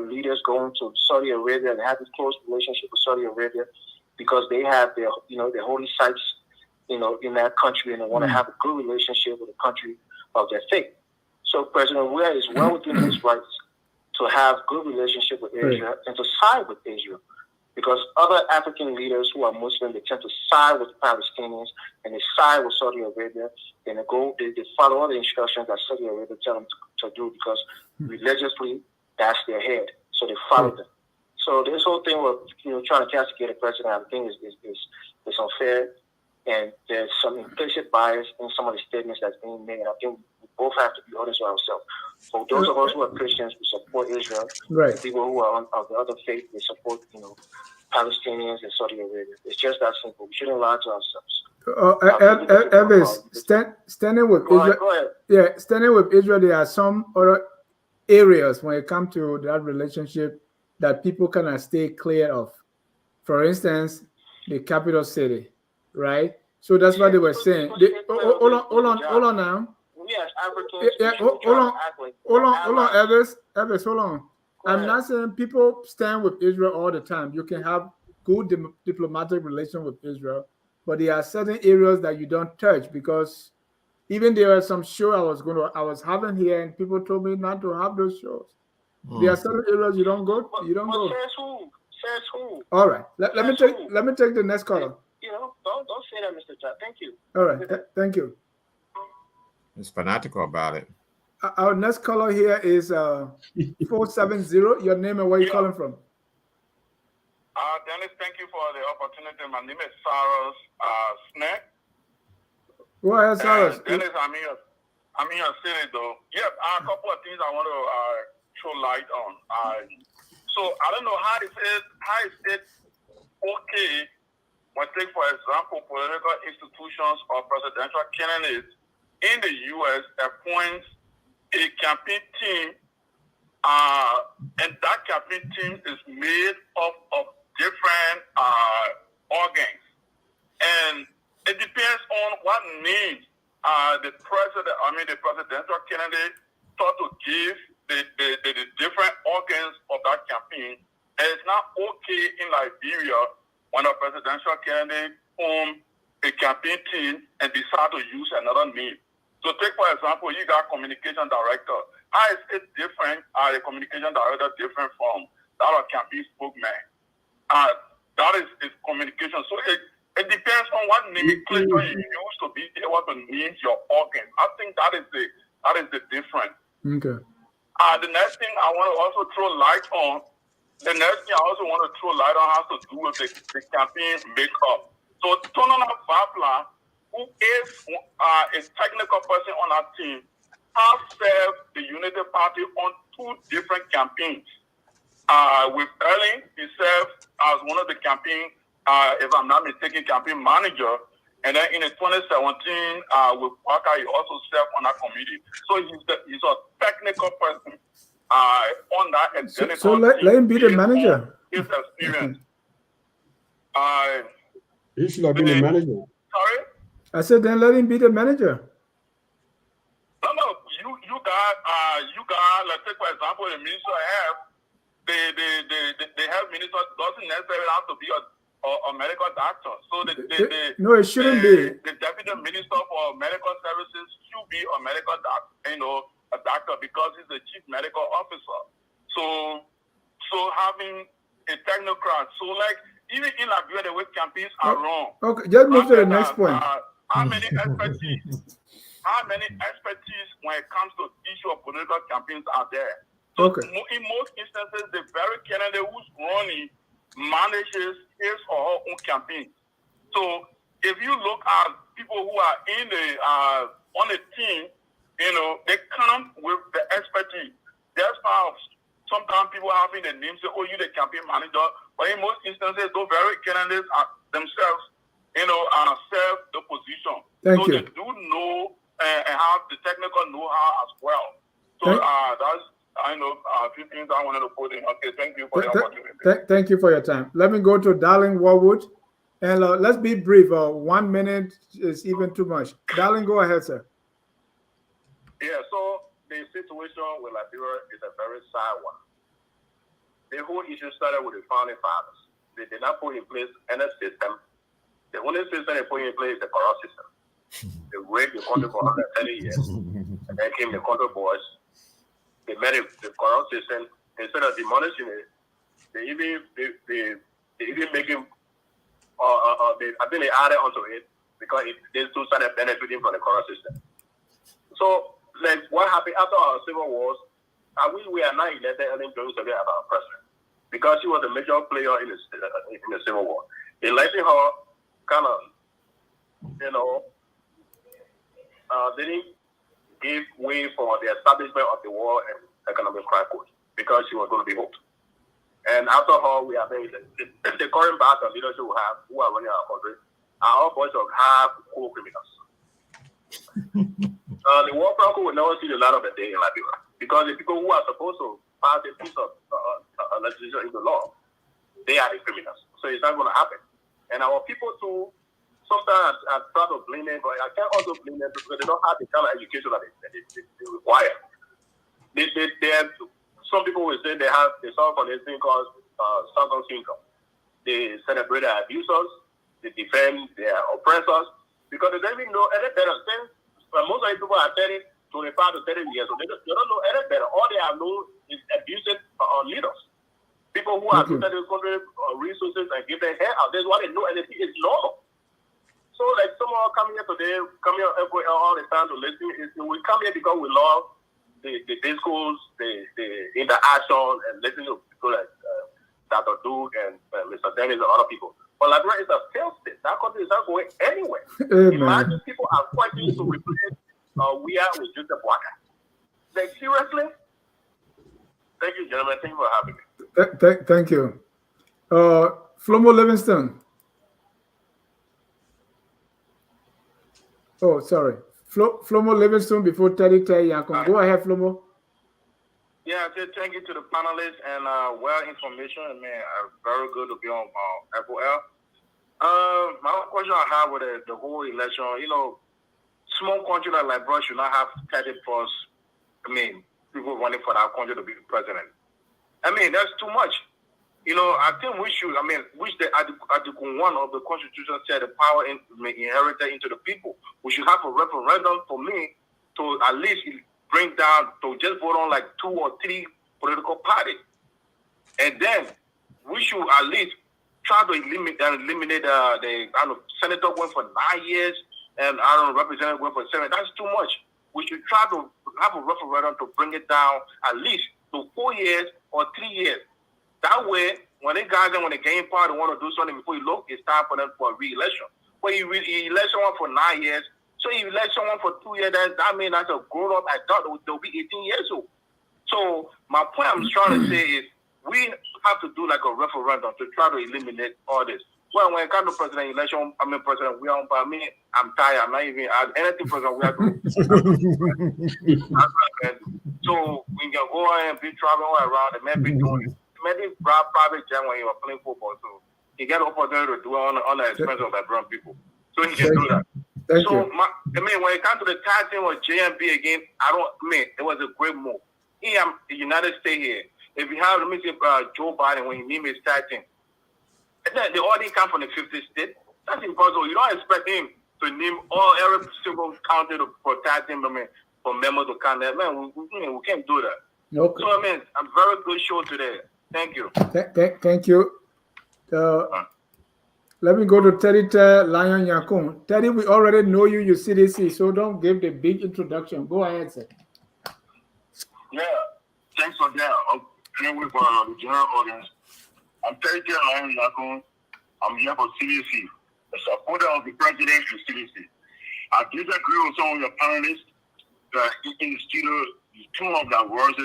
leaders going to Saudi Arabia and have a close relationship with Saudi Arabia because they have their holy sites, in that country, and they want to have a good relationship with the country of their faith. So President Weah is well within his rights to have good relationship with Israel and to side with Israel. Because other African leaders who are Muslim, they tend to side with Palestinians and they side with Saudi Arabia, and they follow all the instructions that Saudi Arabia tell them to do, because religiously that's their head. So they follow them. So this whole thing with trying to castigate the president, I think is unfair, and there's some implicit bias in some of the statements that's being made. I think we both have to be honest with ourselves. For those of us who are Christians, we support Israel. Right. People who are of the other faith, they support Palestinians and Saudi Arabia. It's just that simple. We shouldn't lie to ourselves. Elvis, standing with Israel. Go ahead. Yeah, standing with Israel, there are some other areas when it comes to that relationship that people cannot stay clear of. For instance, the capital city, right? So that's what they were saying. Hold on now. We as Africans, hold on, Elvis, hold on. I'm not saying people stand with Israel all the time. You can have good diplomatic relations with Israel, but there are certain areas that you don't touch, because even there are some show I was having here, and people told me not to have those shows. There are certain areas you don't go. Says who? All right. Let me take the next caller. Don't say that, Mr. Jack. Thank you. All right. Thank you. He's fanatical about it. Our next caller here is 470. Your name and where you calling from? Dennis, thank you for the opportunity. My name is Sara Nyanti. Go ahead, Sara. Dennis, I'm in your city, though. Yep, a couple of things I want to throw light on. So I don't know how is it okay when, take for example, political institutions or presidential candidates in the U.S. appoints a campaign team, and that campaign team is made up of different organs, and it depends on what names the presidential candidate thought to give the different organs of that campaign. And it's not okay in Liberia when a presidential candidate forms a campaign team and decide to use another name. So take, for example, you got communication director. How is it different? The communication director different from that of campaign spokesman? That is communication. So it depends on what nomenclature you use to be able to name your organ. I think that is the difference. Okay. The next thing I want to also throw light on, has to do with the campaign makeup. So Tonona Vapla, who is a technical person on our team, has served the Unity Party on 2 different campaigns. With Erling, he served as one of the campaign, if I'm not mistaken, campaign manager. And then in 2017, with Waka, he also served on that committee. So he's a technical person on that. So let him be the manager. His experience. He should have been the manager. Sorry? I said, then let him be the manager. No. You got. Let's take for example the minister have. The health minister doesn't necessarily have to be a medical doctor. So no, it shouldn't be. The deputy minister for medical services should be a medical doctor, a doctor, because he's the chief medical officer. So having a technocrat, so like even in Liberia, the way campaigns are run. Okay, just move to the next point. How many expertise when it comes to issue of political campaigns are there? So in most instances, the very candidate who's running manages his or her own campaign. So if you look at people who are in the on the team, you know, they come with the expertise. That's how sometimes people having the name say, "Oh, you the campaign manager," but in most instances, those very candidates are themselves, you know, serve the position. Thank you. They do know and have the technical know-how as well. So that's, I know, a few things I wanted to put in. Okay, thank you for the opportunity. Thank you for your time. Let me go to Darling Warwood, and let's be brief. 1 minute is even too much. Darling, go ahead, sir. Yeah, so the situation with Liberia is a very sad one. The whole issue started with the founding fathers. They did not put in place any system. The only system they put in place is the corrupt system. They raped the country for 130 years. And then came the country boys. They made the corrupt system. Instead of demolishing it, they even make him, I think they added onto it because they still started benefiting from the corrupt system. So, like, what happened after our civil wars, we are not elected Ellen Jones as our president because she was a major player in the civil war. Electing her kind of, you know, didn't give way for the establishment of the War and Economic Crime Code because she was going to be hooked. And after her, we are the current batch of leadership we have who are running our country are all bunch of half co-criminals. The War Crime Code will never see the light of the day in Liberia because the people who are supposed to pass a piece of legislation into law, they are the criminals. So it's not going to happen. And our people too, sometimes I try to blame them, but I can't also blame them because they don't have the kind of education that they require. They have, some people will say they suffer from this thing called Stockholm syndrome. They celebrate their abusers, they defend their oppressors because they don't even know any better. Since most of the people are 25 to 30 years, so they don't know any better. All they have known is abusing leaders. People who have looked at the country resources and give their hair out. That's why they know anything is normal. So, like, someone come here today, come here all the time to listen. We come here because we love the discourse, the interaction, and listen to people like Dr. Duke and Mr. Dennis and other people. But Liberia is a failed state. That country is not going anywhere. Imagine people are fighting to replace Weah with Joseph Waka. Like, seriously? Thank you, gentlemen. Thank you for having me. Thank you. Flomo Livingston. Oh, sorry. Flomo Livingston before Teddy Yankon. Go ahead, Flomo. Yeah, thank you to the panelists and well information. I mean, very good to be on FOL. My question I have with the whole election, you know, small country like Liberia should not have 30+, people running for that country to be president. I mean, that's too much. You know, I think we should, which the Article 1 of the Constitution said the power inherited into the people. We should have a referendum for me to at least bring down, to just vote on like 2 or 3 political parties. And then we should at least try to eliminate the senator going for 9 years and representative going for 7. That's too much. We should try to have a referendum to bring it down at least to 4 years or 3 years. That way, when they gain power, they want to do something before you look, it's time for them for a re-election. But you elect someone for 9 years, so you elect someone for 2 years, that means that's a grown-up adult, they'll be 18 years old. So my point I'm trying to say is we have to do like a referendum to try to eliminate all this. Well, when it comes to president election, President Weah, I'm tired. I'm not even anything President Weah do. So we can go ahead and be traveling all around and maybe doing it. Maybe private jet when you are playing football, so he get the opportunity to do it on the expense of Liberian people. So he can do that. Thank you. When it comes to the tag team with JMB again, it was a great move. The United States here. If you have, Joe Biden, when he named his tag team, the audience come from the 50 state. That's impossible. You don't expect him to name every single county for tag team, for members to count that. Man, we can't do that. Okay. So, a very good show today. Thank you. Thank you. Let me go to Teddy Lion Yakun. Teddy, we already know you, you CDC, so don't give the big introduction. Go ahead, sir. Yeah, thanks for that. Anyway, for the general audience, I'm Teddy Lion Yakun. I'm here for CDC, a supporter of the president and CDC. I disagree with some of your panelists that in the studio, too much of words,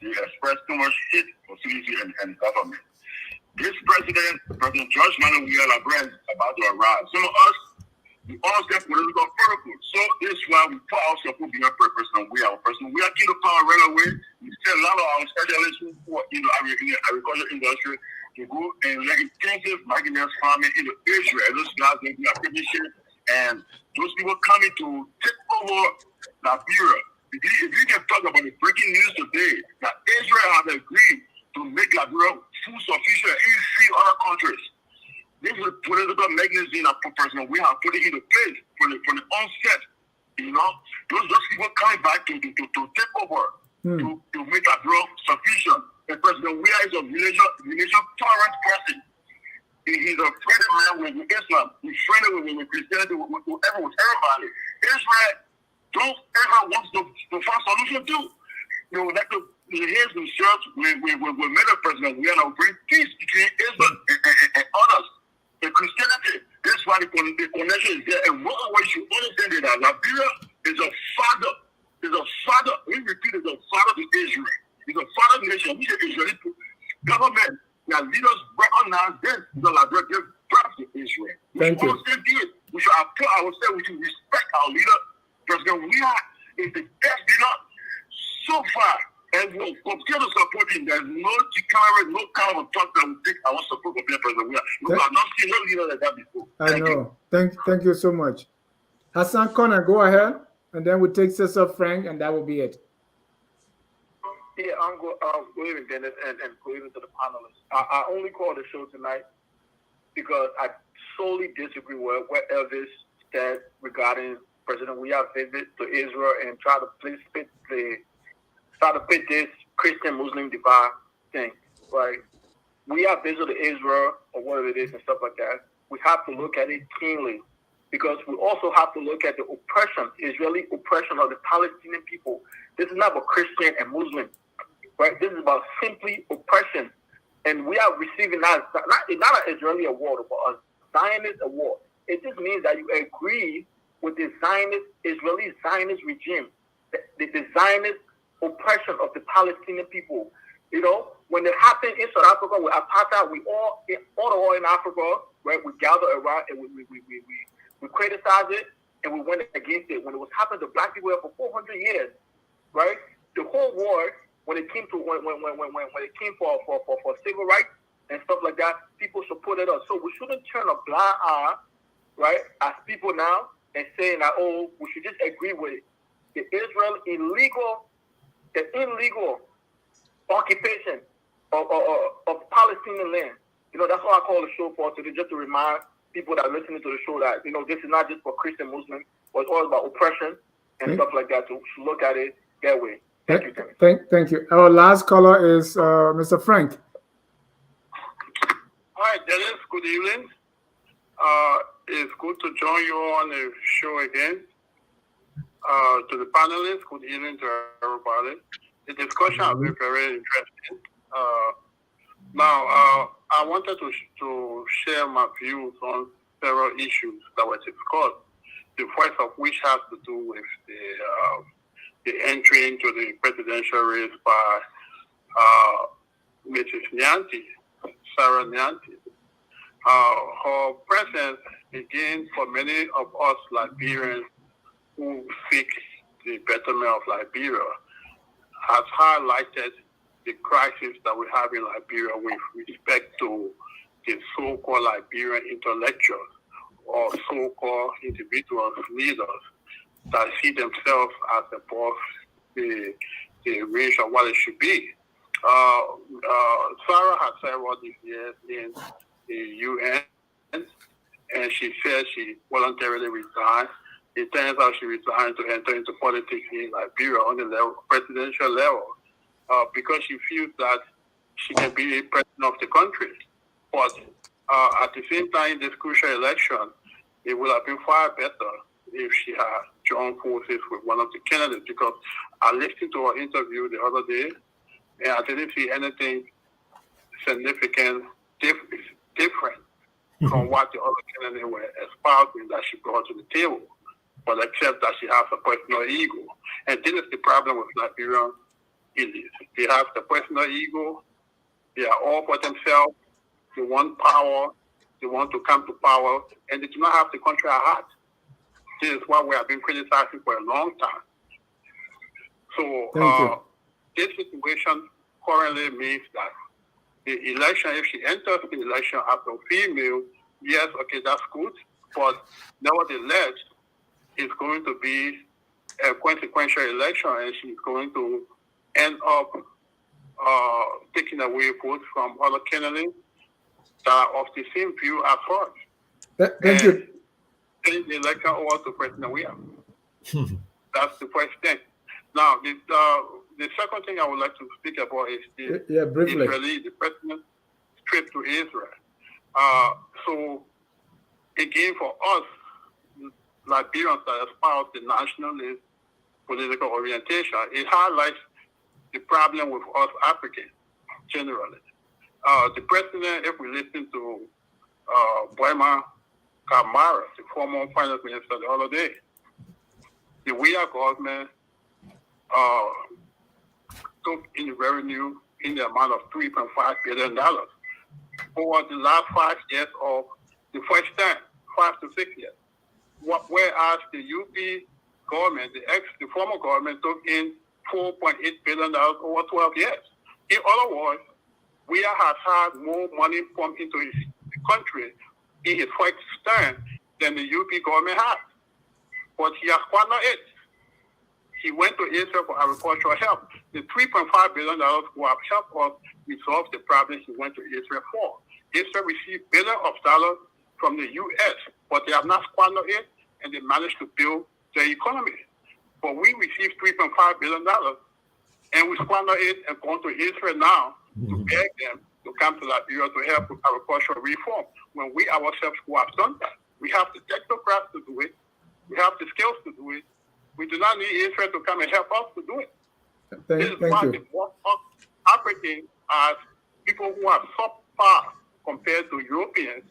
they express too much hate for CDC and government. This President George Weah about to arrive. Some of us, we all get political protocol. So this is why we put our support behind President Weah. President Weah get the power right away. We send a lot of our specialists who are in the agriculture industry to go and let intensive marginal farming in Israel. Those guys going to be acquisition, and those people coming to take over Liberia. If you can talk about the breaking news today, that Israel has agreed to make Liberia food sufficient in 3 other countries. This is a political mechanism that President we have put it into place from the onset. You know, those people coming back to take over, to make Liberia sufficient. And President Weah is a religious tolerant person. He's a friendly man with Islam. He's friendly with Christianity, with everybody. Israel don't ever want to find solution to. You know, like here's the church with many president, we are now bring peace between Islam and others. The Christianity, that's why the connection is there. And one way you understand that Liberia is a father. We repeat, is a father to Israel. It's a father nation. We the Israeli government, their leaders recognize this. The Liberia gives birth to Israel. Thank you. We should apply ourselves. We should respect our leader. President Weah is the best leader so far. And we'll continue to support him. There's no kind of talk that will take our support for President Weah. We have not seen no leader like that before. I know. Thank you so much. Hassan Connor, go ahead. And then we take Cesar Frank, and that will be it. Yeah, I'm good evening, Dennis, and good evening to the panelists. I only called the show tonight because I solely disagree with what Elvis said regarding President Weah's visit to Israel and try to pit this Christian-Muslim divide thing, right? We have visited Israel or whatever it is and stuff like that. We have to look at it keenly because we also have to look at the oppression, Israeli oppression of the Palestinian people. This is not about Christian and Muslim, right? This is about simply oppression. And we are receiving not an Israeli award, but a Zionist award. It just means that you agree with the Israeli Zionist regime, the Zionist oppression of the Palestinian people. You know, when it happened in South Africa with apartheid, we all in Africa, right? We gathered around and we criticized it and we went against it. When it was happening to black people for 400 years, right? The whole war, when it came to when it came for civil rights and stuff like that, people supported us. So we shouldn't turn a blind eye, right, as people now and saying that, oh, we should just agree with the Israel illegal occupation of Palestinian land. You know, that's what I call the show for today, just to remind people that are listening to the show that, you know, this is not just for Christian Muslims, but it's all about oppression and stuff like that. So look at it that way. Thank you, Timmy. Thank you. Our last caller is Mr. Frank. Hi, Dennis. Good evening. It's good to join you on the show again. To the panelists, good evening to everybody. The discussion has been very interesting. Now, I wanted to share my views on several issues that were discussed. The first of which has to do with the entry into the presidential race by Mrs. Yanti, Sara Nyanti. Her presence, again, for many of us Liberians who seek the betterment of Liberia, has highlighted the crisis that we have in Liberia with respect to the so-called Liberian intellectuals or so-called individual leaders that see themselves as above the range of what it should be. Sarah has several years in the UN, and she said she voluntarily resigned. It turns out she resigned to enter into politics in Liberia on the presidential level because she feels that she can be the president of the country. But At the same time, this crucial election, it would have been far better if she had joined forces with one of the candidates, because I listened to her interview the other day, and I didn't see anything significant different from what the other candidates were espousing that she brought to the table, but except that she has a personal ego. And this is the problem with Liberian elites. They have the personal ego, they are all for themselves, they want power, they want to come to power, and they do not have the country at heart. This is what we have been criticizing for a long time. So this situation currently means that the election, if she enters the election as a female, yes, okay, that's good, but nevertheless, it's going to be a consequential election, and she's going to end up taking away votes from other candidates that are of the same view as hers. Thank you. Change the election over to President Weah. That's the first thing. Now, the second thing I would like to speak about is the the president's trip to Israel. So, again, for us, Liberians that espouse the nationalist political orientation, it highlights the problem with us Africans generally. The president, if we listen to Weah, the former finance minister the other day, the Weah government took in revenue in the amount of $3.5 billion over the last 5 years of the first time, 5 to 6 years. Whereas the UP government, the former government, took in $4.8 billion over 12 years. In other words, Weah has had more money pumped into the country in his first term than the UP government has. But he has squandered it. He went to Israel for agricultural help. The $3.5 billion who have helped us resolve the problems he went to Israel for. Israel received billions of dollars from the U.S., but they have not squandered it, and they managed to build their economy. But we received $3.5 billion, and we squandered it and gone to Israel now to beg them to come to Liberia to help with agricultural reform, when we ourselves who have done that. We have the technocrats to do it. We have the skills to do it. We do not need Israel to come and help us to do it. This is why they want us Africans as people who are subpar compared to Europeans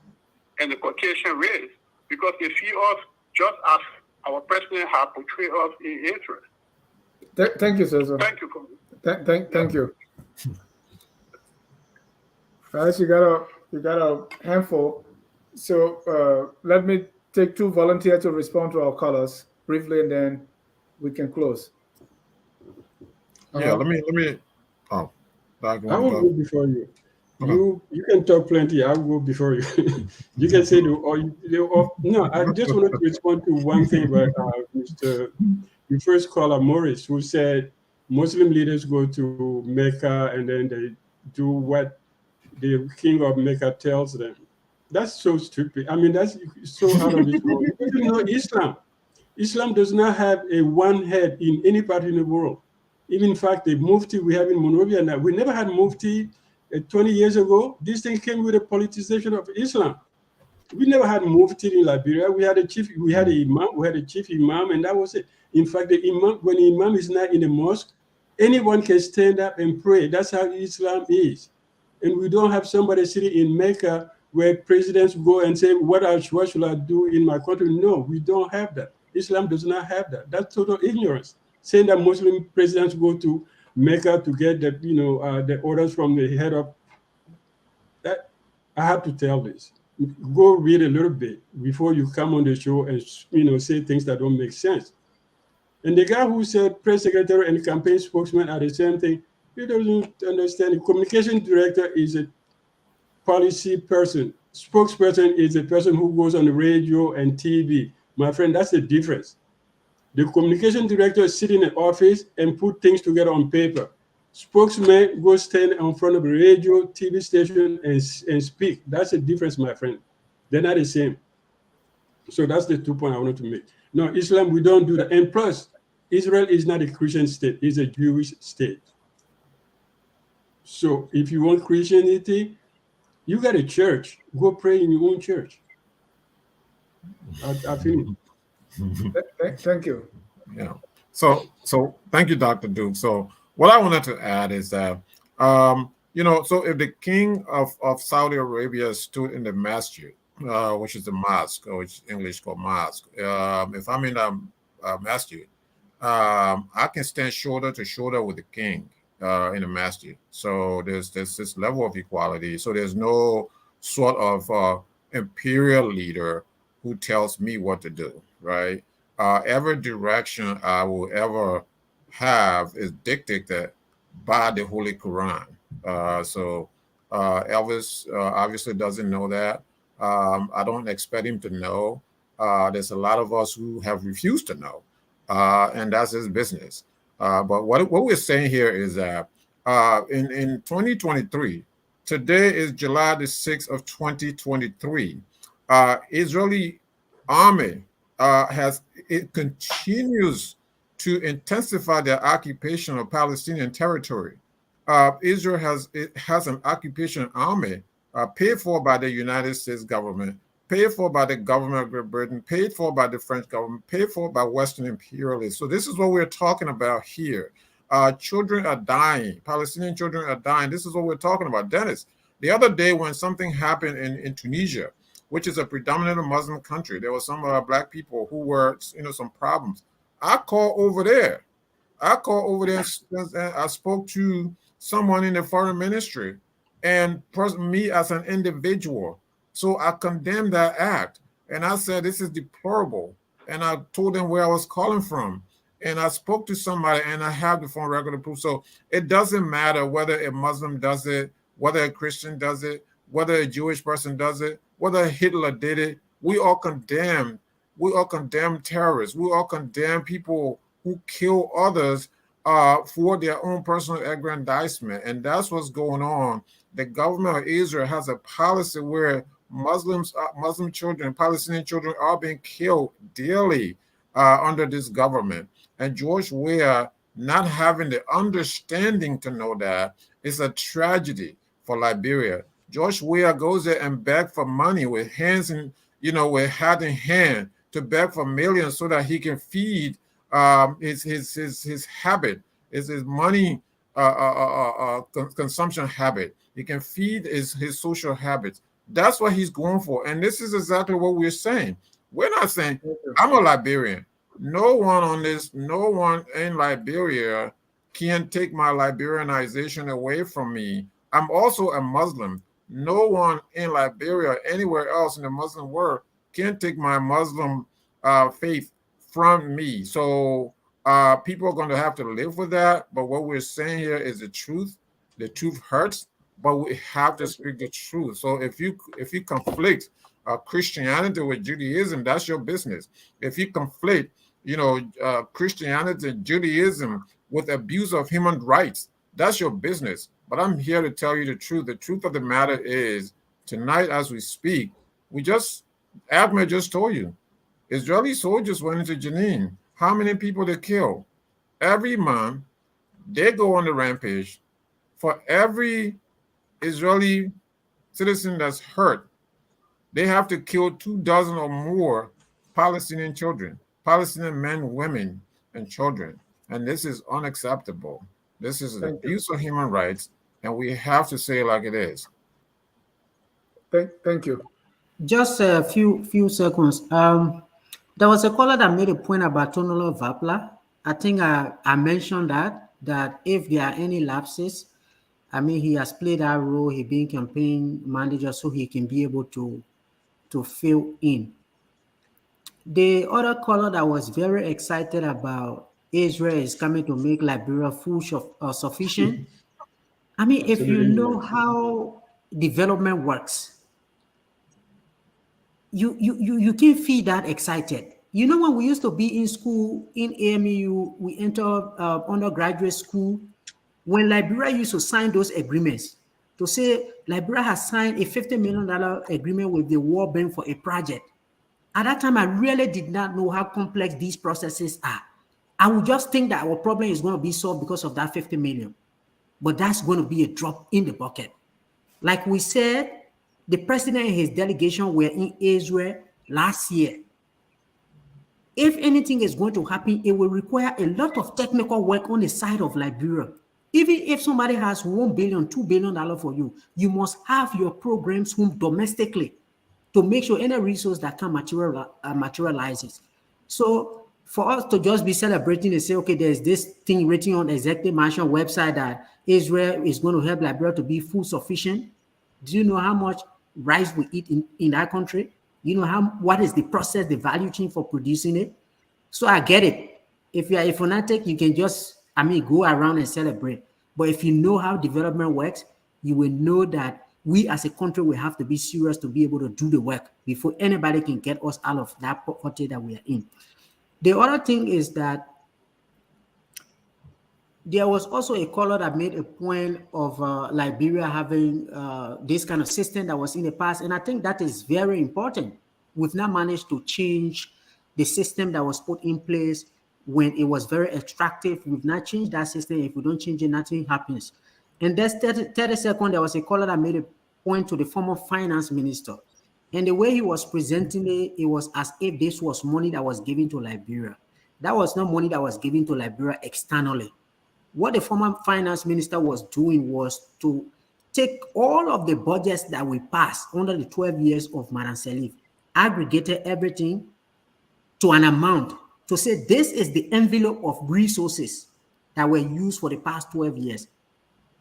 and the Caucasian race, because they see us just as our president has portrayed us in Israel. Thank you, Cesar. Thank you. Thank you. Guys, you got a handful. So let me take 2 volunteers to respond to our callers briefly, and then we can close. Yeah, let me. Oh, I will go before you. You can talk plenty. I will go before you. You can say no. I just wanted to respond to one thing about Mr. The first caller, Morris, who said Muslim leaders go to Mecca and then they do what the king of Mecca tells them. That's so stupid. I mean, that's so out of this world. You know, Islam does not have a one head in any part in the world. Even in fact, the Mufti we have in Monrovia now, we never had Mufti 20 years ago. This thing came with the politicization of Islam. We never had Mufti in Liberia. We had a chief imam, and that was it. In fact, the imam, when the imam is not in the mosque, anyone can stand up and pray. That's how Islam is. And we don't have somebody sitting in Mecca where presidents go and say, what should I do in my country? No, we don't have that. Islam does not have that. That's total ignorance. Saying that Muslim presidents go to Mecca to get the orders from the head of that. I have to tell this. Go read a little bit before you come on the show and say things that don't make sense. And the guy who said press secretary and campaign spokesman are the same thing, he doesn't understand. The communication director is a policy person. Spokesperson is a person who goes on the radio and TV. My friend, that's the difference. The communication director is sitting in the office and put things together on paper. Spokesman goes stand in front of a radio, TV station and speak. That's the difference, my friend. They're not the same. So that's the 2 points I wanted to make. No, Islam, we don't do that. And plus, Israel is not a Christian state. It's a Jewish state. So if you want Christianity, You got a church. Go pray in your own church. I finish. Thank you. Yeah. So thank you, Dr. Duke. So what I wanted to add is that so if the king of Saudi Arabia stood in the masjid, which is the mosque, or which English called mosque, if I'm in a masjid, I can stand shoulder to shoulder with the king in the masjid. So there's this level of equality. So there's no sort of imperial leader who tells me what to do, right? Every direction I will ever have is dictated by the Holy Quran. So Elvis obviously doesn't know that. I don't expect him to know. There's a lot of us who have refused to know, and that's his business. But what we're saying here is that in 2023, today is July the 6th of 2023, Israeli army it continues to intensify their occupation of Palestinian territory. Israel has an occupation army paid for by the United States government, paid for by the government of Great Britain, paid for by the French government, paid for by Western imperialists. So this is what we're talking about here. Children are dying. Palestinian children are dying. This is what we're talking about. Dennis, the other day when something happened in Tunisia, which is a predominantly Muslim country, there were some black people who were, some problems. I called over there. And I spoke to someone in the foreign ministry, and me as an individual. So I condemned that act, and I said this is deplorable. And I told them where I was calling from, and I spoke to somebody, and I have the phone record of proof. So it doesn't matter whether a Muslim does it, whether a Christian does it, whether a Jewish person does it, whether Hitler did it. We all condemn. We all condemn terrorists. We all condemn people who kill others for their own personal aggrandizement. And that's what's going on. The government of Israel has a policy where Muslim children, Palestinian children are being killed daily under this government. And George Weah not having the understanding to know that is a tragedy for Liberia. George Weah goes there and begs for money with hands and, with hat in hand to beg for millions so that he can feed his habit, his money consumption habit. He can feed his social habits. That's what he's going for. And this is exactly what we're saying. We're not saying, I'm a Liberian. No one in Liberia can take my Liberianization away from me. I'm also a Muslim. No one in Liberia or anywhere else in the Muslim world can take my Muslim faith from me. So people are going to have to live with that. But what we're saying here is the truth. The truth hurts, but we have to speak the truth. So if you conflict Christianity with Judaism, that's your business. If you conflict, Christianity and Judaism with abuse of human rights, that's your business. But I'm here to tell you the truth. The truth of the matter is, tonight as we speak, Ahmed just told you, Israeli soldiers went into Jenin. How many people they kill? Every month, they go on the rampage. For every Israeli citizen that's hurt, they have to kill 24 or more Palestinian children, Palestinian men, women, and children. And this is unacceptable. This is an abuse of human rights, and we have to say it like it is. Thank you. Just a few seconds. There was a caller that made a point about Tonolo Vapla. I think I mentioned that if there are any lapses, he has played that role. He being campaign manager, so he can be able to fill in. The other caller that was very excited about Israel is coming to make Liberia food sufficient. If you know how development works, you can't feel that excited. When we used to be in school in AMU, we entered undergraduate school. When Liberia used to sign those agreements, to say Liberia has signed a $50 million agreement with the World Bank for a project. At that time, I really did not know how complex these processes are. I would just think that our problem is going to be solved because of that $50 million. But that's going to be a drop in the bucket. Like we said, The president and his delegation were in Israel last year. If anything is going to happen, it will require a lot of technical work on the side of Liberia. Even if somebody has $1 billion, $2 billion for you, you must have your programs home domestically to make sure any resource that can materializes. So for us to just be celebrating and say, okay, there's this thing written on the executive mansion website that Israel is going to help Liberia to be food sufficient. Do you know how much rice we eat in that country? You know what is the process, the value chain for producing it? So I get it. If you are a fanatic, you can just, go around and celebrate. But if you know how development works, you will know that we as a country will have to be serious to be able to do the work before anybody can get us out of that poverty that we are in. The other thing is that there was also a caller that made a point of Liberia having this kind of system that was in the past. And I think that is very important. We've now managed to change the system that was put in place when it was very extractive. We've not changed that system. If we don't change it, nothing happens. And that's 30 seconds, there was a caller that made a point to the former finance minister. And the way he was presenting it, it was as if this was money that was given to Liberia. That was not money that was given to Liberia externally. What the former finance minister was doing was to take all of the budgets that we passed under the 12 years of Madam Salif, aggregated everything to an amount to say this is the envelope of resources that were used for the past 12 years.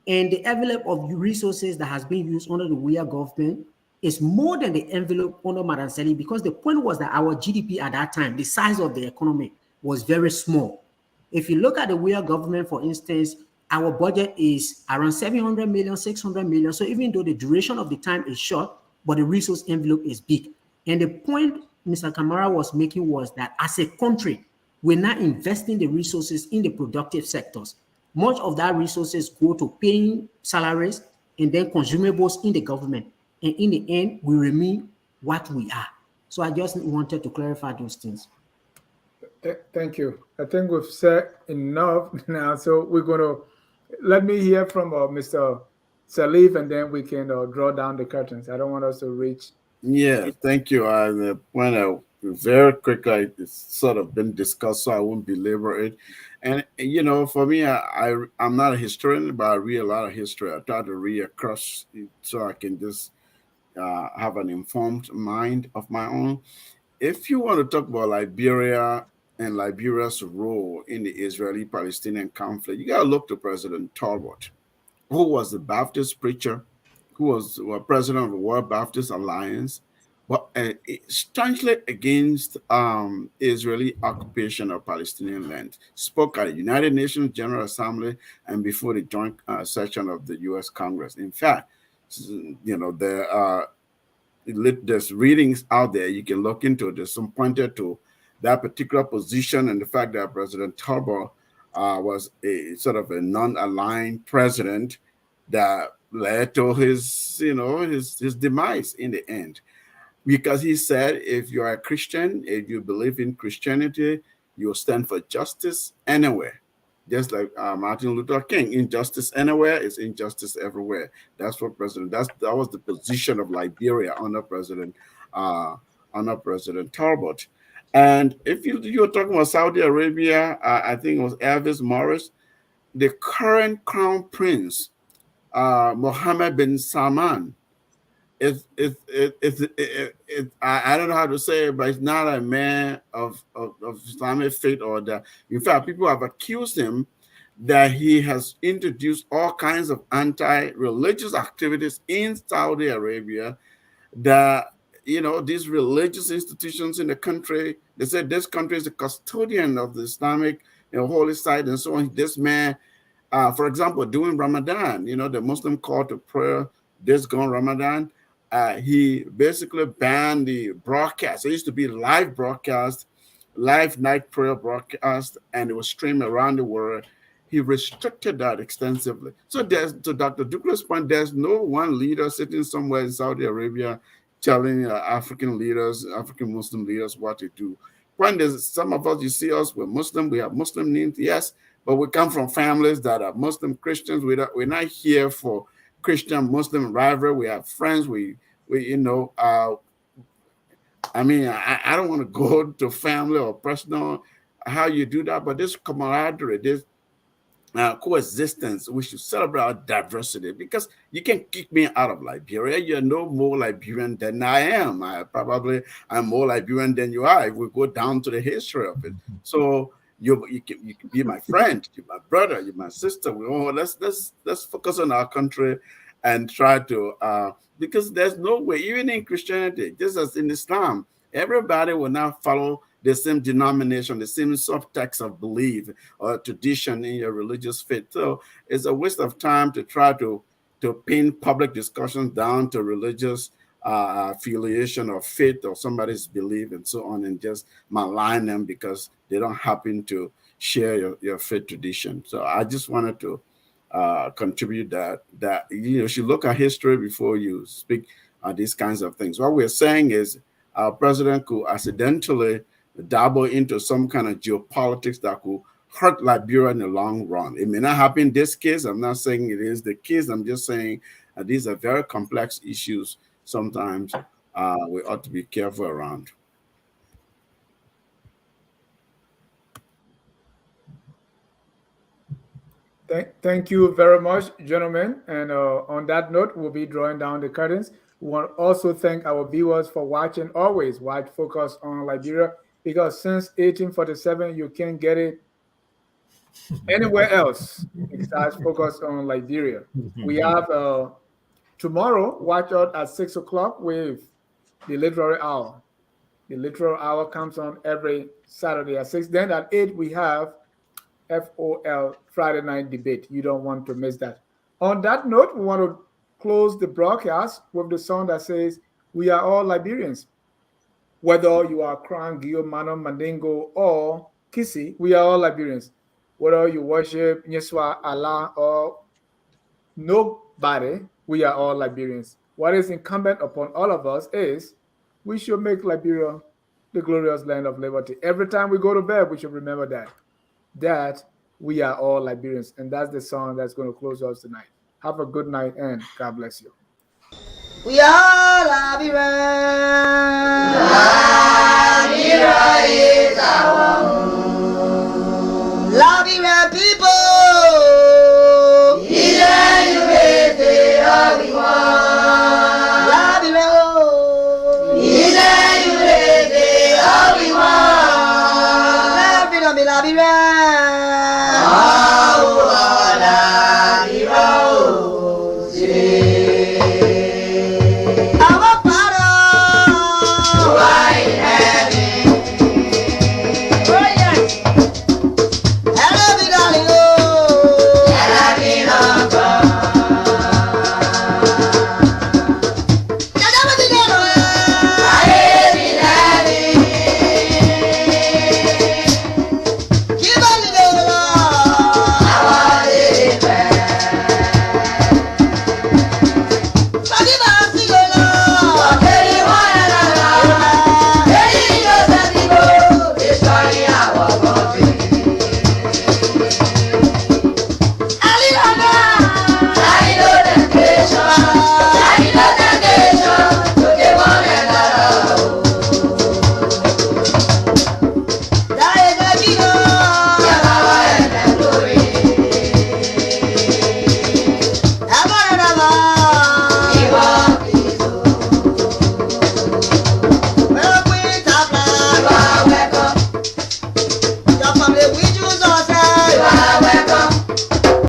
And the envelope of resources that has been used under the Weah government is more than the envelope under Madam Salif, because the point was that our GDP at that time, the size of the economy, was very small. If you look at the Weah government, for instance, our budget is around 700 million, 600 million. So even though the duration of the time is short, but the resource envelope is big. And the point Mr. Kamara was making was that as a country, we're not investing the resources in the productive sectors. Much of that resources go to paying salaries and then consumables in the government. And in the end, we remain what we are. So I just wanted to clarify those things. Thank you. I think we've said enough now. So we're going to let me hear from Mr. Salif, and then we can draw down the curtains. I don't want us to reach. Yeah, thank you. I want to very quickly, it's sort of been discussed, so I won't belabor it. And for me, I'm not a historian, but I read a lot of history. I try to read across so I can just have an informed mind of my own. If you want to talk about Liberia and Liberia's role in the Israeli-Palestinian conflict, you got to look to President Talbot, who was the Baptist preacher, who was president of the World Baptist Alliance, but staunchly against Israeli occupation of Palestinian land. Spoke at the United Nations General Assembly and before the joint session of the U.S. Congress. In fact, there's readings out there you can look into. There's some pointed to that particular position and the fact that President Talbot was a sort of a non-aligned president that led to his demise in the end. Because he said, if you are a Christian, if you believe in Christianity, you'll stand for justice anywhere. Just like Martin Luther King, injustice anywhere is injustice everywhere. That's what that was the position of Liberia under President Talbot. And if you're talking about Saudi Arabia, I think it was Elvis Morris, the current crown prince, Mohammed bin Salman, I don't know how to say it, but it's not a man of Islamic faith or that. In fact, people have accused him that he has introduced all kinds of anti-religious activities in Saudi Arabia that, these religious institutions in the country, they said this country is the custodian of the Islamic holy site and so on. This man, for example, during Ramadan, the Muslim call to prayer this gone Ramadan, he basically banned the broadcast. It used to be live broadcast, live night prayer broadcast, and it was streamed around the world. He restricted that extensively. So to Dr. Douglas' point, there's no one leader sitting somewhere in Saudi Arabia telling African Muslim leaders what to do. Point is, some of us, you see us, we're Muslim, we have Muslim names, yes, but we come from families that are Muslim Christians. We're not here for Christian Muslim rivalry. We have friends. We We, I mean, I don't want to go to family or personal how you do that, but this camaraderie, this coexistence, we should celebrate our diversity, because you can kick me out of Liberia. You're no more Liberian than I am. I'm more Liberian than you are if we go down to the history of it. So you can be my friend, you're my brother, you're my sister. Let's focus on our country and try to because there's no way, even in Christianity, just as in Islam, everybody will not follow the same denomination, the same subtext of belief or tradition in your religious faith. So it's a waste of time to try to pin public discussions down to religious affiliation or faith or somebody's belief and so on, and just malign them because they don't happen to share your faith tradition. So I just wanted to contribute that you should look at history before you speak these kinds of things. What we're saying is our president could accidentally dabble into some kind of geopolitics that could hurt Liberia in the long run. It may not happen in this case. I'm not saying it is the case. I'm just saying these are very complex issues. Sometimes we ought to be careful around. Thank you very much, gentlemen. And on that note, we'll be drawing down the curtains. We want to also thank our viewers for watching always White Focus on Liberia, because since 1847, you can't get it anywhere else besides Focus on Liberia. We have tomorrow, watch out at 6 o'clock with the Literary Hour. The Literary Hour comes on every Saturday at 6. Then at 8, we have FOL, Friday Night Debate. You don't want to miss that. On that note, we want to close the broadcast with the song that says, "We are all Liberians." Whether you are Kran, Gio, Mano, Mandingo, or Kisi, we are all Liberians. Whether you worship Yeshua, Allah, or nobody, we are all Liberians. What is incumbent upon all of us is we should make Liberia the glorious land of liberty. Every time we go to bed, we should remember that we are all Liberians. And that's the song that's going to close us tonight. Have a good night and God bless you. We are Liberians. Liberia is our home. Liberian people. Liberia.